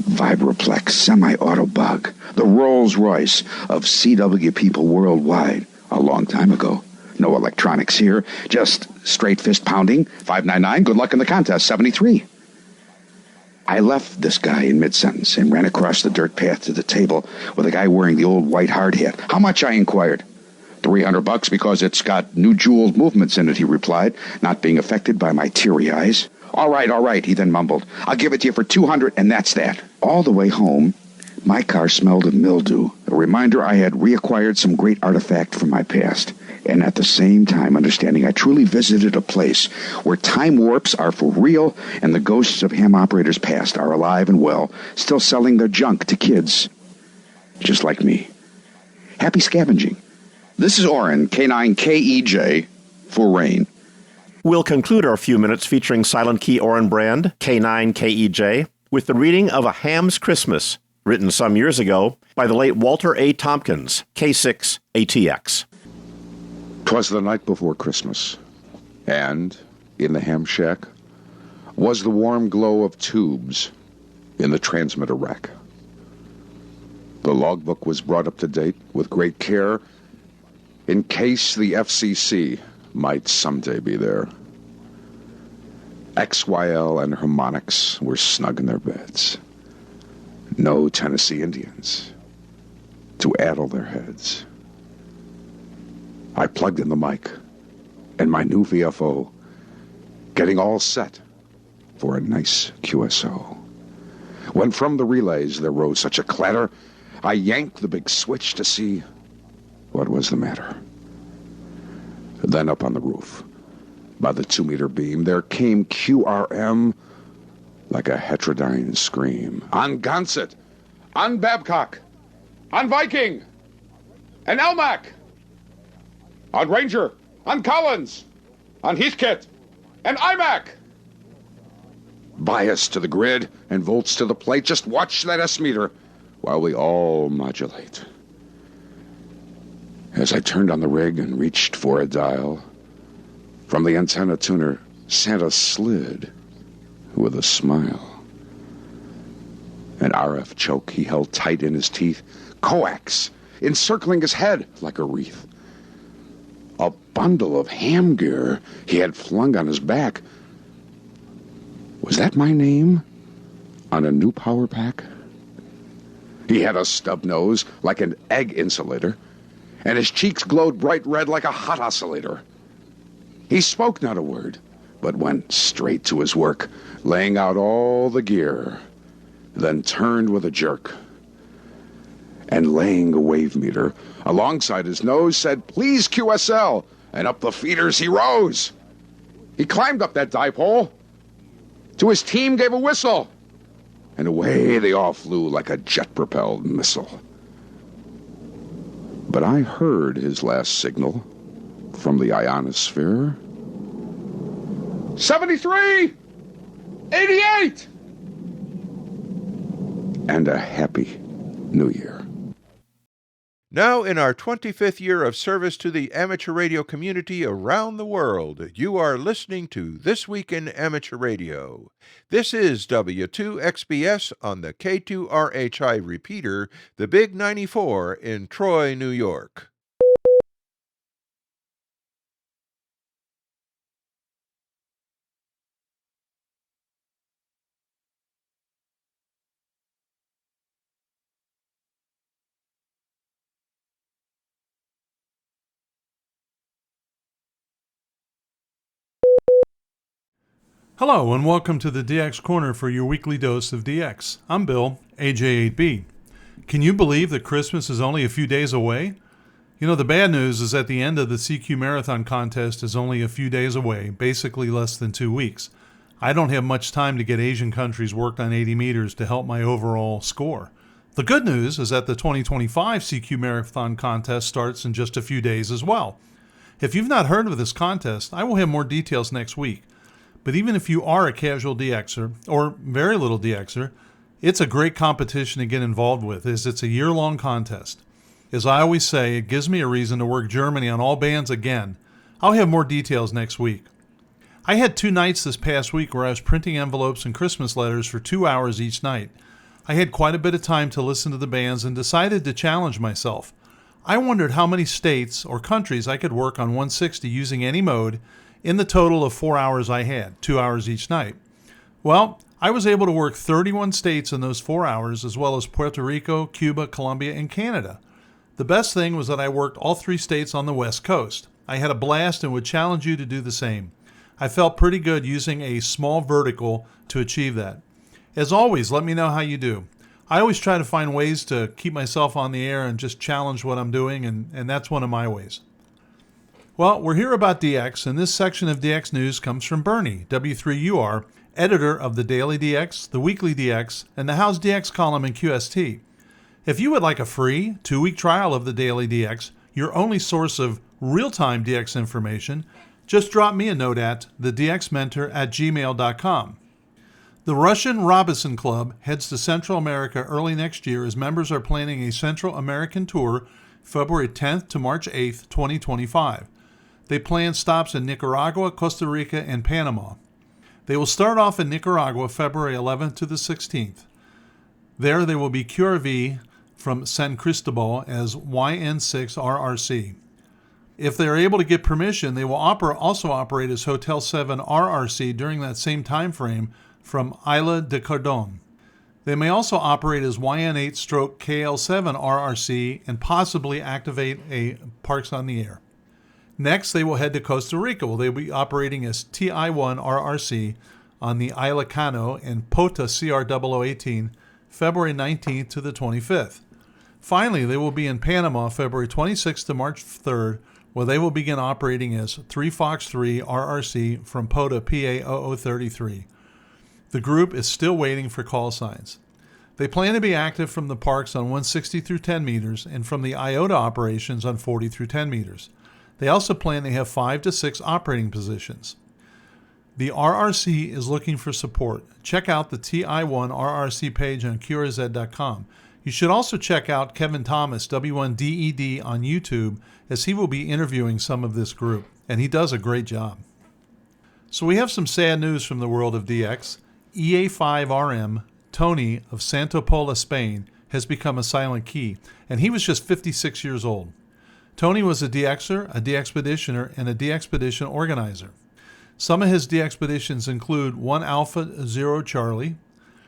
Vibraplex semi-auto bug, the Rolls-Royce of CW people worldwide, a long time ago. No electronics here, just straight fist pounding, 599, good luck in the contest, 73. I left this guy in mid-sentence and ran across the dirt path to the table with a guy wearing the old white hard hat. "How much?" I inquired. $300 because it's got new jeweled movements in it, he replied, not being affected by my teary eyes. All right, he then mumbled. "I'll give it to you for $200, and that's that." All the way home, my car smelled of mildew, a reminder I had reacquired some great artifact from my past, and at the same time understanding I truly visited a place where time warps are for real and the ghosts of ham operators past are alive and well, still selling their junk to kids, just like me. Happy scavenging. This is Orrin, K9KEJ, for rain. We'll conclude our few minutes featuring Silent Key Orrin Brand, K9KEJ, with the reading of A Ham's Christmas, written some years ago by the late Walter A. Tompkins, K6ATX. 'Twas the night before Christmas, and in the ham shack was the warm glow of tubes in the transmitter rack. The logbook was brought up to date with great care in case the FCC might someday be there. XYL and Harmonics were snug in their beds. No Tennessee Indians to addle their heads. I plugged in the mic and my new VFO, getting all set for a nice QSO. When from the relays there rose such a clatter, I yanked the big switch to see what was the matter. Then up on the roof, by the 2-meter beam, there came QRM like a heterodyne scream. On Gonset, on Babcock, on Viking, and Elmac, on Ranger, on Collins, on Heathkit, and IMAC. Bias to the grid and volts to the plate. Just watch that S-meter while we all modulate. As I turned on the rig and reached for a dial, from the antenna tuner, Santa slid with a smile. An RF choke he held tight in his teeth. Coax encircling his head like a wreath. A bundle of ham gear he had flung on his back. Was that my name on a new power pack? He had a stub nose like an egg insulator, and his cheeks glowed bright red like a hot oscillator. He spoke not a word, but went straight to his work, laying out all the gear, then turned with a jerk, and laying a wave meter alongside his nose, said, "Please, QSL," and up the feeders he rose. He climbed up that dipole, to his team gave a whistle, and away they all flew like a jet-propelled missile. But I heard his last signal from the ionosphere. 73! 88! And a happy New Year. Now, in our 25th year of service to the amateur radio community around the world, you are listening to This Week in Amateur Radio. This is W2XBS on the K2RHI repeater, the Big 94 in Troy, New York. Hello and welcome to the DX Corner for your weekly dose of DX. I'm Bill, AJ8B. Can you believe that Christmas is only a few days away? You know, the bad news is that the end of the CQ Marathon contest is only a few days away, basically less than 2 weeks. I don't have much time to get Asian countries worked on 80 meters to help my overall score. The good news is that the 2025 CQ Marathon contest starts in just a few days as well. If you've not heard of this contest, I will have more details next week. But even if you are a casual DXer, or very little DXer, it's a great competition to get involved with, as it's a year-long contest. As I always say, it gives me a reason to work Germany on all bands again. I'll have more details next week. I had 2 nights this past week where I was printing envelopes and Christmas letters for 2 hours each night. I had quite a bit of time to listen to the bands and decided to challenge myself. I wondered how many states or countries I could work on 160 using any mode in the total of 4 hours I had, 2 hours each night. Well, I was able to work 31 states in those 4 hours, as well as Puerto Rico, Cuba, Colombia, and Canada. The best thing was that I worked all 3 states on the West Coast. I had a blast and would challenge you to do the same. I felt pretty good using a small vertical to achieve that. As always, let me know how you do. I always try to find ways to keep myself on the air and just challenge what I'm doing, and that's one of my ways. Well, we're here about DX, and this section of DX News comes from Bernie, W3UR, editor of the Daily DX, the Weekly DX, and the How's DX column in QST. If you would like a free 2-week trial of the Daily DX, your only source of real-time DX information, just drop me a note at thedxmentor@gmail.com. The Russian Robinson Club heads to Central America early next year as members are planning a Central American tour February 10th to March 8th, 2025. They plan stops in Nicaragua, Costa Rica, and Panama. They will start off in Nicaragua February 11th to the 16th. There they will be QRV from San Cristobal as YN6RRC. If they are able to get permission, they will also operate as Hotel 7 RRC during that same time frame from Isla de Cardón. They may also operate as YN8/KL7 RRC and possibly activate a Parks on the Air. Next, they will head to Costa Rica, where they will be operating as TI1 RRC on the Isla Cano and POTA CR0018, February 19th to the 25th. Finally, they will be in Panama February 26th to March 3rd, where they will begin operating as 3 Fox 3 RRC from POTA PA0033. The group is still waiting for call signs. They plan to be active from the parks on 160 through 10 meters and from the IOTA operations on 40 through 10 meters. They also plan to have 5 to 6 operating positions. The RRC is looking for support. Check out the TI1 RRC page on QRZ.com. You should also check out Kevin Thomas, W1DED, on YouTube, as he will be interviewing some of this group, and he does a great job. So we have some sad news from the world of DX. EA5RM Tony of Santa Pola, Spain, has become a silent key, and he was just 56 years old. Tony was a DXer, a DXpeditioner, and a DXpedition organizer. Some of his DXpeditions include 1 Alpha Zero Charlie,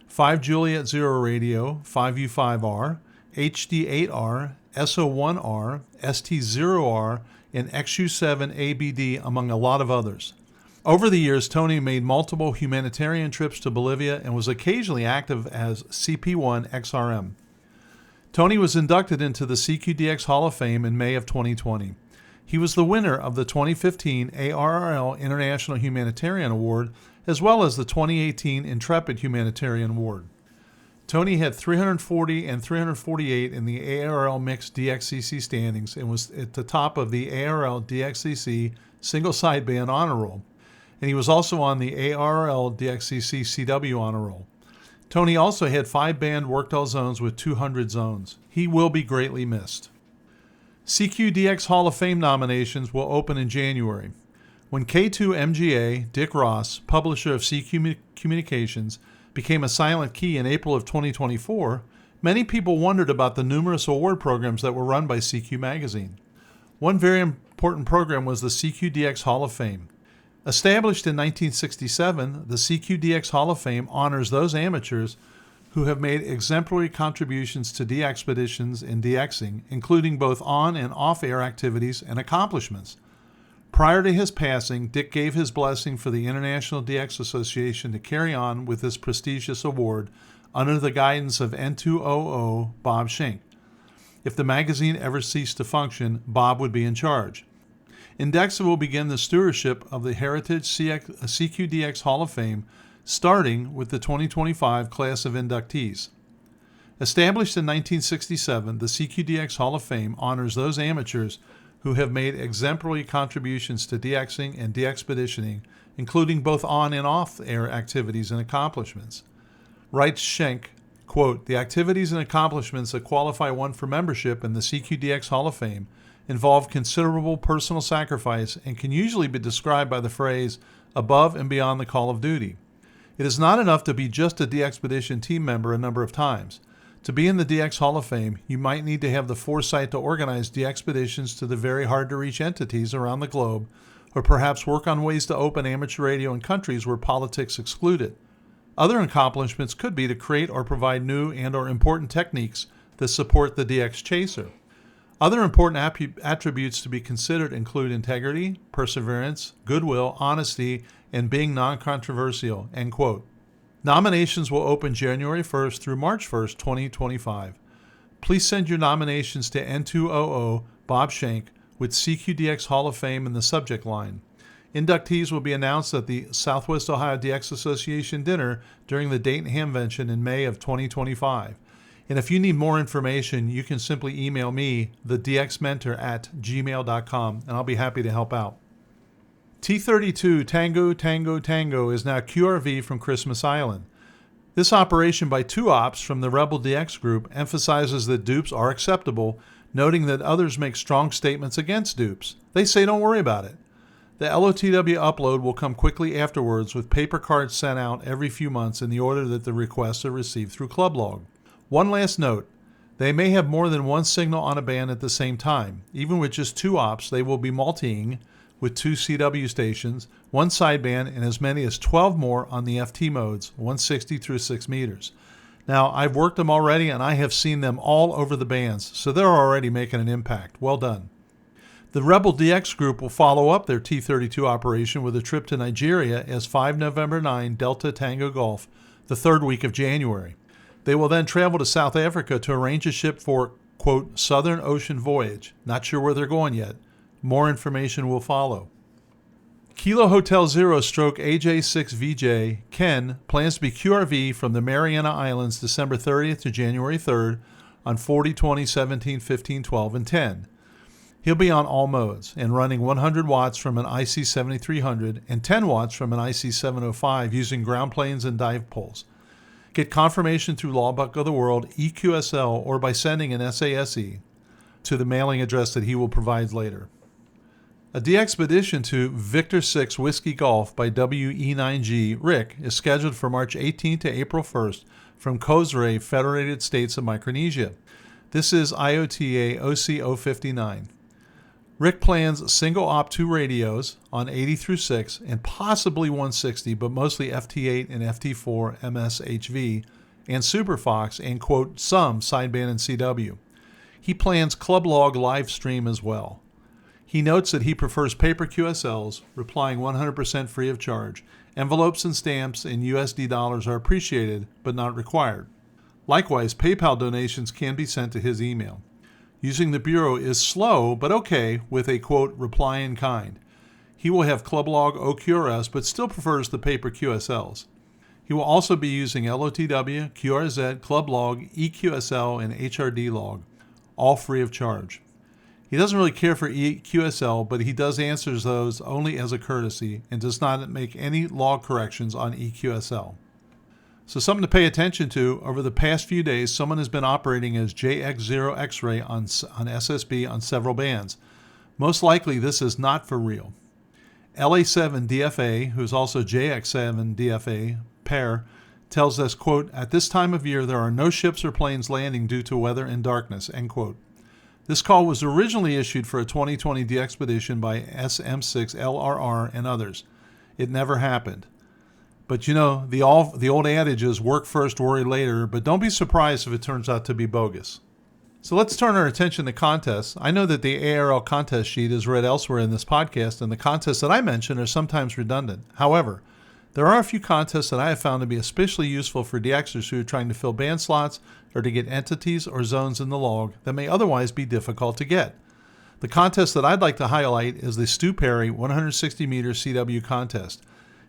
5 Juliet Zero Radio, 5U5R, HD8R, SO1R, ST0R, and XU7ABD, among a lot of others. Over the years, Tony made multiple humanitarian trips to Bolivia and was occasionally active as CP1XRM. Tony was inducted into the CQDX Hall of Fame in May of 2020. He was the winner of the 2015 ARRL International Humanitarian Award, as well as the 2018 Intrepid Humanitarian Award. Tony had 340 and 348 in the ARRL Mixed DXCC standings and was at the top of the ARRL DXCC Single Sideband Honor Roll, and he was also on the ARRL DXCC CW Honor Roll. Tony also had 5 band worked-all zones with 200 zones. He will be greatly missed. CQDX Hall of Fame nominations will open in January. When K2MGA, Dick Ross, publisher of CQ Communications, became a silent key in April of 2024, many people wondered about the numerous award programs that were run by CQ Magazine. One very important program was the CQDX Hall of Fame. Established in 1967, the CQDX Hall of Fame honors those amateurs who have made exemplary contributions to DXpeditions and DXing, including both on and off-air activities and accomplishments. Prior to his passing, Dick gave his blessing for the International DX Association to carry on with this prestigious award under the guidance of N2OO Bob Schenck. If the magazine ever ceased to function, Bob would be in charge. Indexa will begin the stewardship of the Heritage CQDX Hall of Fame, starting with the 2025 class of inductees. Established in 1967, the CQDX Hall of Fame honors those amateurs who have made exemplary contributions to DXing and DXpeditioning, including both on and off-air activities and accomplishments. Writes Schenck, quote, "The activities and accomplishments that qualify one for membership in the CQDX Hall of Fame involve considerable personal sacrifice and can usually be described by the phrase, above and beyond the call of duty. It is not enough to be just a DXpedition team member a number of times. To be in the DX Hall of Fame, you might need to have the foresight to organize DXpeditions to the very hard-to-reach entities around the globe, or perhaps work on ways to open amateur radio in countries where politics exclude it. Other accomplishments could be to create or provide new and or important techniques that support the DX chaser. Other important attributes to be considered include integrity, perseverance, goodwill, honesty, and being non-controversial," end quote. Nominations will open January 1st through March 1st, 2025. Please send your nominations to N2OO Bob Schenck with CQDX Hall of Fame in the subject line. Inductees will be announced at the Southwest Ohio DX Association dinner during the Dayton Hamvention in May of 2025. And if you need more information, you can simply email me, thedxmentor@gmail.com, and I'll be happy to help out. T-32 Tango Tango Tango is now QRV from Christmas Island. This operation by two ops from the Rebel DX group emphasizes that dupes are acceptable, noting that others make strong statements against dupes. They say don't worry about it. The LOTW upload will come quickly afterwards with paper cards sent out every few months in the order that the requests are received through ClubLog. One last note. They may have more than one signal on a band at the same time. Even with just two ops, they will be multiing with 2 CW stations, 1 sideband, and as many as 12 more on the FT modes, 160 through 6 meters. Now, I've worked them already, and I have seen them all over the bands, so they're already making an impact. Well done. The Rebel DX group will follow up their T-32 operation with a trip to Nigeria as 5 November 9 Delta Tango Golf, the third week of January. They will then travel to South Africa to arrange a ship for, quote, Southern Ocean Voyage. Not sure where they're going yet. More information will follow. Kilo Hotel Zero stroke AJ6VJ, Ken, plans to be QRV from the Mariana Islands December 30th to January 3rd on 40, 20, 17, 15, 12, and 10. He'll be on all modes and running 100 watts from an IC7300 and 10 watts from an IC705 using ground planes and dive poles. Get confirmation through Lawbuck of the World, EQSL, or by sending an SASE to the mailing address that he will provide later. A DXpedition to Victor 6 Whiskey Golf by WE9G Rick is scheduled for March 18th to April 1st from Kozre, Federated States of Micronesia. This is IOTA OC059. Rick plans single op2 radios on 80 through 6 and possibly 160, but mostly FT8 and FT4 MSHV and Superfox and, quote, some sideband and CW. He plans Club Log live stream as well. He notes that he prefers paper QSLs, replying 100% free of charge. Envelopes and stamps in USD dollars are appreciated, but not required. Likewise, PayPal donations can be sent to his email. Using the Bureau is slow, but okay, with a, quote, reply in kind. He will have Club Log OQRS, but still prefers the paper QSLs. He will also be using LOTW, QRZ, Club Log, EQSL, and HRD Log, all free of charge. He doesn't really care for EQSL, but he does answer those only as a courtesy and does not make any log corrections on EQSL. So something to pay attention to, over the past few days, someone has been operating as JX0 X-ray on SSB on several bands. Most likely this is not for real. LA7 DFA, who is also JX7 DFA, pair, tells us, quote, at this time of year there are no ships or planes landing due to weather and darkness, end quote. This call was originally issued for a 2020 DXpedition by SM6 LRR and others. It never happened. But you know, the old adage is work first, worry later, but don't be surprised if it turns out to be bogus. So let's turn our attention to contests. I know that the ARL contest sheet is read elsewhere in this podcast, and the contests that I mention are sometimes redundant. However, there are a few contests that I have found to be especially useful for DXers who are trying to fill band slots or to get entities or zones in the log that may otherwise be difficult to get. The contest that I'd like to highlight is the Stu Perry 160-meter CW contest.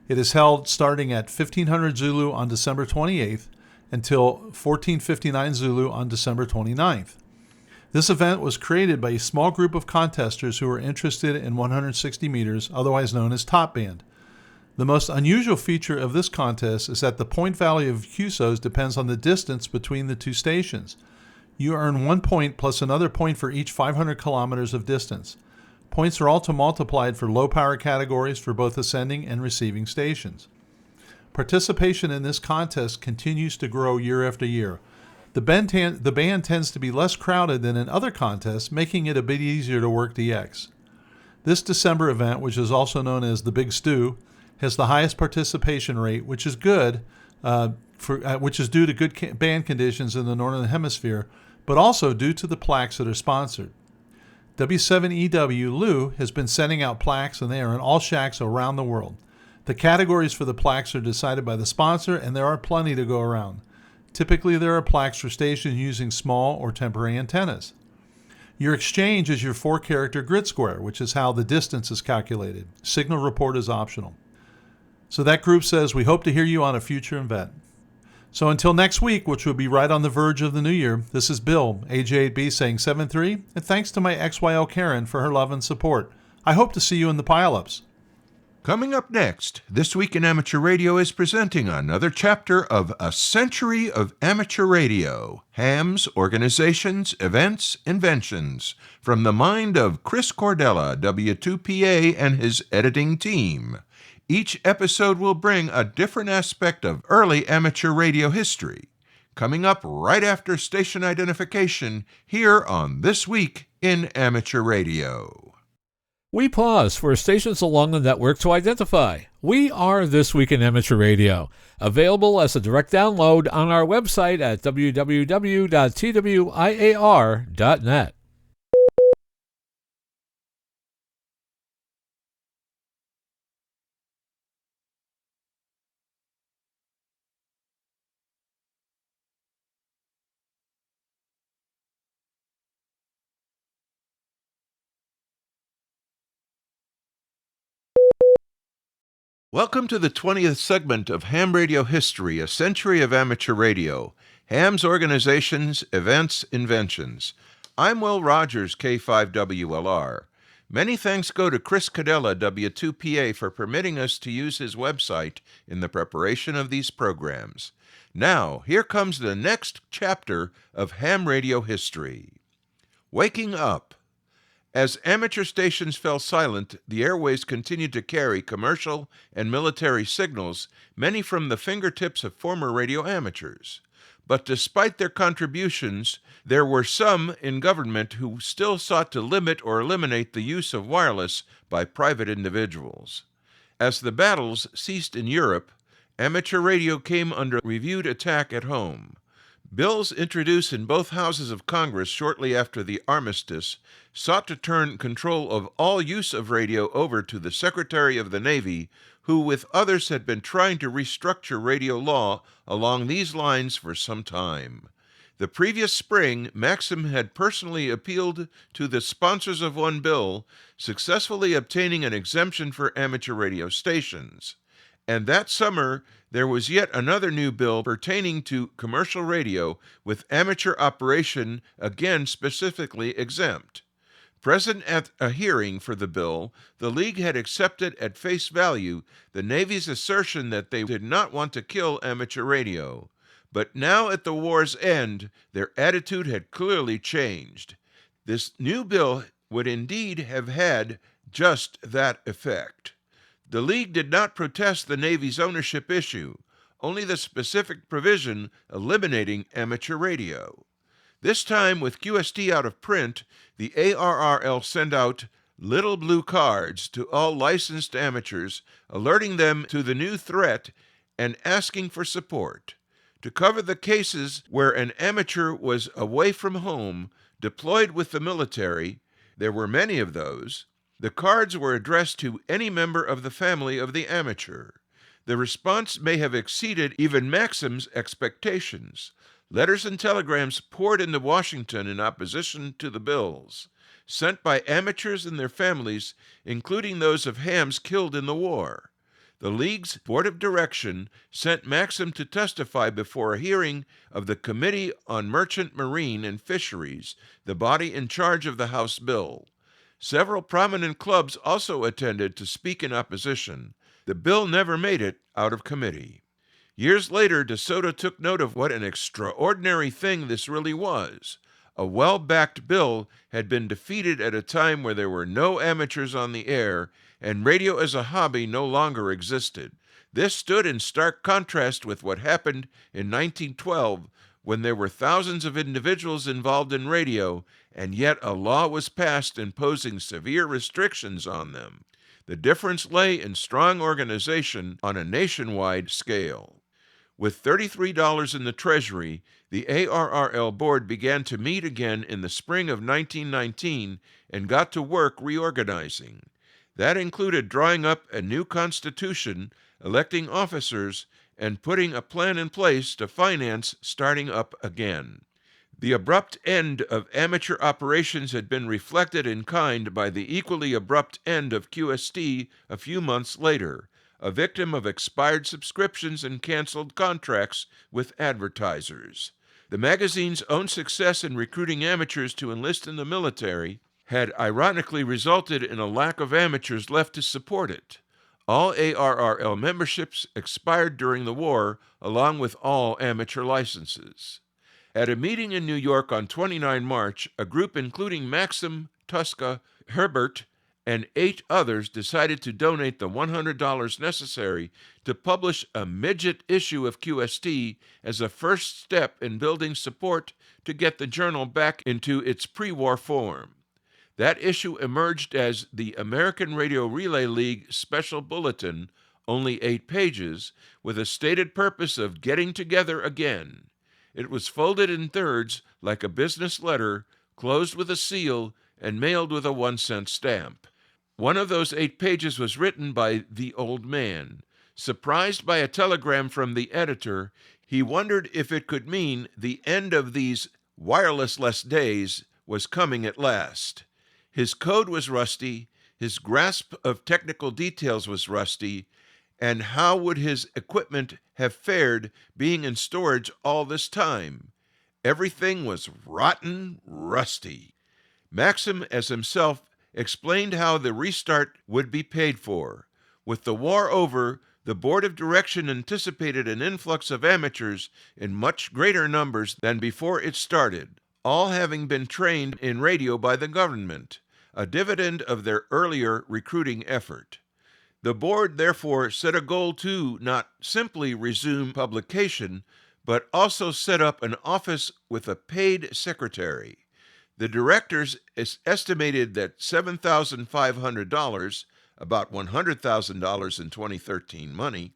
It is held starting at 1500 Zulu on December 28th until 1459 Zulu on December 29th. This event was created by a small group of contesters who are interested in 160 meters, otherwise known as top band. The most unusual feature of this contest is that the point value of QSOs depends on the distance between the two stations. You earn 1 point plus another point for each 500 kilometers of distance. Points are also multiplied for low power categories for both ascending and receiving stations. Participation in this contest continues to grow year after year. The band tends to be less crowded than in other contests, making it a bit easier to work DX. This December event, which is also known as the Big Stew, has the highest participation rate, which is good, which is due to good band conditions in the Northern Hemisphere, but also due to the plaques that are sponsored. W7EW Lou has been sending out plaques, and they are in all shacks around the world. The categories for the plaques are decided by the sponsor, and there are plenty to go around. Typically, there are plaques for stations using small or temporary antennas. Your exchange is your 4-character grid square, which is how the distance is calculated. Signal report is optional. So that group says, we hope to hear you on a future event. So until next week, which will be right on the verge of the new year, this is Bill, AJ8B, saying 7-3, and thanks to my XYL Karen for her love and support. I hope to see you in the pile-ups. Coming up next, This Week in Amateur Radio is presenting another chapter of A Century of Amateur Radio, Hams, Organizations, Events, Inventions, from the mind of Chris Cordella, W2PA, and his editing team. Each episode will bring a different aspect of early amateur radio history. Coming up right after station identification here on This Week in Amateur Radio. We pause for stations along the network to identify. We are This Week in Amateur Radio, available as a direct download on our website at www.twiar.net. Welcome to the 20th segment of Ham Radio History, A Century of Amateur Radio, Ham's Organizations, Events, Inventions. I'm Will Rogers, K5WLR. Many thanks go to Chris Cadella, W2PA, for permitting us to use his website in the preparation of these programs. Now, here comes the next chapter of Ham Radio History. Waking Up. As amateur stations fell silent, the airways continued to carry commercial and military signals, many from the fingertips of former radio amateurs. But despite their contributions, there were some in government who still sought to limit or eliminate the use of wireless by private individuals. As the battles ceased in Europe, amateur radio came under renewed attack at home. Bills introduced in both houses of Congress shortly after the armistice sought to turn control of all use of radio over to the Secretary of the Navy, who with others had been trying to restructure radio law along these lines for some time. The previous spring, Maxim had personally appealed to the sponsors of one bill, successfully obtaining an exemption for amateur radio stations. And that summer, there was yet another new bill pertaining to commercial radio with amateur operation again specifically exempt. Present at a hearing for the bill, the League had accepted at face value the Navy's assertion that they did not want to kill amateur radio. But now at the war's end, their attitude had clearly changed. This new bill would indeed have had just that effect. The League did not protest the Navy's ownership issue, only the specific provision eliminating amateur radio. This time, with QST out of print, the ARRL sent out little blue cards to all licensed amateurs, alerting them to the new threat and asking for support. To cover the cases where an amateur was away from home, deployed with the military, there were many of those, the cards were addressed to any member of the family of the amateur. The response may have exceeded even Maxim's expectations. Letters and telegrams poured into Washington in opposition to the bills, sent by amateurs and their families, including those of hams killed in the war. The League's Board of Direction sent Maxim to testify before a hearing of the Committee on Merchant Marine and Fisheries, the body in charge of the House bill. Several prominent clubs also attended to speak in opposition. The bill never made it out of committee. Years later, DeSoto took note of what an extraordinary thing this really was. A well-backed bill had been defeated at a time where there were no amateurs on the air, and radio as a hobby no longer existed. This stood in stark contrast with what happened in 1912, when there were thousands of individuals involved in radio, and yet a law was passed imposing severe restrictions on them. The difference lay in strong organization on a nationwide scale. With $33 in the Treasury, the ARRL board began to meet again in the spring of 1919 and got to work reorganizing. That included drawing up a new constitution, electing officers, and putting a plan in place to finance starting up again. The abrupt end of amateur operations had been reflected in kind by the equally abrupt end of QST a few months later, a victim of expired subscriptions and canceled contracts with advertisers. The magazine's own success in recruiting amateurs to enlist in the military had ironically resulted in a lack of amateurs left to support it. All ARRL memberships expired during the war, along with all amateur licenses. At a meeting in New York on 29 March, a group including Maxim, Tuska, Herbert, and 8 others decided to donate the $100 necessary to publish a midget issue of QST as a first step in building support to get the journal back into its pre-war form. That issue emerged as the American Radio Relay League Special Bulletin, only 8 pages, with a stated purpose of getting together again. It was folded in thirds like a business letter, closed with a seal, and mailed with a 1-cent stamp. One of those 8 pages was written by the old man. Surprised by a telegram from the editor, he wondered if it could mean the end of these wireless-less days was coming at last. His code was rusty, his grasp of technical details was rusty, and how would his equipment have fared being in storage all this time? Everything was rotten rusty. Maxim, as himself, explained how the restart would be paid for. With the war over, the Board of Direction anticipated an influx of amateurs in much greater numbers than before it started, all having been trained in radio by the government, a dividend of their earlier recruiting effort. The board therefore set a goal to not simply resume publication, but also set up an office with a paid secretary. The directors estimated that $7,500, about $100,000 in 2013 money,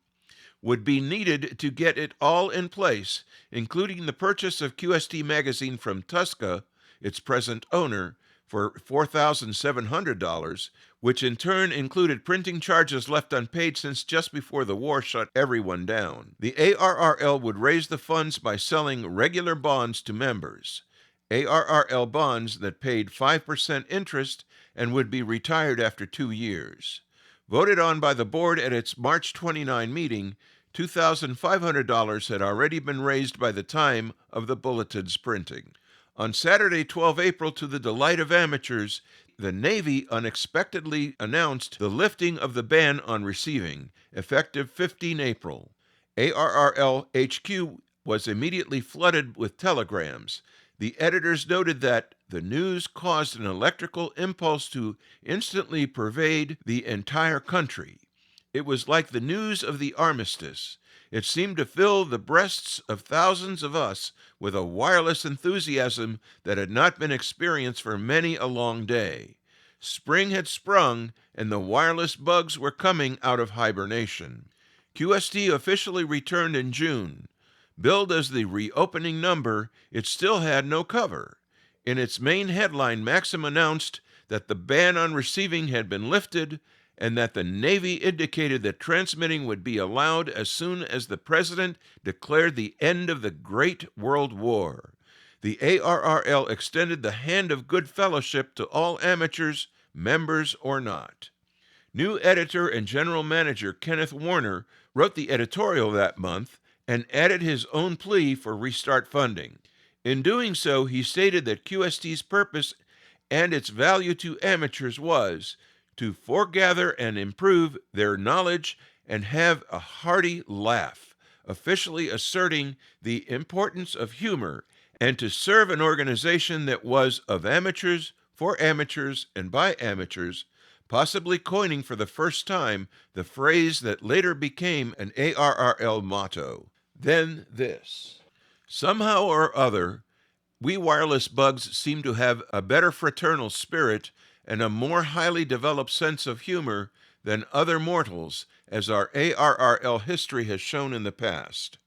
would be needed to get it all in place, including the purchase of QST magazine from Tusca, its present owner, for $4,700, which in turn included printing charges left unpaid since just before the war shut everyone down. The ARRL would raise the funds by selling regular bonds to members. ARRL bonds that paid 5% interest and would be retired after 2 years. Voted on by the board at its March 29 meeting, $2,500 had already been raised by the time of the bulletin's printing. On Saturday, 12 April, to the delight of amateurs, the Navy unexpectedly announced the lifting of the ban on receiving, effective 15 April. ARRL HQ was immediately flooded with telegrams. The editors noted that the news caused an electrical impulse to instantly pervade the entire country. It was like the news of the armistice. It seemed to fill the breasts of thousands of us with a wireless enthusiasm that had not been experienced for many a long day. Spring had sprung, and the wireless bugs were coming out of hibernation. QST officially returned in June. Billed as the reopening number, it still had no cover. In its main headline, Maxim announced that the ban on receiving had been lifted and that the Navy indicated that transmitting would be allowed as soon as the President declared the end of the Great World War. The ARRL extended the hand of good fellowship to all amateurs, members or not. New editor and general manager Kenneth Warner wrote the editorial that month and added his own plea for restart funding. In doing so, he stated that QST's purpose and its value to amateurs was to foregather and improve their knowledge and have a hearty laugh, officially asserting the importance of humor and to serve an organization that was of amateurs, for amateurs, and by amateurs, possibly coining for the first time the phrase that later became an ARRL motto. Then this. Somehow or other, we wireless bugs seem to have a better fraternal spirit and a more highly developed sense of humor than other mortals, as our ARRL history has shown in the past.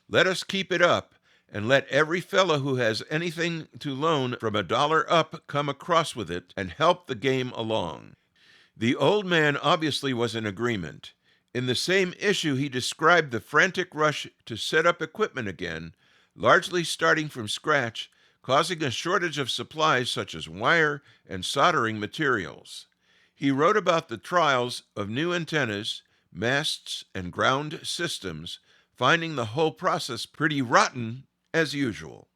Let us keep it up, and let every fellow who has anything to loan from $1 up come across with it and help the game along. The old man obviously was in agreement. In the same issue, he described the frantic rush to set up equipment again, largely starting from scratch, causing a shortage of supplies such as wire and soldering materials. He wrote about the trials of new antennas, masts, and ground systems, finding the whole process pretty rotten as usual.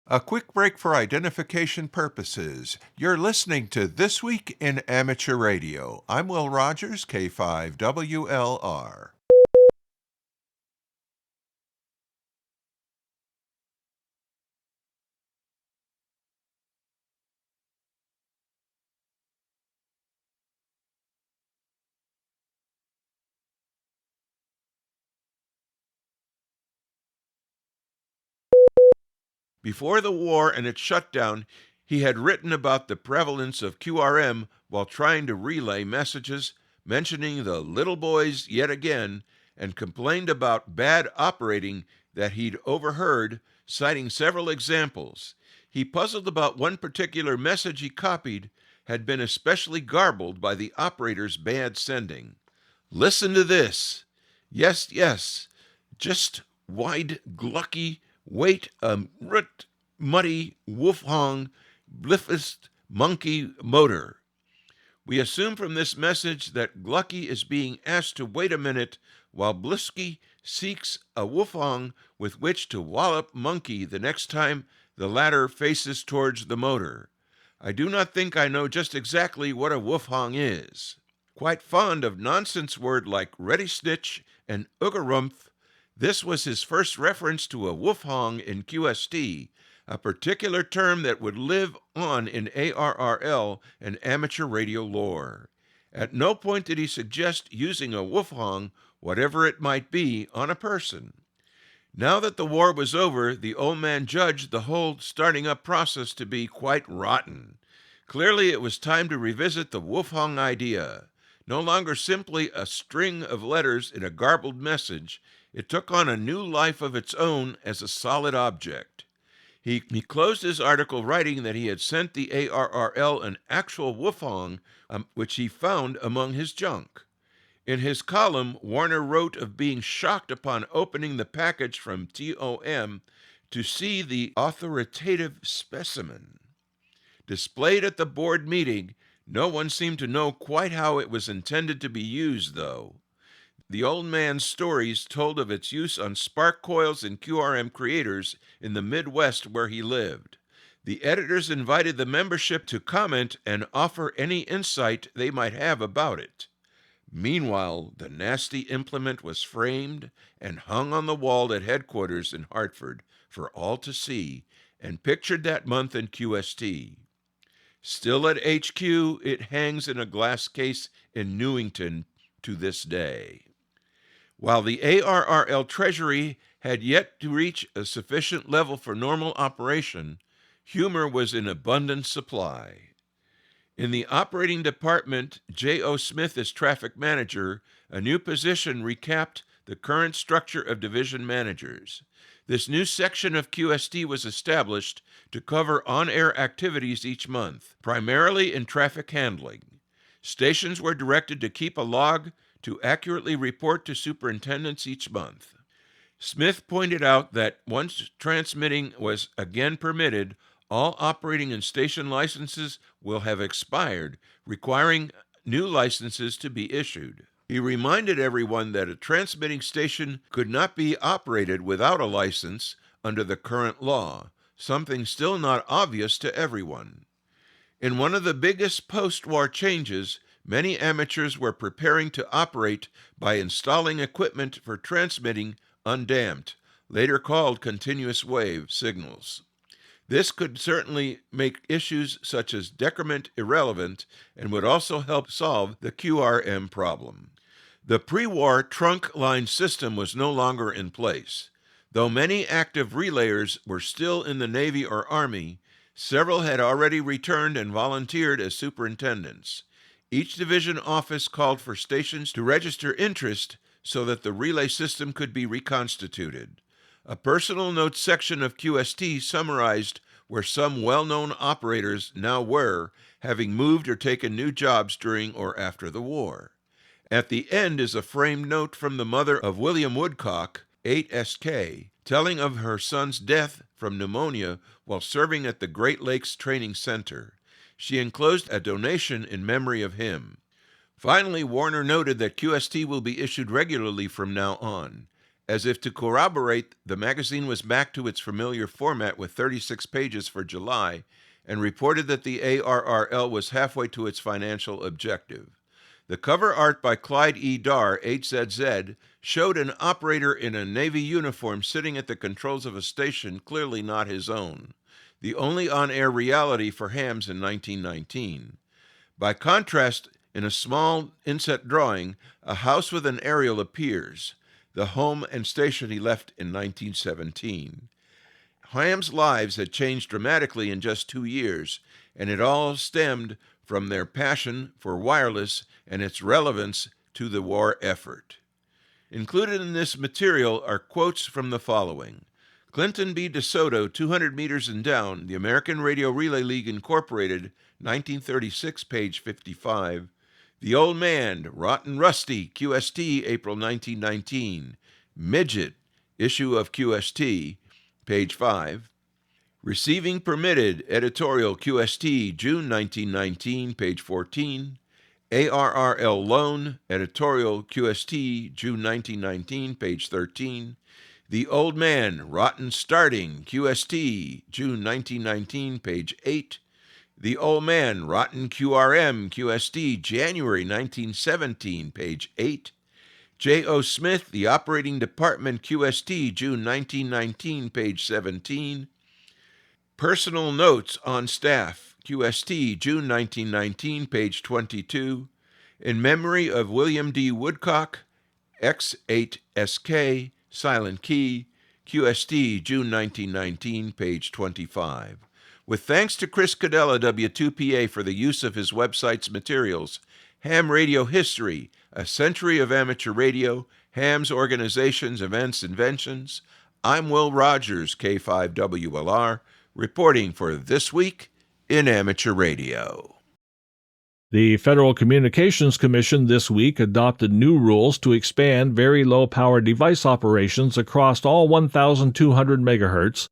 A quick break for identification purposes. You're listening to This Week in Amateur Radio. I'm Will Rogers, K5WLR. Before the war and its shutdown, he had written about the prevalence of QRM while trying to relay messages, mentioning the little boys yet again, and complained about bad operating that he'd overheard, citing several examples. He puzzled about one particular message he copied had been especially garbled by the operator's bad sending. Listen to this. Yes, yes, just wide glucky wait rut muddy wolfhong bliffest monkey motor. We assume from this message that Glucky is being asked to wait a minute while Blisky seeks a wolfhong with which to wallop Monkey the next time the latter faces towards the motor. I do not think I know just exactly what a wolfhong is. Quite fond of nonsense word like ready snitch and oogarumph, this was his first reference to a wolfhong in QST, a particular term that would live on in ARRL and amateur radio lore. At no point did he suggest using a wolfhong, whatever it might be, on a person. Now that the war was over, the old man judged the whole starting up process to be quite rotten. Clearly, it was time to revisit the Wolfhong idea. No longer simply a string of letters in a garbled message, it took on a new life of its own as a solid object. He closed his article writing that he had sent the ARRL an actual Wolfhong, which he found among his junk. In his column, Warner wrote of being shocked upon opening the package from TOM to see the authoritative specimen. Displayed at the board meeting, no one seemed to know quite how it was intended to be used, though. The old man's stories told of its use on spark coils and QRM creators in the Midwest where he lived. The editors invited the membership to comment and offer any insight they might have about it. Meanwhile, the nasty implement was framed and hung on the wall at headquarters in Hartford for all to see, and pictured that month in QST. Still at HQ, it hangs in a glass case in Newington to this day. While the ARRL Treasury had yet to reach a sufficient level for normal operation, humor was in abundant supply. In the operating department, J.O. Smith is traffic manager. A new position recapped the current structure of division managers. This new section of QST was established to cover on-air activities each month, primarily in traffic handling. Stations were directed to keep a log to accurately report to superintendents each month. Smith pointed out that once transmitting was again permitted, all operating and station licenses will have expired, requiring new licenses to be issued. He reminded everyone that a transmitting station could not be operated without a license under the current law, something still not obvious to everyone. In one of the biggest post-war changes, many amateurs were preparing to operate by installing equipment for transmitting undamped, later called continuous wave, signals. This could certainly make issues such as decrement irrelevant and would also help solve the QRM problem. The pre-war trunk line system was no longer in place. Though many active relayers were still in the Navy or Army, several had already returned and volunteered as superintendents. Each division office called for stations to register interest so that the relay system could be reconstituted. A personal notes section of QST summarized where some well-known operators now were, having moved or taken new jobs during or after the war. At the end is a framed note from the mother of William Woodcock, 8SK, telling of her son's death from pneumonia while serving at the Great Lakes Training Center. She enclosed a donation in memory of him. Finally, Warner noted that QST will be issued regularly from now on. As if to corroborate, the magazine was back to its familiar format with 36 pages for July, and reported that the ARRL was halfway to its financial objective. The cover art by Clyde E. Darr, 8ZZ, showed an operator in a Navy uniform sitting at the controls of a station clearly not his own, the only on-air reality for hams in 1919. By contrast, in a small inset drawing, a house with an aerial appears, the home and station he left in 1917. Ham's lives had changed dramatically in just 2 years, and it all stemmed from their passion for wireless and its relevance to the war effort. Included in this material are quotes from the following: Clinton B. DeSoto, 200 meters and down, the American Radio Relay League Incorporated, 1936, page 55. The Old Man, Rotten Rusty, QST, April 1919. Midget, issue of QST, page 5. Receiving Permitted, editorial QST, June 1919, page 14. ARRL Loan, editorial QST, June 1919, page 13. The Old Man, Rotten Starting, QST, June 1919, page 8. The Old Man, Rotten QRM, QST, January 1917, page 8. J.O. Smith, The Operating Department, QST, June 1919, page 17. Personal Notes on Staff, QST, June 1919, page 22. In Memory of William D. Woodcock, X8SK, Silent Key, QST, June 1919, page 25. With thanks to Chris Cadella, W2PA, for the use of his website's materials, Ham Radio History, A Century of Amateur Radio, Ham's Organizations, Events, Inventions, I'm Will Rogers, K5WLR, reporting for This Week in Amateur Radio. The Federal Communications Commission this week adopted new rules to expand very low-power device operations across all 1,200 MHz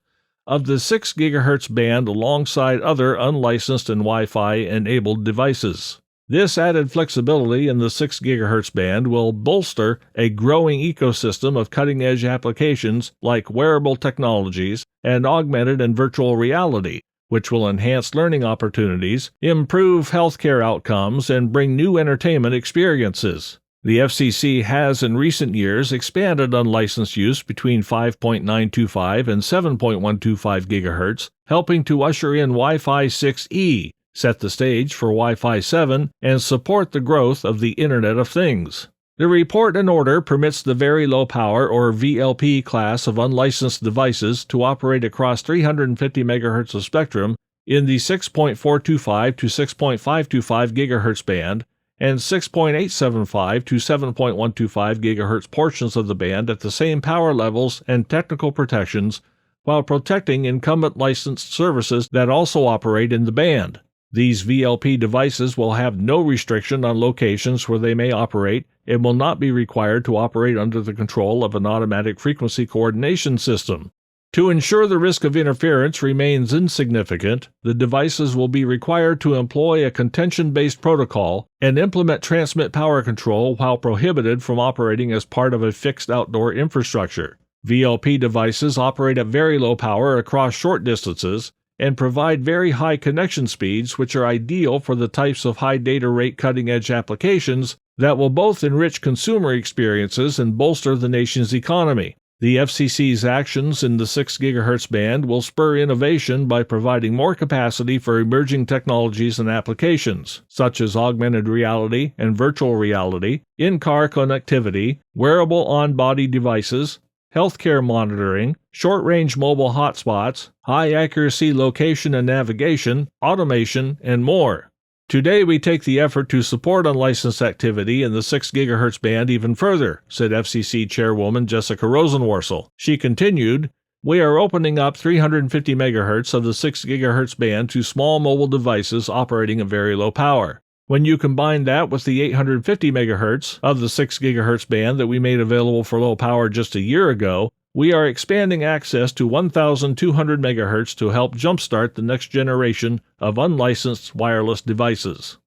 of the 6 GHz band alongside other unlicensed and Wi-Fi-enabled devices. This added flexibility in the 6 GHz band will bolster a growing ecosystem of cutting-edge applications like wearable technologies and augmented and virtual reality, which will enhance learning opportunities, improve healthcare outcomes, and bring new entertainment experiences. The FCC has in recent years expanded unlicensed use between 5.925 and 7.125 GHz, helping to usher in Wi-Fi 6E, set the stage for Wi-Fi 7, and support the growth of the Internet of Things. The report and order permits the very low power or VLP class of unlicensed devices to operate across 350 MHz of spectrum in the 6.425 to 6.525 GHz band and 6.875 to 7.125 GHz portions of the band at the same power levels and technical protections while protecting incumbent licensed services that also operate in the band. These VLP devices will have no restriction on locations where they may operate and will not be required to operate under the control of an automatic frequency coordination system. To ensure the risk of interference remains insignificant, the devices will be required to employ a contention-based protocol and implement transmit power control while prohibited from operating as part of a fixed outdoor infrastructure. VLP devices operate at very low power across short distances and provide very high connection speeds, which are ideal for the types of high data rate cutting-edge applications that will both enrich consumer experiences and bolster the nation's economy. The FCC's actions in the 6 GHz band will spur innovation by providing more capacity for emerging technologies and applications, such as augmented reality and virtual reality, in-car connectivity, wearable on-body devices, healthcare monitoring, short-range mobile hotspots, high-accuracy location and navigation, automation, and more. Today we take the effort to support unlicensed activity in the 6 GHz band even further, said FCC Chairwoman Jessica Rosenworcel. She continued, "We are opening up 350 MHz of the 6 GHz band to small mobile devices operating at very low power. When you combine that with the 850 MHz of the 6 GHz band that we made available for low power just a year ago, we are expanding access to 1,200 MHz to help jumpstart the next generation of unlicensed wireless devices."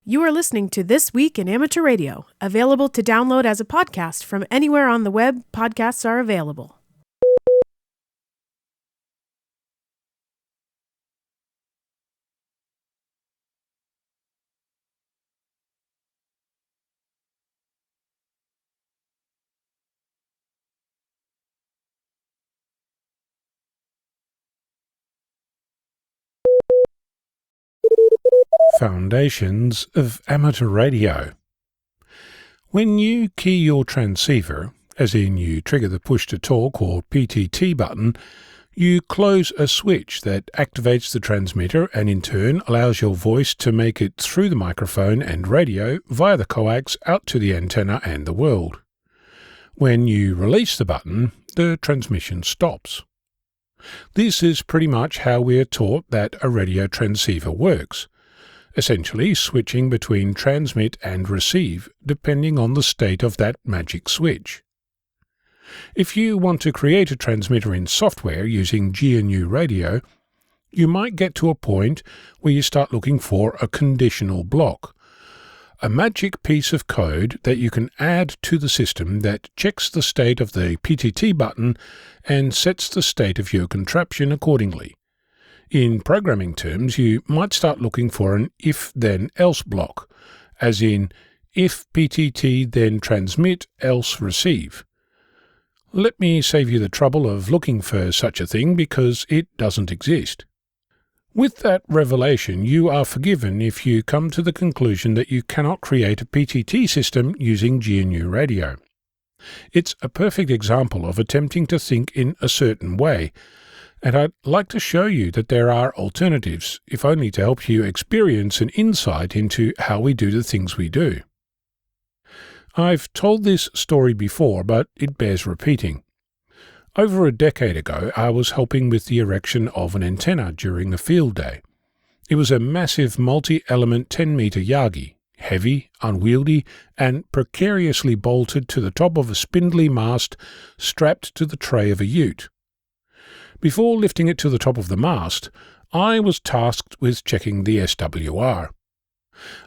You are listening to This Week in Amateur Radio, available to download as a podcast from anywhere on the web podcasts are available. Foundations of Amateur Radio. When you key your transceiver, as in you trigger the push-to-talk or PTT button, you close a switch that activates the transmitter and in turn allows your voice to make it through the microphone and radio via the coax out to the antenna and the world. When you release the button, the transmission stops. This is pretty much how we are taught that a radio transceiver works, essentially switching between transmit and receive depending on the state of that magic switch. If you want to create a transmitter in software using GNU Radio, you might get to a point where you start looking for a conditional block, a magic piece of code that you can add to the system that checks the state of the PTT button and sets the state of your contraption accordingly. In programming terms, you might start looking for an if-then-else block, as in if PTT then transmit, else receive. Let me save you the trouble of looking for such a thing because it doesn't exist. With that revelation, you are forgiven if you come to the conclusion that you cannot create a PTT system using GNU Radio. It's a perfect example of attempting to think in a certain way, and I'd like to show you that there are alternatives, if only to help you experience an insight into how we do the things we do. I've told this story before, but it bears repeating. Over a decade ago, I was helping with the erection of an antenna during a field day. It was a massive multi-element 10-meter Yagi, heavy, unwieldy, and precariously bolted to the top of a spindly mast strapped to the tray of a ute. Before lifting it to the top of the mast, I was tasked with checking the SWR.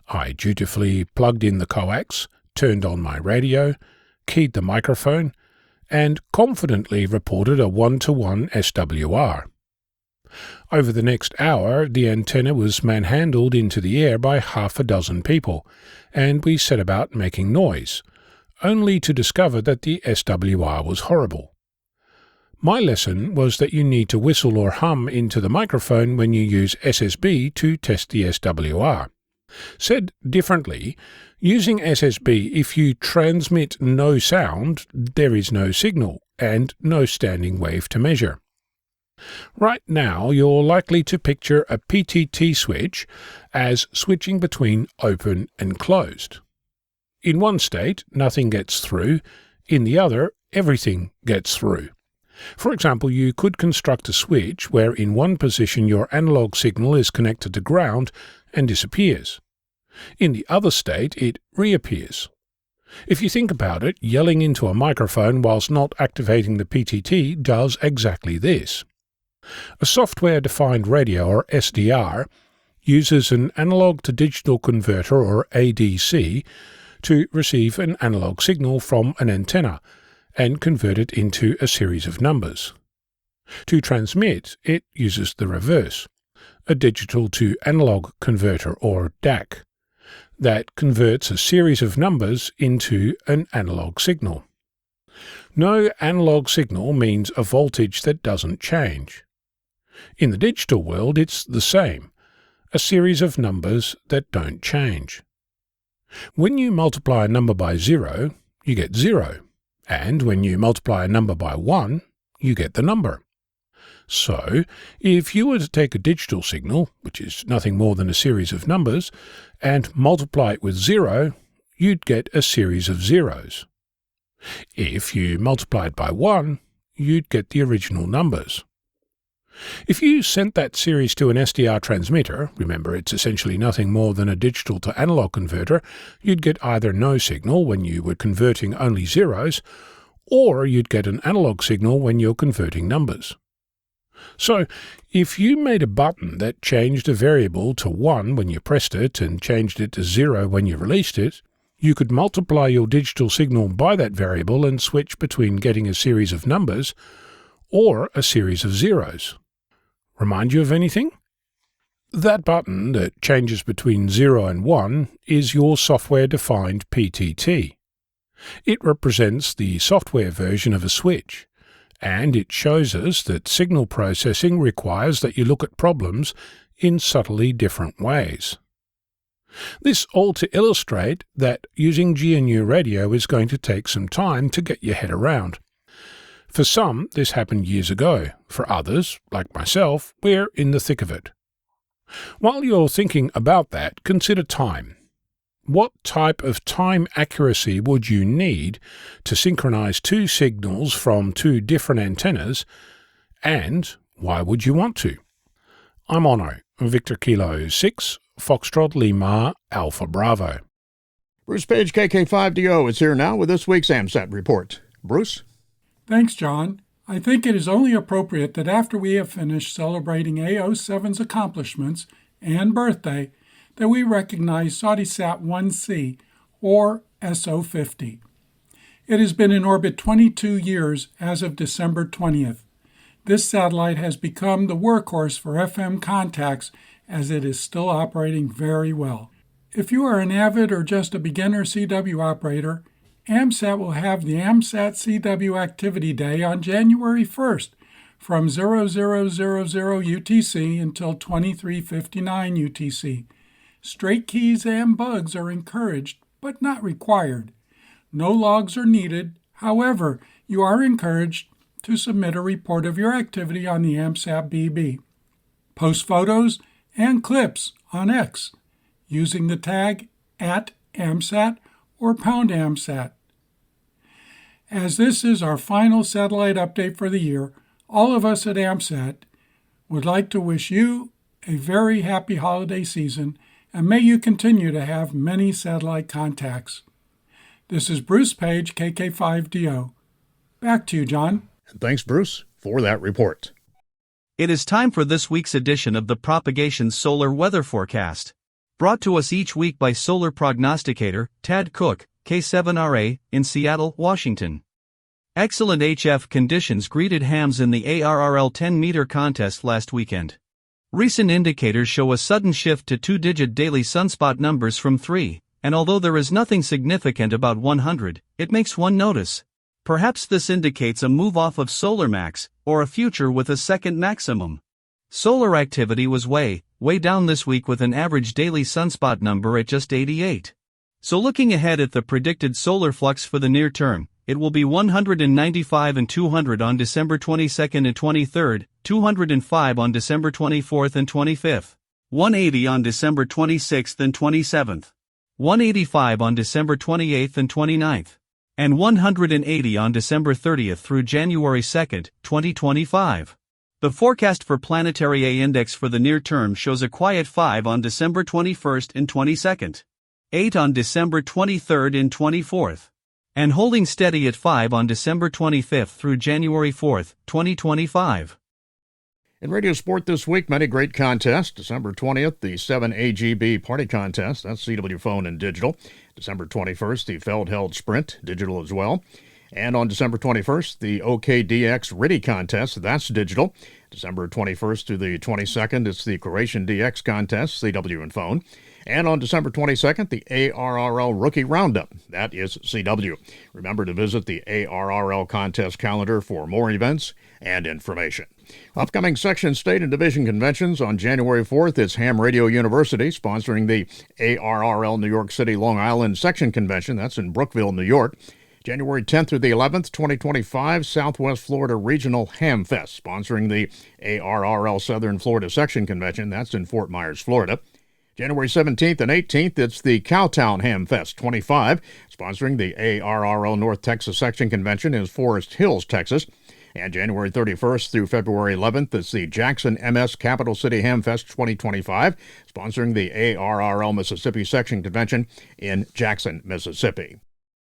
I dutifully plugged in the coax, turned on my radio, keyed the microphone, and confidently reported a 1-to-1 SWR. Over the next hour, the antenna was manhandled into the air by half a dozen people, and we set about making noise, only to discover that the SWR was horrible. My lesson was that you need to whistle or hum into the microphone when you use SSB to test the SWR. Said differently, using SSB, if you transmit no sound, there is no signal, and no standing wave to measure. Right now, you're likely to picture a PTT switch as switching between open and closed. In one state, nothing gets through. In the other, everything gets through. For example, you could construct a switch where in one position your analog signal is connected to ground and disappears. In the other state, it reappears. If you think about it, yelling into a microphone whilst not activating the PTT does exactly this. A software-defined radio, or SDR, uses an analog-to-digital converter, or ADC, to receive an analog signal from an antenna and convert it into a series of numbers. To transmit, it uses the reverse, a digital-to-analog converter, or DAC, that converts a series of numbers into an analog signal. No analog signal means a voltage that doesn't change. In the digital world, it's the same, a series of numbers that don't change. When you multiply a number by 0, you get 0, and when you multiply a number by 1, you get the number. So, if you were to take a digital signal, which is nothing more than a series of numbers, and multiply it with 0, you'd get a series of zeros. If you multiply it by 1, you'd get the original numbers. If you sent that series to an SDR transmitter, remember it's essentially nothing more than a digital to analog converter, you'd get either no signal when you were converting only zeros, or you'd get an analog signal when you're converting numbers. So, if you made a button that changed a variable to 1 when you pressed it and changed it to 0 when you released it, you could multiply your digital signal by that variable and switch between getting a series of numbers or a series of zeros. Remind you of anything? That button that changes between 0 and 1 is your software-defined PTT. It represents the software version of a switch, and it shows us that signal processing requires that you look at problems in subtly different ways. This all to illustrate that using GNU radio is going to take some time to get your head around. For some, this happened years ago. For others, like myself, we're in the thick of it. While you're thinking about that, consider time. What type of time accuracy would you need to synchronize two signals from two different antennas, and why would you want to? I'm Ono, Victor Kilo 6, Foxtrot Lima, Alpha Bravo. Bruce Page, KK5DO, is here now with this week's AMSAT report. Bruce? Thanks, John. I think it is only appropriate that after we have finished celebrating A07's accomplishments and birthday, that we recognize SAUDISat 1C, or SO50. It has been in orbit 22 years as of December 20th. This satellite has become the workhorse for FM contacts as it is still operating very well. If you are an avid or just a beginner CW operator, AMSAT will have the AMSAT CW Activity Day on January 1st from 0000 UTC until 2359 UTC. Straight keys and bugs are encouraged, but not required. No logs are needed. However, you are encouraged to submit a report of your activity on the AMSAT BB. Post photos and clips on X using the tag @AMSAT or #AMSAT. As this is our final satellite update for the year, all of us at AMSAT would like to wish you a very happy holiday season, and may you continue to have many satellite contacts. This is Bruce Page, KK5DO. Back to you, John. Thanks, Bruce, for that report. It is time for this week's edition of the Propagation Solar Weather Forecast. Brought to us each week by solar prognosticator Tad Cook, K7RA, in Seattle, Washington. Excellent HF conditions greeted hams in the ARRL 10-meter contest last weekend. Recent indicators show a sudden shift to two-digit daily sunspot numbers from 3, and although there is nothing significant about 100, it makes one notice. Perhaps this indicates a move off of solar max, or a future with a second maximum. Solar activity was way down this week with an average daily sunspot number at just 88. So looking ahead at the predicted solar flux for the near term, it will be 195 and 200 on December 22nd and 23rd, 205 on December 24th and 25th, 180 on December 26th and 27th, 185 on December 28th and 29th, and 180 on December 30th through January 2nd, 2025. The forecast for planetary A-index for the near term shows a quiet 5 on December 21st and 22nd, 8 on December 23rd and 24th, and holding steady at 5 on December 25th through January 4th, 2025. In radio sport this week, many great contests. December 20th, the 7AGB Party Contest, that's CW Phone and Digital. December 21st, the Feldheld Sprint, digital as well. And on December 21st, the OKDX RIDI Contest, that's digital. December 21st to the 22nd, it's the Croatian DX Contest, CW and Phone. And on December 22nd, the ARRL Rookie Roundup, that is CW. Remember to visit the ARRL contest calendar for more events and information. Upcoming section, state, and division conventions on January 4th, it's Ham Radio University sponsoring the ARRL New York City Long Island Section Convention, that's in Brookville, New York. January 10th through the 11th, 2025, Southwest Florida Regional Ham Fest, sponsoring the ARRL Southern Florida Section Convention, that's in Fort Myers, Florida. January 17th and 18th, it's the Cowtown Ham Fest 25, sponsoring the ARRL North Texas Section Convention in Forest Hills, Texas. And January 31st through February 11th, it's the Jackson MS Capital City Ham Fest 2025, sponsoring the ARRL Mississippi Section Convention in Jackson, Mississippi.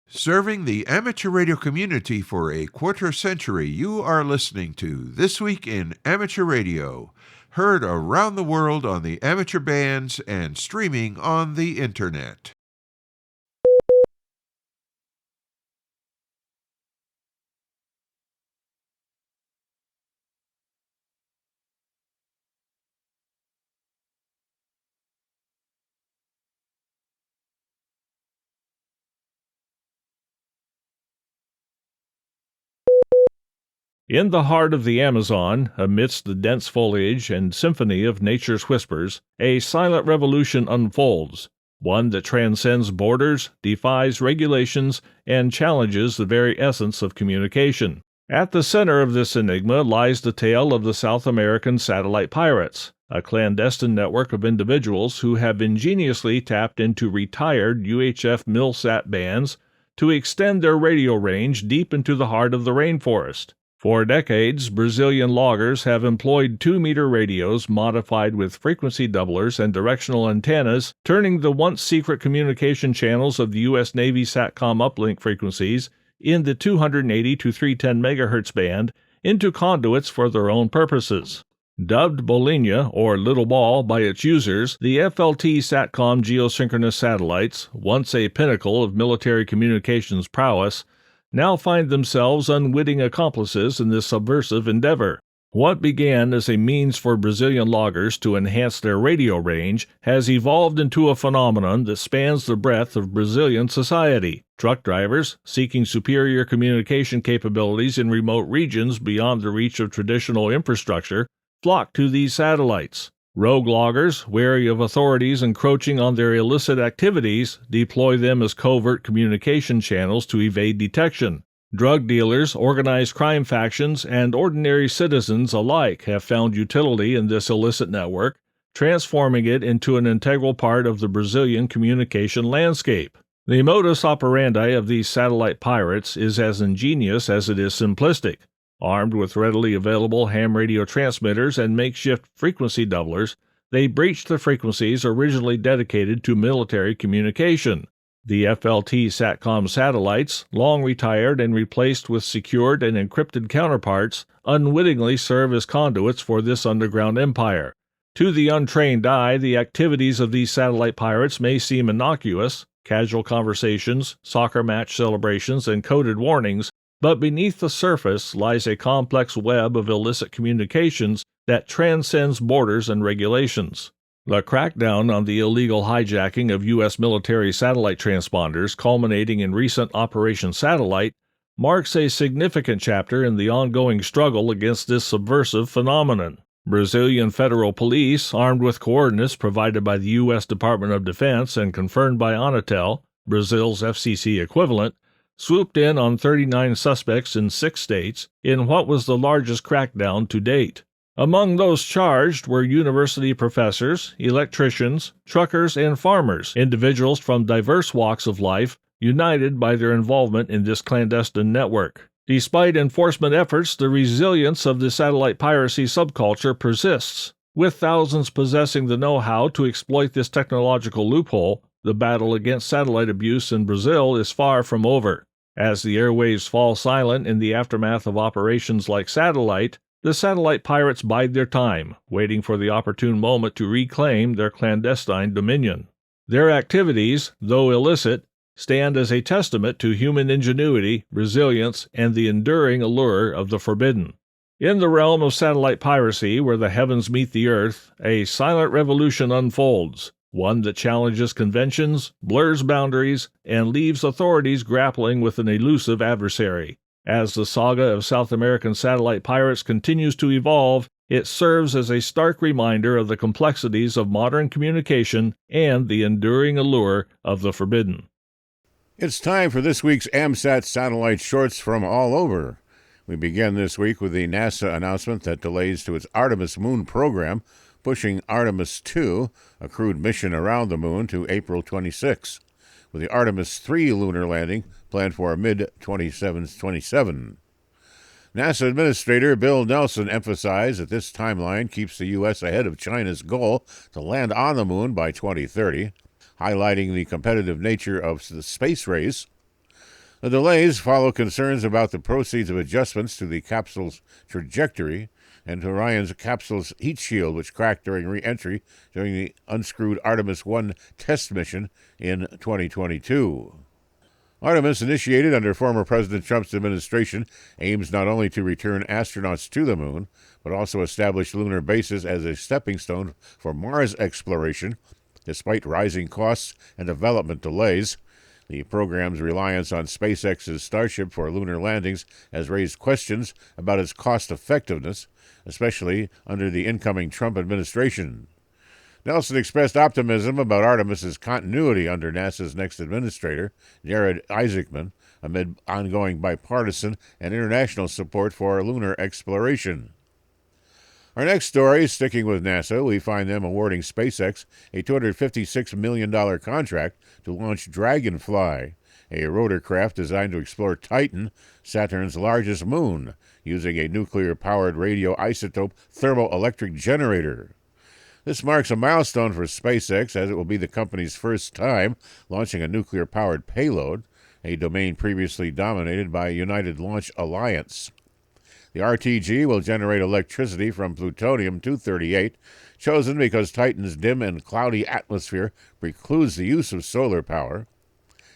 Serving the amateur radio community for a quarter century, you are listening to This Week in Amateur Radio, heard around the world on the amateur bands and streaming on the internet. In the heart of the Amazon, amidst the dense foliage and symphony of nature's whispers, a silent revolution unfolds, one that transcends borders, defies regulations, and challenges the very essence of communication. At the center of this enigma lies the tale of the South American satellite pirates, a clandestine network of individuals who have ingeniously tapped into retired UHF MILSAT bands to extend their radio range deep into the heart of the rainforest. For decades, Brazilian loggers have employed 2-meter radios modified with frequency doublers and directional antennas, turning the once-secret communication channels of the U.S. Navy SATCOM uplink frequencies in the 280 to 310 MHz band into conduits for their own purposes. Dubbed Bolinha, or Little Ball, by its users, the FLT SATCOM geosynchronous satellites, once a pinnacle of military communications prowess, now find themselves unwitting accomplices in this subversive endeavor. What began as a means for Brazilian loggers to enhance their radio range has evolved into a phenomenon that spans the breadth of Brazilian society. Truck drivers, seeking superior communication capabilities in remote regions beyond the reach of traditional infrastructure, flock to these satellites. Rogue loggers, wary of authorities encroaching on their illicit activities, deploy them as covert communication channels to evade detection. Drug dealers, organized crime factions, and ordinary citizens alike have found utility in this illicit network, transforming it into an integral part of the Brazilian communication landscape. The modus operandi of these satellite pirates is as ingenious as it is simplistic. Armed with readily available ham radio transmitters and makeshift frequency doublers, they breach the frequencies originally dedicated to military communication. The FLT SATCOM satellites, long retired and replaced with secured and encrypted counterparts, unwittingly serve as conduits for this underground empire. To the untrained eye, the activities of these satellite pirates may seem innocuous, casual conversations, soccer match celebrations, and coded warnings, but beneath the surface lies a complex web of illicit communications that transcends borders and regulations. The crackdown on the illegal hijacking of U.S. military satellite transponders, culminating in recent Operation Satellite, marks a significant chapter in the ongoing struggle against this subversive phenomenon. Brazilian federal police, armed with coordinates provided by the U.S. Department of Defense and confirmed by Anatel, Brazil's FCC equivalent, swooped in on 39 suspects in 6 states in what was the largest crackdown to date. Among those charged were university professors, electricians, truckers, and farmers, individuals from diverse walks of life, united by their involvement in this clandestine network. Despite enforcement efforts, the resilience of the satellite piracy subculture persists. With thousands possessing the know-how to exploit this technological loophole, the battle against satellite abuse in Brazil is far from over. As the airwaves fall silent in the aftermath of operations like Satellite, the satellite pirates bide their time, waiting for the opportune moment to reclaim their clandestine dominion. Their activities, though illicit, stand as a testament to human ingenuity, resilience, and the enduring allure of the forbidden. In the realm of satellite piracy, where the heavens meet the earth, a silent revolution unfolds, one that challenges conventions, blurs boundaries, and leaves authorities grappling with an elusive adversary. As the saga of South American satellite pirates continues to evolve, it serves as a stark reminder of the complexities of modern communication and the enduring allure of the forbidden. It's time for this week's AMSAT satellite shorts from all over. We begin this week with the NASA announcement that delays to its Artemis moon program, pushing Artemis 2, a crewed mission around the moon, to April 26, with the Artemis 3 lunar landing planned for mid-2027. NASA Administrator Bill Nelson emphasized that this timeline keeps the U.S. ahead of China's goal to land on the moon by 2030, highlighting the competitive nature of the space race. The delays follow concerns about the proceeds of adjustments to the capsule's trajectory and Orion's capsule's heat shield, which cracked during re-entry during the unscrewed Artemis 1 test mission in 2022. Artemis, initiated under former President Trump's administration, aims not only to return astronauts to the moon, but also establish lunar bases as a stepping stone for Mars exploration. Despite rising costs and development delays, the program's reliance on SpaceX's Starship for lunar landings has raised questions about its cost-effectiveness, especially under the incoming Trump administration. Nelson expressed optimism about Artemis's continuity under NASA's next administrator, Jared Isaacman, amid ongoing bipartisan and international support for lunar exploration. Our next story, sticking with NASA, we find them awarding SpaceX a $256 million contract to launch Dragonfly, a rotorcraft designed to explore Titan, Saturn's largest moon, using a nuclear-powered radioisotope thermoelectric generator. This marks a milestone for SpaceX, as it will be the company's first time launching a nuclear-powered payload, a domain previously dominated by United Launch Alliance. The RTG will generate electricity from plutonium-238, chosen because Titan's dim and cloudy atmosphere precludes the use of solar power.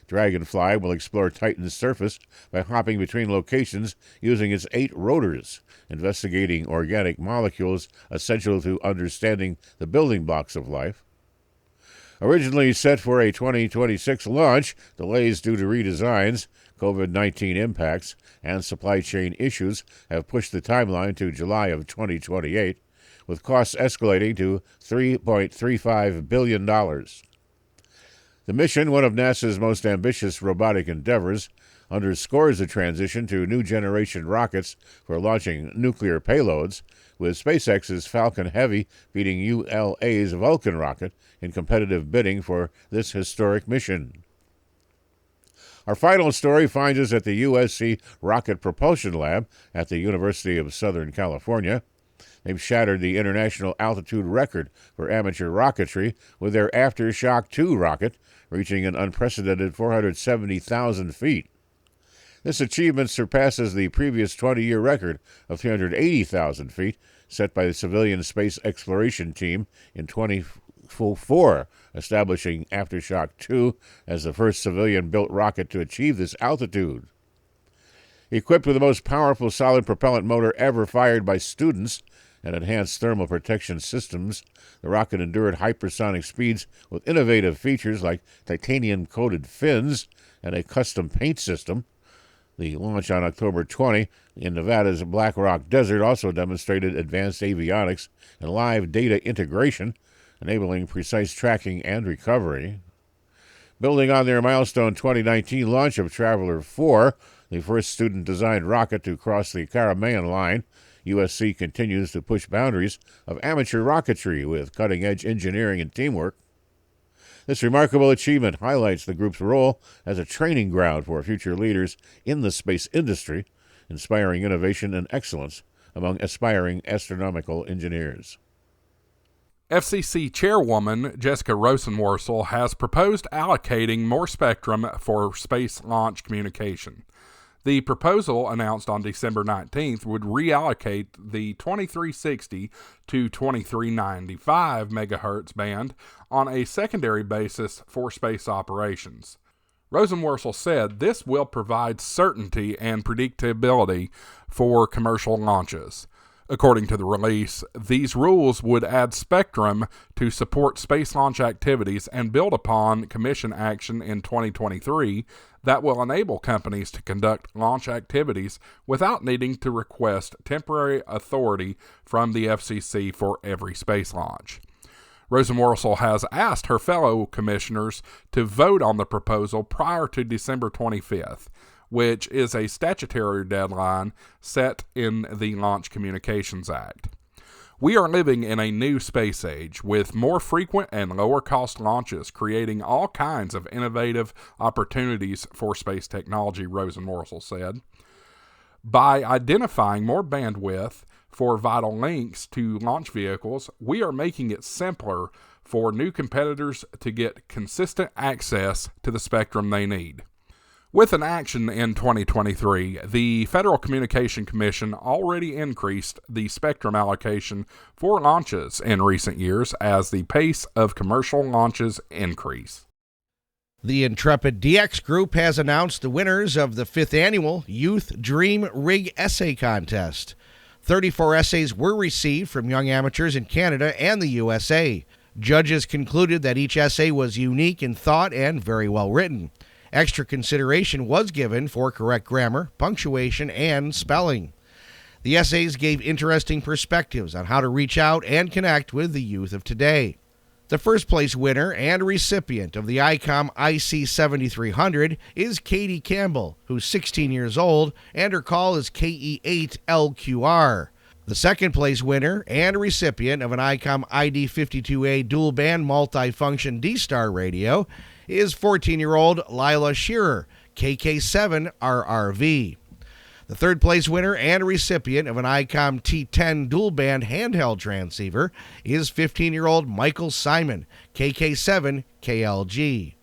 Dragonfly will explore Titan's surface by hopping between locations using its 8 rotors, investigating organic molecules essential to understanding the building blocks of life. Originally set for a 2026 launch, delays due to redesigns, COVID-19 impacts, and supply chain issues have pushed the timeline to July of 2028, with costs escalating to $3.35 billion. The mission, one of NASA's most ambitious robotic endeavors, underscores the transition to new generation rockets for launching nuclear payloads, with SpaceX's Falcon Heavy beating ULA's Vulcan rocket in competitive bidding for this historic mission. Our final story finds us at the USC Rocket Propulsion Lab at the University of Southern California. They've shattered the international altitude record for amateur rocketry with their Aftershock 2 rocket, reaching an unprecedented 470,000 feet. This achievement surpasses the previous 20-year record of 380,000 feet set by the civilian space exploration team in 2004, establishing Aftershock 2 as the first civilian-built rocket to achieve this altitude. Equipped with the most powerful solid propellant motor ever fired by students and enhanced thermal protection systems, the rocket endured hypersonic speeds with innovative features like titanium-coated fins and a custom paint system. The launch on October 20 in Nevada's Black Rock Desert also demonstrated advanced avionics and live data integration, enabling precise tracking and recovery. Building on their milestone 2019 launch of Traveler 4, the first student-designed rocket to cross the Karaman line, USC continues to push boundaries of amateur rocketry with cutting-edge engineering and teamwork. This remarkable achievement highlights the group's role as a training ground for future leaders in the space industry, inspiring innovation and excellence among aspiring astronomical engineers. FCC Chairwoman Jessica Rosenworcel has proposed allocating more spectrum for space launch communication. The proposal, announced on December 19th, would reallocate the 2360 to 2395 MHz band on a secondary basis for space operations. Rosenworcel said this will provide certainty and predictability for commercial launches. According to the release, these rules would add spectrum to support space launch activities and build upon Commission action in 2023 that will enable companies to conduct launch activities without needing to request temporary authority from the FCC for every space launch. Rosenworcel has asked her fellow commissioners to vote on the proposal prior to December 25th, which is a statutory deadline set in the Launch Communications Act. We are living in a new space age with more frequent and lower-cost launches creating all kinds of innovative opportunities for space technology, Rosenworcel said. By identifying more bandwidth for vital links to launch vehicles, we are making it simpler for new competitors to get consistent access to the spectrum they need. With an action in 2023, the Federal Communication Commission already increased the spectrum allocation for launches in recent years as the pace of commercial launches increase. The Intrepid DX Group has announced the winners of the 5th Annual Youth Dream Rig Essay Contest. 34 essays were received from young amateurs in Canada and the USA. Judges concluded that each essay was unique in thought and very well written. Extra consideration was given for correct grammar, punctuation, and spelling. The essays gave interesting perspectives on how to reach out and connect with the youth of today. The first place winner and recipient of the ICOM IC 7300 is Katie Campbell, who's 16 years old, and her call is KE8LQR. The second place winner and recipient of an ICOM ID52A dual band multifunction D-Star radio is 14-year-old Lila Shearer, KK7RRV. The third place winner and recipient of an ICOM T10 dual band handheld transceiver is 15-year-old Michael Simon, KK7KLG.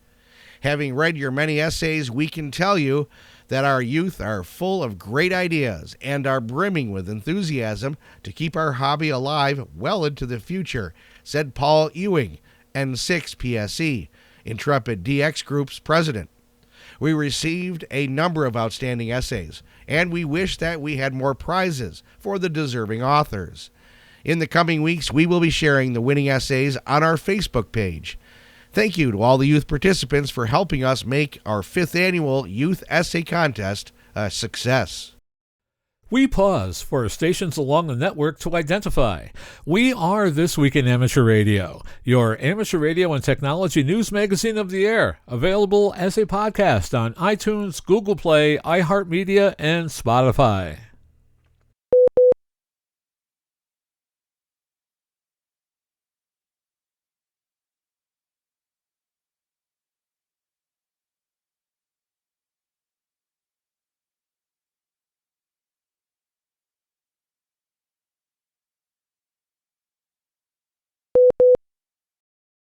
Having read your many essays, we can tell you that our youth are full of great ideas and are brimming with enthusiasm to keep our hobby alive well into the future, said Paul Ewing, N6PSE, Intrepid DX Group's president. We received a number of outstanding essays, and we wish that we had more prizes for the deserving authors. In the coming weeks, we will be sharing the winning essays on our Facebook page. Thank you to all the youth participants for helping us make our 5th Annual Youth Essay Contest a success. We pause for stations along the network to identify. We are This Week in Amateur Radio, your amateur radio and technology news magazine of the air, available as a podcast on iTunes, Google Play, iHeartMedia, and Spotify.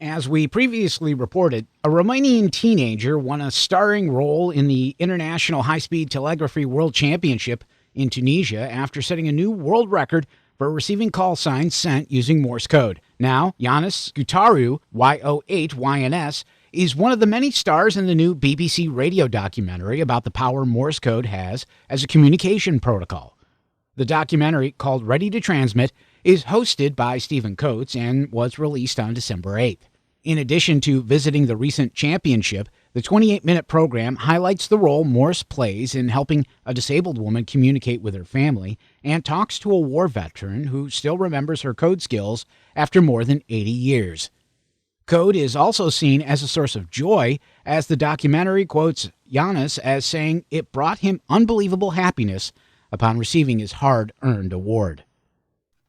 As we previously reported, a Romanian teenager won a starring role in the International High-Speed Telegraphy World Championship in Tunisia after setting a new world record for receiving call signs sent using Morse code. Now, Yanis Gutaru, Y08YNS, is one of the many stars in the new BBC radio documentary about the power Morse code has as a communication protocol. The documentary, called Ready to Transmit, is hosted by Stephen Coates and was released on December 8th. In addition to visiting the recent championship, the 28-minute program highlights the role Morse plays in helping a disabled woman communicate with her family and talks to a war veteran who still remembers her code skills after more than 80 years. Code is also seen as a source of joy, as the documentary quotes Yanis as saying it brought him unbelievable happiness upon receiving his hard-earned award.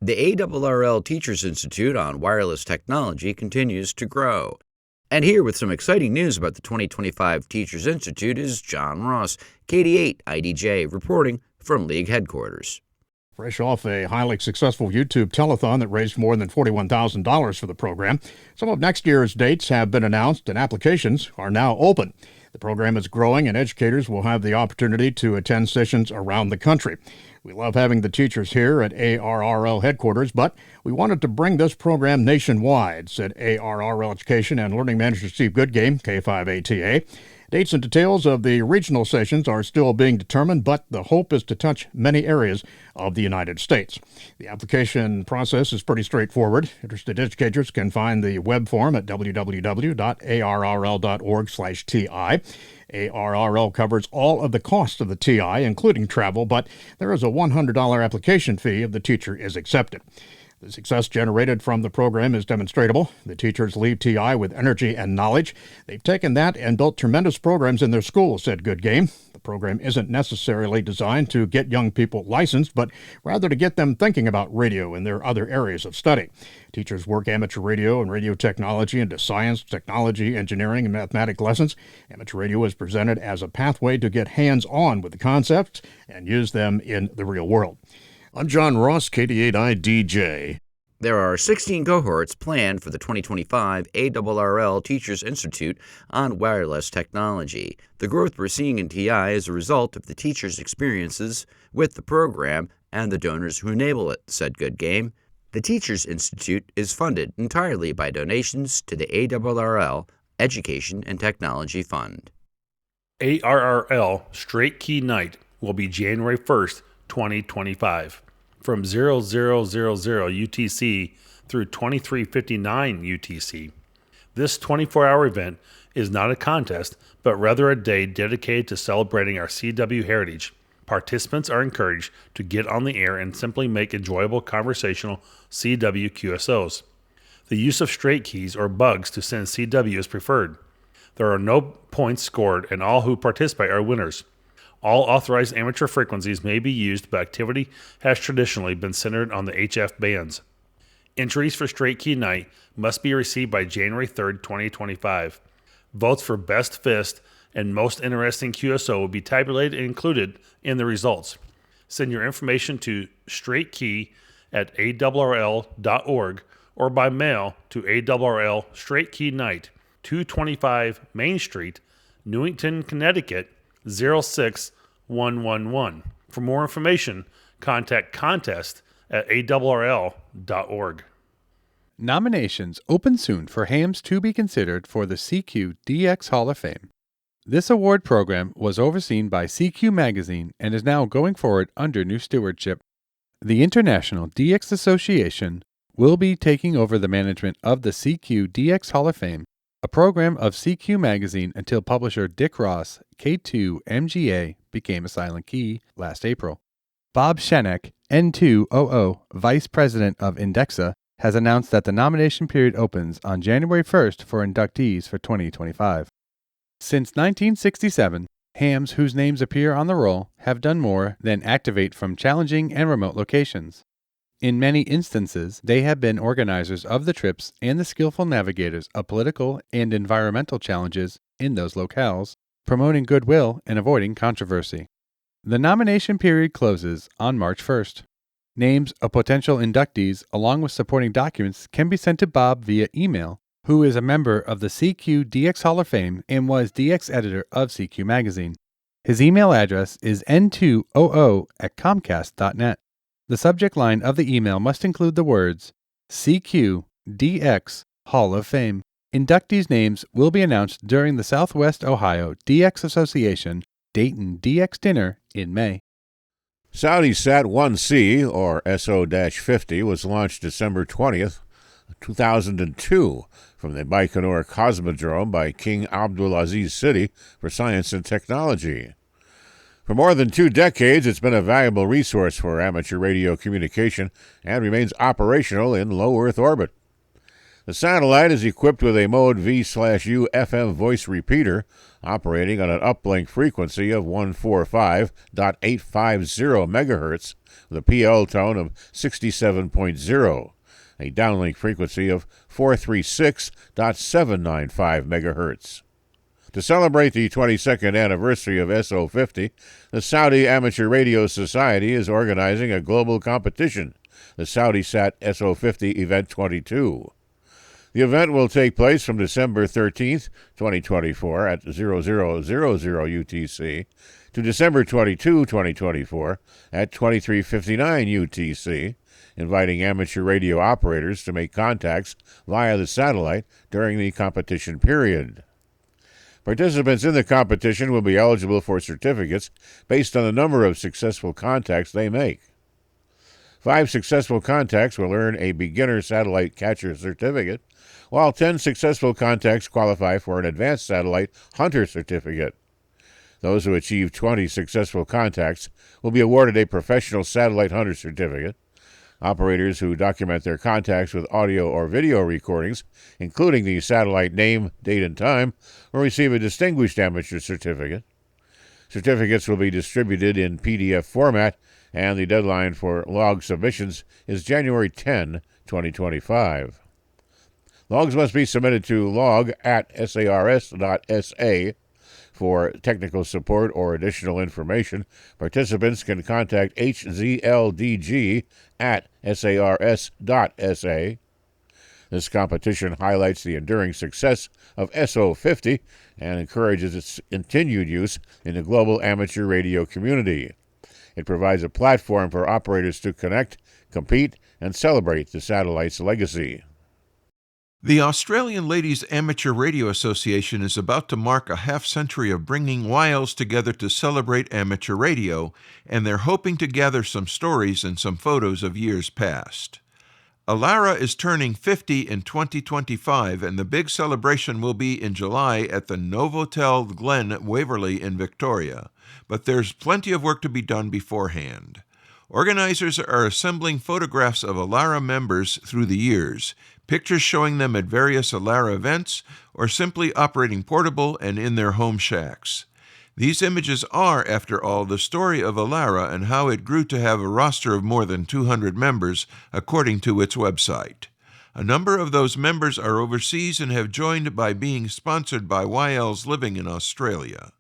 The ARRL Teachers Institute on Wireless Technology continues to grow. And here with some exciting news about the 2025 Teachers Institute is John Ross, KD8 IDJ, reporting from League headquarters. Fresh off a highly successful YouTube telethon that raised more than $41,000 for the program, some of next year's dates have been announced and applications are now open. The program is growing and educators will have the opportunity to attend sessions around the country. We love having the teachers here at ARRL headquarters, but we wanted to bring this program nationwide, said ARRL Education and Learning Manager Steve Goodgame, K5ATA. Dates and details of the regional sessions are still being determined, but the hope is to touch many areas of the United States. The application process is pretty straightforward. Interested educators can find the web form at www.arrl.org/TI. ARRL covers all of the costs of the TI, including travel, but there is a $100 application fee if the teacher is accepted. The success generated from the program is demonstrable. The teachers leave TI with energy and knowledge. They've taken that and built tremendous programs in their schools, said Goodgame. The program isn't necessarily designed to get young people licensed, but rather to get them thinking about radio and their other areas of study. Teachers work amateur radio and radio technology into science, technology, engineering, and mathematics lessons. Amateur radio is presented as a pathway to get hands-on with the concepts and use them in the real world. I'm John Ross, KD8IDJ. There are 16 cohorts planned for the 2025 ARRL Teachers Institute on Wireless Technology. The growth we're seeing in TI is a result of the teachers' experiences with the program and the donors who enable it, said Goodgame. The Teachers Institute is funded entirely by donations to the ARRL Education and Technology Fund. ARRL Straight Key Night will be January 1st, 2025, from 0000 UTC through 2359 UTC. This 24-hour event is not a contest, but rather a day dedicated to celebrating our CW heritage. Participants are encouraged to get on the air and simply make enjoyable conversational CW QSOs. The use of straight keys or bugs to send CW is preferred. There are no points scored, and all who participate are winners. All authorized amateur frequencies may be used, but activity has traditionally been centered on the HF bands. Entries for Straight Key Night must be received by January 3rd, 2025. Votes for Best Fist and Most Interesting QSO will be tabulated and included in the results. Send your information to straightkey@arrl.org or by mail to ARRL Straight Key Night, 225 Main Street, Newington, Connecticut, 06111. For more information, contact contest@arrl.org. Nominations open soon for hams to be considered for the CQ DX Hall of Fame. This award program was overseen by CQ Magazine and is now going forward under new stewardship. The International DX Association will be taking over the management of the CQ DX Hall of Fame, a program of CQ Magazine until publisher Dick Ross, K2 MGA, became a silent key last April. Bob Shenek, N200 Vice President of Indexa, has announced that the nomination period opens on January 1st for inductees for 2025. Since 1967, hams whose names appear on the roll have done more than activate from challenging and remote locations. In many instances, they have been organizers of the trips and the skillful navigators of political and environmental challenges in those locales, promoting goodwill and avoiding controversy. The nomination period closes on March 1st. Names of potential inductees along with supporting documents can be sent to Bob via email, who is a member of the CQ DX Hall of Fame and was DX editor of CQ Magazine. His email address is n200@comcast.net. The subject line of the email must include the words CQ DX Hall of Fame. Inductees' names will be announced during the Southwest Ohio DX Association Dayton DX Dinner in May. Saudi Sat 1C, or SO-50, was launched December 20th, 2002 from the Baikonur Cosmodrome by King Abdulaziz City for Science and Technology. For more than 2 decades, it's been a valuable resource for amateur radio communication and remains operational in low Earth orbit. The satellite is equipped with a Mode V/U FM voice repeater operating on an uplink frequency of 145.850 MHz with a PL tone of 67.0, a downlink frequency of 436.795 MHz. To celebrate the 22nd anniversary of SO-50, the Saudi Amateur Radio Society is organizing a global competition, the Saudi Sat SO-50 Event 22. The event will take place from December 13th, 2024 at 0000 UTC to December 22, 2024 at 2359 UTC, inviting amateur radio operators to make contacts via the satellite during the competition period. Participants in the competition will be eligible for certificates based on the number of successful contacts they make. 5 successful contacts will earn a beginner satellite catcher certificate, while 10 successful contacts qualify for an advanced satellite hunter certificate. Those who achieve 20 successful contacts will be awarded a professional satellite hunter certificate. Operators who document their contacts with audio or video recordings, including the satellite name, date, and time, will receive a distinguished amateur certificate. Certificates will be distributed in PDF format, and the deadline for log submissions is January 10, 2025. Logs must be submitted to log@sars.sa. For technical support or additional information, participants can contact hzldg@sars.sa. This competition highlights the enduring success of SO-50 and encourages its continued use in the global amateur radio community. It provides a platform for operators to connect, compete, and celebrate the satellite's legacy. The Australian Ladies Amateur Radio Association is about to mark a half-century of bringing wiles together to celebrate amateur radio, and they're hoping to gather some stories and some photos of years past. Alara is turning 50 in 2025, and the big celebration will be in July at the Novotel Glen, Waverley in Victoria. But there's plenty of work to be done beforehand. Organizers are assembling photographs of Alara members through the years, pictures showing them at various Alara events, or simply operating portable and in their home shacks. These images are, after all, the story of Alara and how it grew to have a roster of more than 200 members, according to its website. A number of those members are overseas and have joined by being sponsored by YLs living in Australia.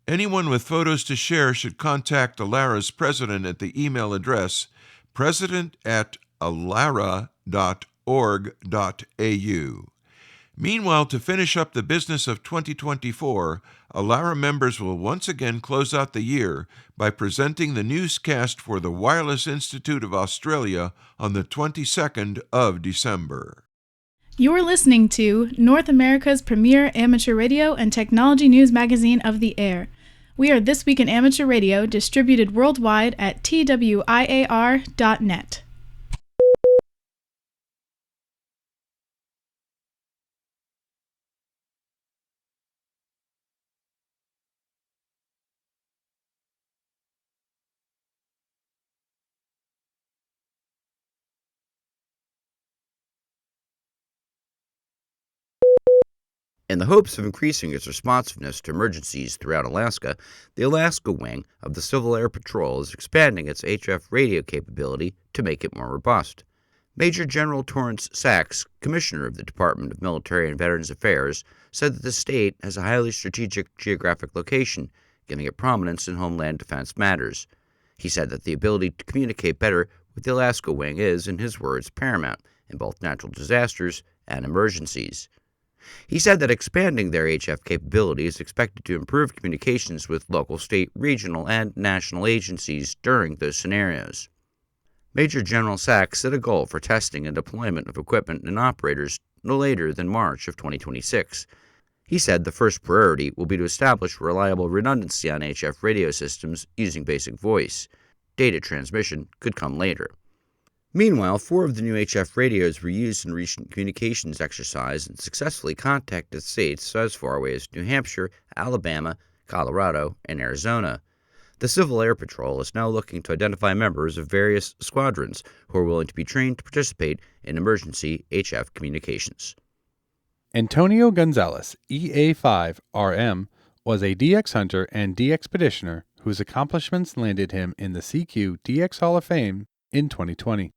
Anyone with photos to share should contact Alara's president at the email address president@alara.org.au. Meanwhile, to finish up the business of 2024, Alara members will once again close out the year by presenting the newscast for the Wireless Institute of Australia on the 22nd of December. You're listening to North America's premier amateur radio and technology news magazine of the air. We are This Week in Amateur Radio, distributed worldwide at twiar.net. In the hopes of increasing its responsiveness to emergencies throughout Alaska, the Alaska Wing of the Civil Air Patrol is expanding its HF radio capability to make it more robust. Major General Torrance Sachs, Commissioner of the Department of Military and Veterans Affairs, said that the state has a highly strategic geographic location, giving it prominence in homeland defense matters. He said that the ability to communicate better with the Alaska Wing is, in his words, paramount in both natural disasters and emergencies. He said that expanding their HF capability is expected to improve communications with local, state, regional, and national agencies during those scenarios. Major General Sachs set a goal for testing and deployment of equipment and operators no later than March of 2026. He said the first priority will be to establish reliable redundancy on HF radio systems using basic voice. Data transmission could come later. Meanwhile, 4 of the new HF radios were used in recent communications exercise and successfully contacted states as far away as New Hampshire, Alabama, Colorado, and Arizona. The Civil Air Patrol is now looking to identify members of various squadrons who are willing to be trained to participate in emergency HF communications. Antonio Gonzalez, EA5RM, was a DX hunter and DXpeditioner whose accomplishments landed him in the CQ DX Hall of Fame in 2020.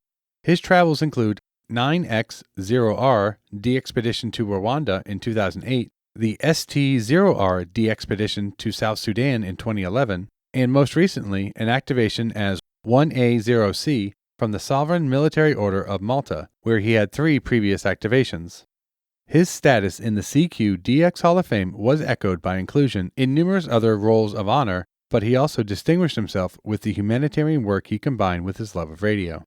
His travels include 9X0R DXpedition to Rwanda in 2008, the ST0R DXpedition to South Sudan in 2011, and most recently an activation as 1A0C from the Sovereign Military Order of Malta, where he had 3 previous activations. His status in the CQ DX Hall of Fame was echoed by inclusion in numerous other rolls of honor, but he also distinguished himself with the humanitarian work he combined with his love of radio.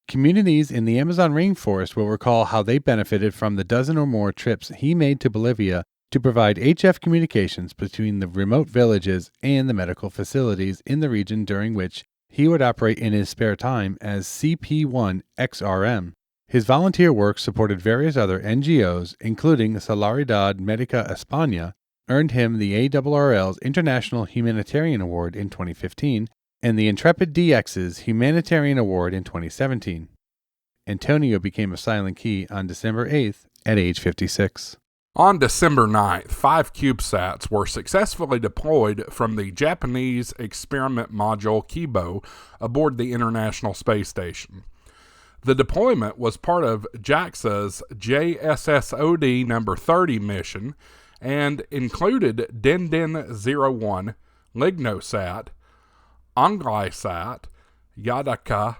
Communities in the Amazon rainforest will recall how they benefited from the dozen or more trips he made to Bolivia to provide HF communications between the remote villages and the medical facilities in the region, during which he would operate in his spare time as CP1XRM. His volunteer work supported various other NGOs, including Solidaridad Médica España, earned him the ARRL's International Humanitarian Award in 2015, and the Intrepid DX's Humanitarian Award in 2017. Antonio became a silent key on December 8th at age 56. On December 9th, 5 CubeSats were successfully deployed from the Japanese experiment module Kibo aboard the International Space Station. The deployment was part of JAXA's JSSOD No. 30 mission and included Denden-01, Lignosat, Anglai-sat, Yadaka,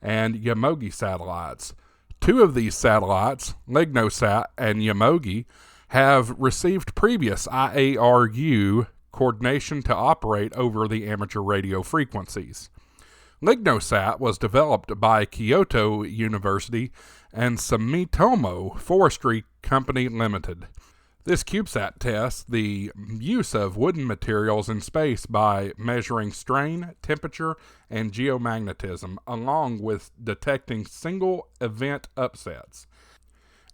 and Yomogi satellites. 2 of these satellites, Lignosat and Yomogi, have received previous IARU coordination to operate over the amateur radio frequencies. Lignosat was developed by Kyoto University and Sumitomo Forestry Company Limited. This CubeSat tests the use of wooden materials in space by measuring strain, temperature, and geomagnetism, along with detecting single event upsets.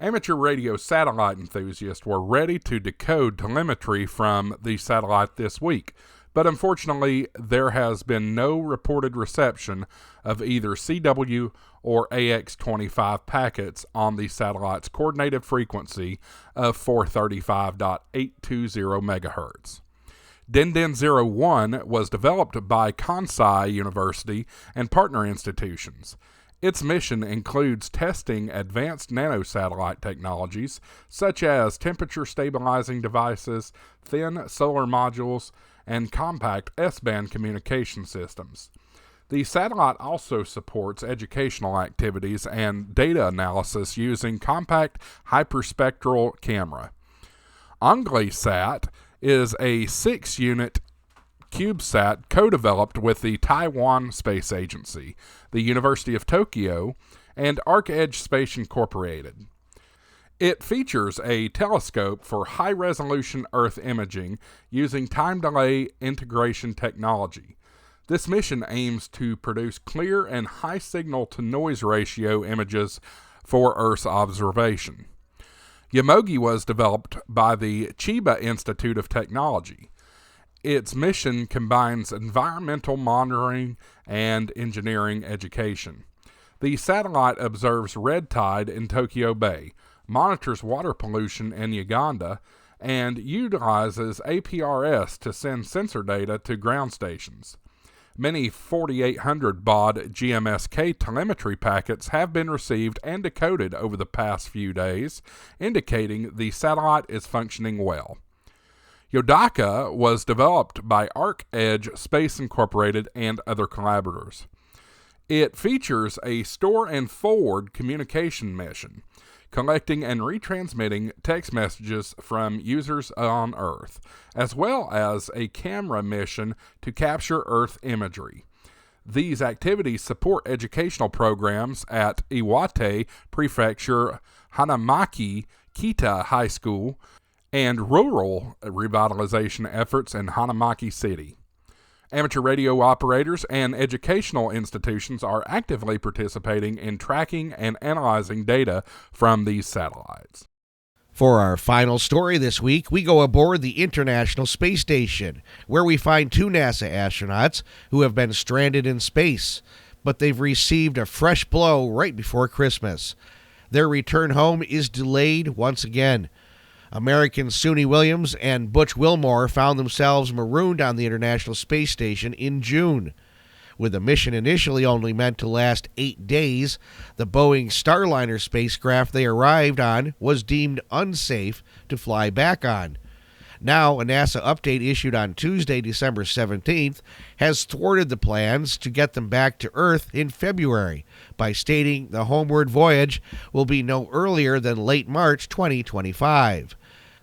Amateur radio satellite enthusiasts were ready to decode telemetry from the satellite this week, but unfortunately there has been no reported reception of either CW or AX25 packets on the satellite's coordinated frequency of 435.820 MHz. Denden-01 was developed by Kansai University and partner institutions. Its mission includes testing advanced nanosatellite technologies such as temperature-stabilizing devices, thin solar modules, and compact S-band communication systems. The satellite also supports educational activities and data analysis using compact hyperspectral camera. Anglai-sat is a 6-unit CubeSat co-developed with the Taiwan Space Agency, the University of Tokyo, and ArcEdge Space Incorporated. It features a telescope for high-resolution Earth imaging using time-delay integration technology. This mission aims to produce clear and high signal-to-noise ratio images for Earth's observation. Yomogi was developed by the Chiba Institute of Technology. Its mission combines environmental monitoring and engineering education. The satellite observes red tide in Tokyo Bay, monitors water pollution in Uganda, and utilizes APRS to send sensor data to ground stations. Many 4800 baud GMSK telemetry packets have been received and decoded over the past few days, indicating the satellite is functioning well. Yodaka was developed by ArcEdge Space Incorporated and other collaborators. It features a store and forward communication mission, collecting and retransmitting text messages from users on Earth, as well as a camera mission to capture Earth imagery. These activities support educational programs at Iwate Prefecture, Hanamaki Kita High School, and rural revitalization efforts in Hanamaki City. Amateur radio operators and educational institutions are actively participating in tracking and analyzing data from these satellites. For our final story this week, we go aboard the International Space Station, where we find two NASA astronauts who have been stranded in space, but they've received a fresh blow right before Christmas. Their return home is delayed once again. American Suni Williams and Butch Wilmore found themselves marooned on the International Space Station in June. With the mission initially only meant to last 8 days, the Boeing Starliner spacecraft they arrived on was deemed unsafe to fly back on. Now, a NASA update issued on Tuesday, December 17th, has thwarted the plans to get them back to Earth in February by stating the homeward voyage will be no earlier than late March 2025.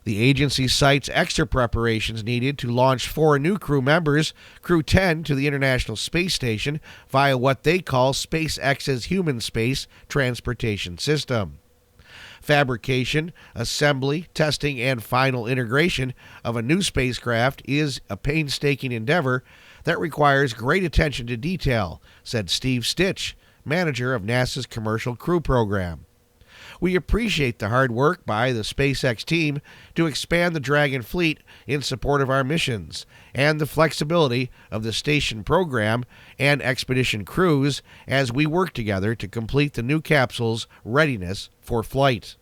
The agency cites extra preparations needed to launch 4 new crew members, Crew 10, to the International Space Station via what they call SpaceX's Human Space Transportation System. Fabrication, assembly, testing, and final integration of a new spacecraft is a painstaking endeavor that requires great attention to detail, said Steve Stitch, manager of NASA's Commercial Crew Program. We appreciate the hard work by the SpaceX team to expand the Dragon fleet in support of our missions, and the flexibility of the station program and expedition crews as we work together to complete the new capsule's readiness for flight.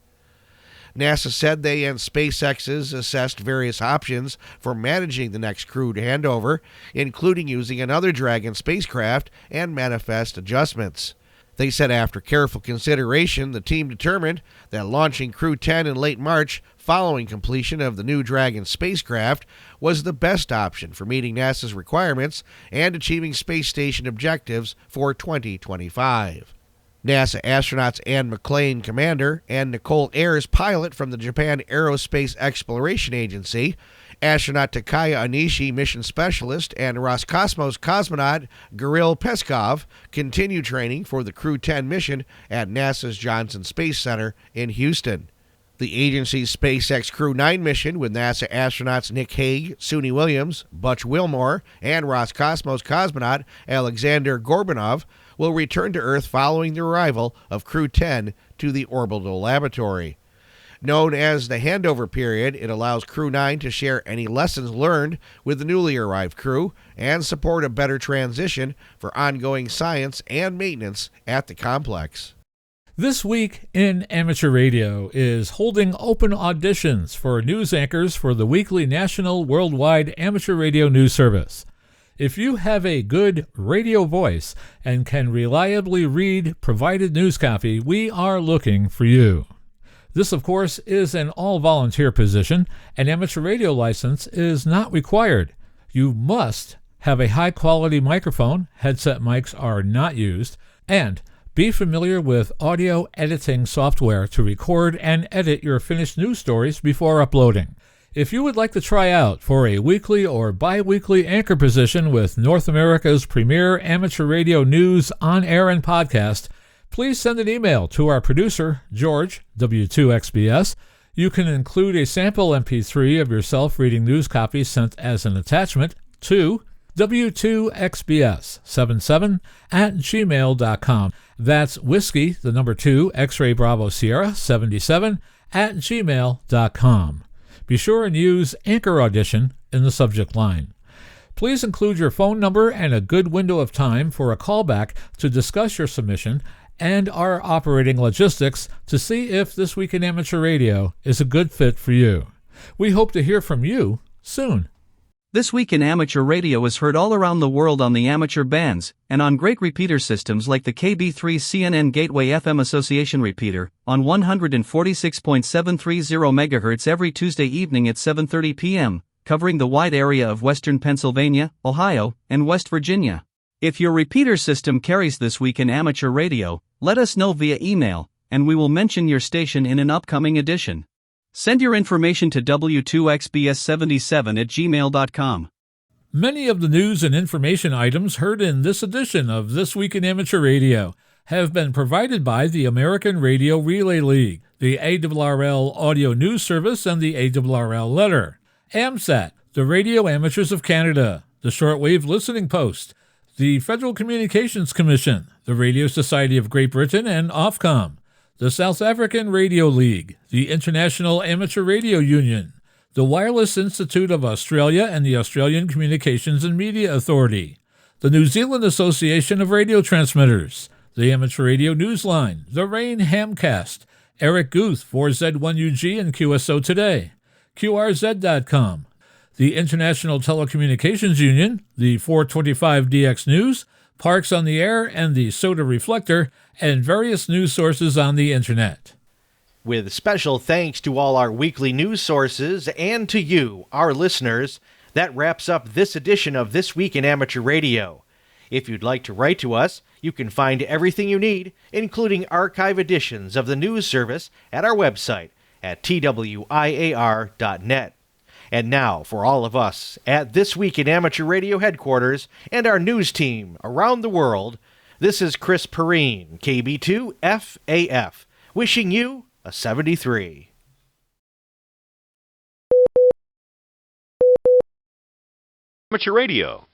NASA said they and SpaceX's assessed various options for managing the next crewed handover, including using another Dragon spacecraft and manifest adjustments. They said after careful consideration, the team determined that launching Crew 10 in late March following completion of the new Dragon spacecraft was the best option for meeting NASA's requirements and achieving space station objectives for 2025. NASA astronauts Ann McClain, commander, and Nicole Ayers, pilot from the Japan Aerospace Exploration Agency, astronaut Takaya Anishi, mission specialist, and Roscosmos cosmonaut Kirill Peskov continue training for the Crew 10 mission at NASA's Johnson Space Center in Houston. The agency's SpaceX Crew 9 mission with NASA astronauts Nick Hague, Suni Williams, Butch Wilmore, and Roscosmos cosmonaut Alexander Gorbanov will return to Earth following the arrival of Crew 10 to the orbital laboratory. Known as the handover period, it allows Crew 9 to share any lessons learned with the newly arrived crew and support a better transition for ongoing science and maintenance at the complex. This Week in Amateur Radio is holding open auditions for news anchors for the weekly national worldwide amateur radio news service. If you have a good radio voice and can reliably read provided news copy, we are looking for you. This, of course, is an all-volunteer position. An amateur radio license is not required. You must have a high-quality microphone, headset mics are not used, and be familiar with audio editing software to record and edit your finished news stories before uploading. If you would like to try out for a weekly or bi-weekly anchor position with North America's premier amateur radio news on air and podcast, please send an email to our producer, George, W2XBS. You can include a sample MP3 of yourself reading news copy sent as an attachment to W2XBS77@gmail.com. That's whiskey, the number 2, X-ray Bravo Sierra 77@gmail.com. Be sure and use Anchor Audition in the subject line. Please include your phone number and a good window of time for a callback to discuss your submission and our operating logistics to see if This Week in Amateur Radio is a good fit for you. We hope to hear from you soon. This Week in Amateur Radio is heard all around the world on the amateur bands, and on great repeater systems like the KB3 CNN Gateway FM Association repeater, on 146.730 MHz every Tuesday evening at 7:30 p.m., covering the wide area of western Pennsylvania, Ohio, and West Virginia. If your repeater system carries This Week in Amateur Radio, let us know via email, and we will mention your station in an upcoming edition. Send your information to w2xbs77@gmail.com. Many of the news and information items heard in this edition of This Week in Amateur Radio have been provided by the American Radio Relay League, the ARRL Audio News Service, and the ARRL Letter, AMSAT, the Radio Amateurs of Canada, the Shortwave Listening Post, the Federal Communications Commission, the Radio Society of Great Britain, and Ofcom, the South African Radio League, the International Amateur Radio Union, the Wireless Institute of Australia and the Australian Communications and Media Authority, the New Zealand Association of Radio Transmitters, the Amateur Radio Newsline, the Rain Hamcast, Eric Guth, 4Z1UG and QSO Today, QRZ.com, the International Telecommunications Union, the 425DX News, Parks on the Air, and the Soda Reflector, and various news sources on the Internet. With special thanks to all our weekly news sources and to you, our listeners, that wraps up this edition of This Week in Amateur Radio. If you'd like to write to us, you can find everything you need, including archive editions of the news service, at our website at twiar.net. And now, for all of us at This Week in Amateur Radio headquarters and our news team around the world, this is Chris Perrine, KB2FAF, wishing you a 73. Amateur Radio,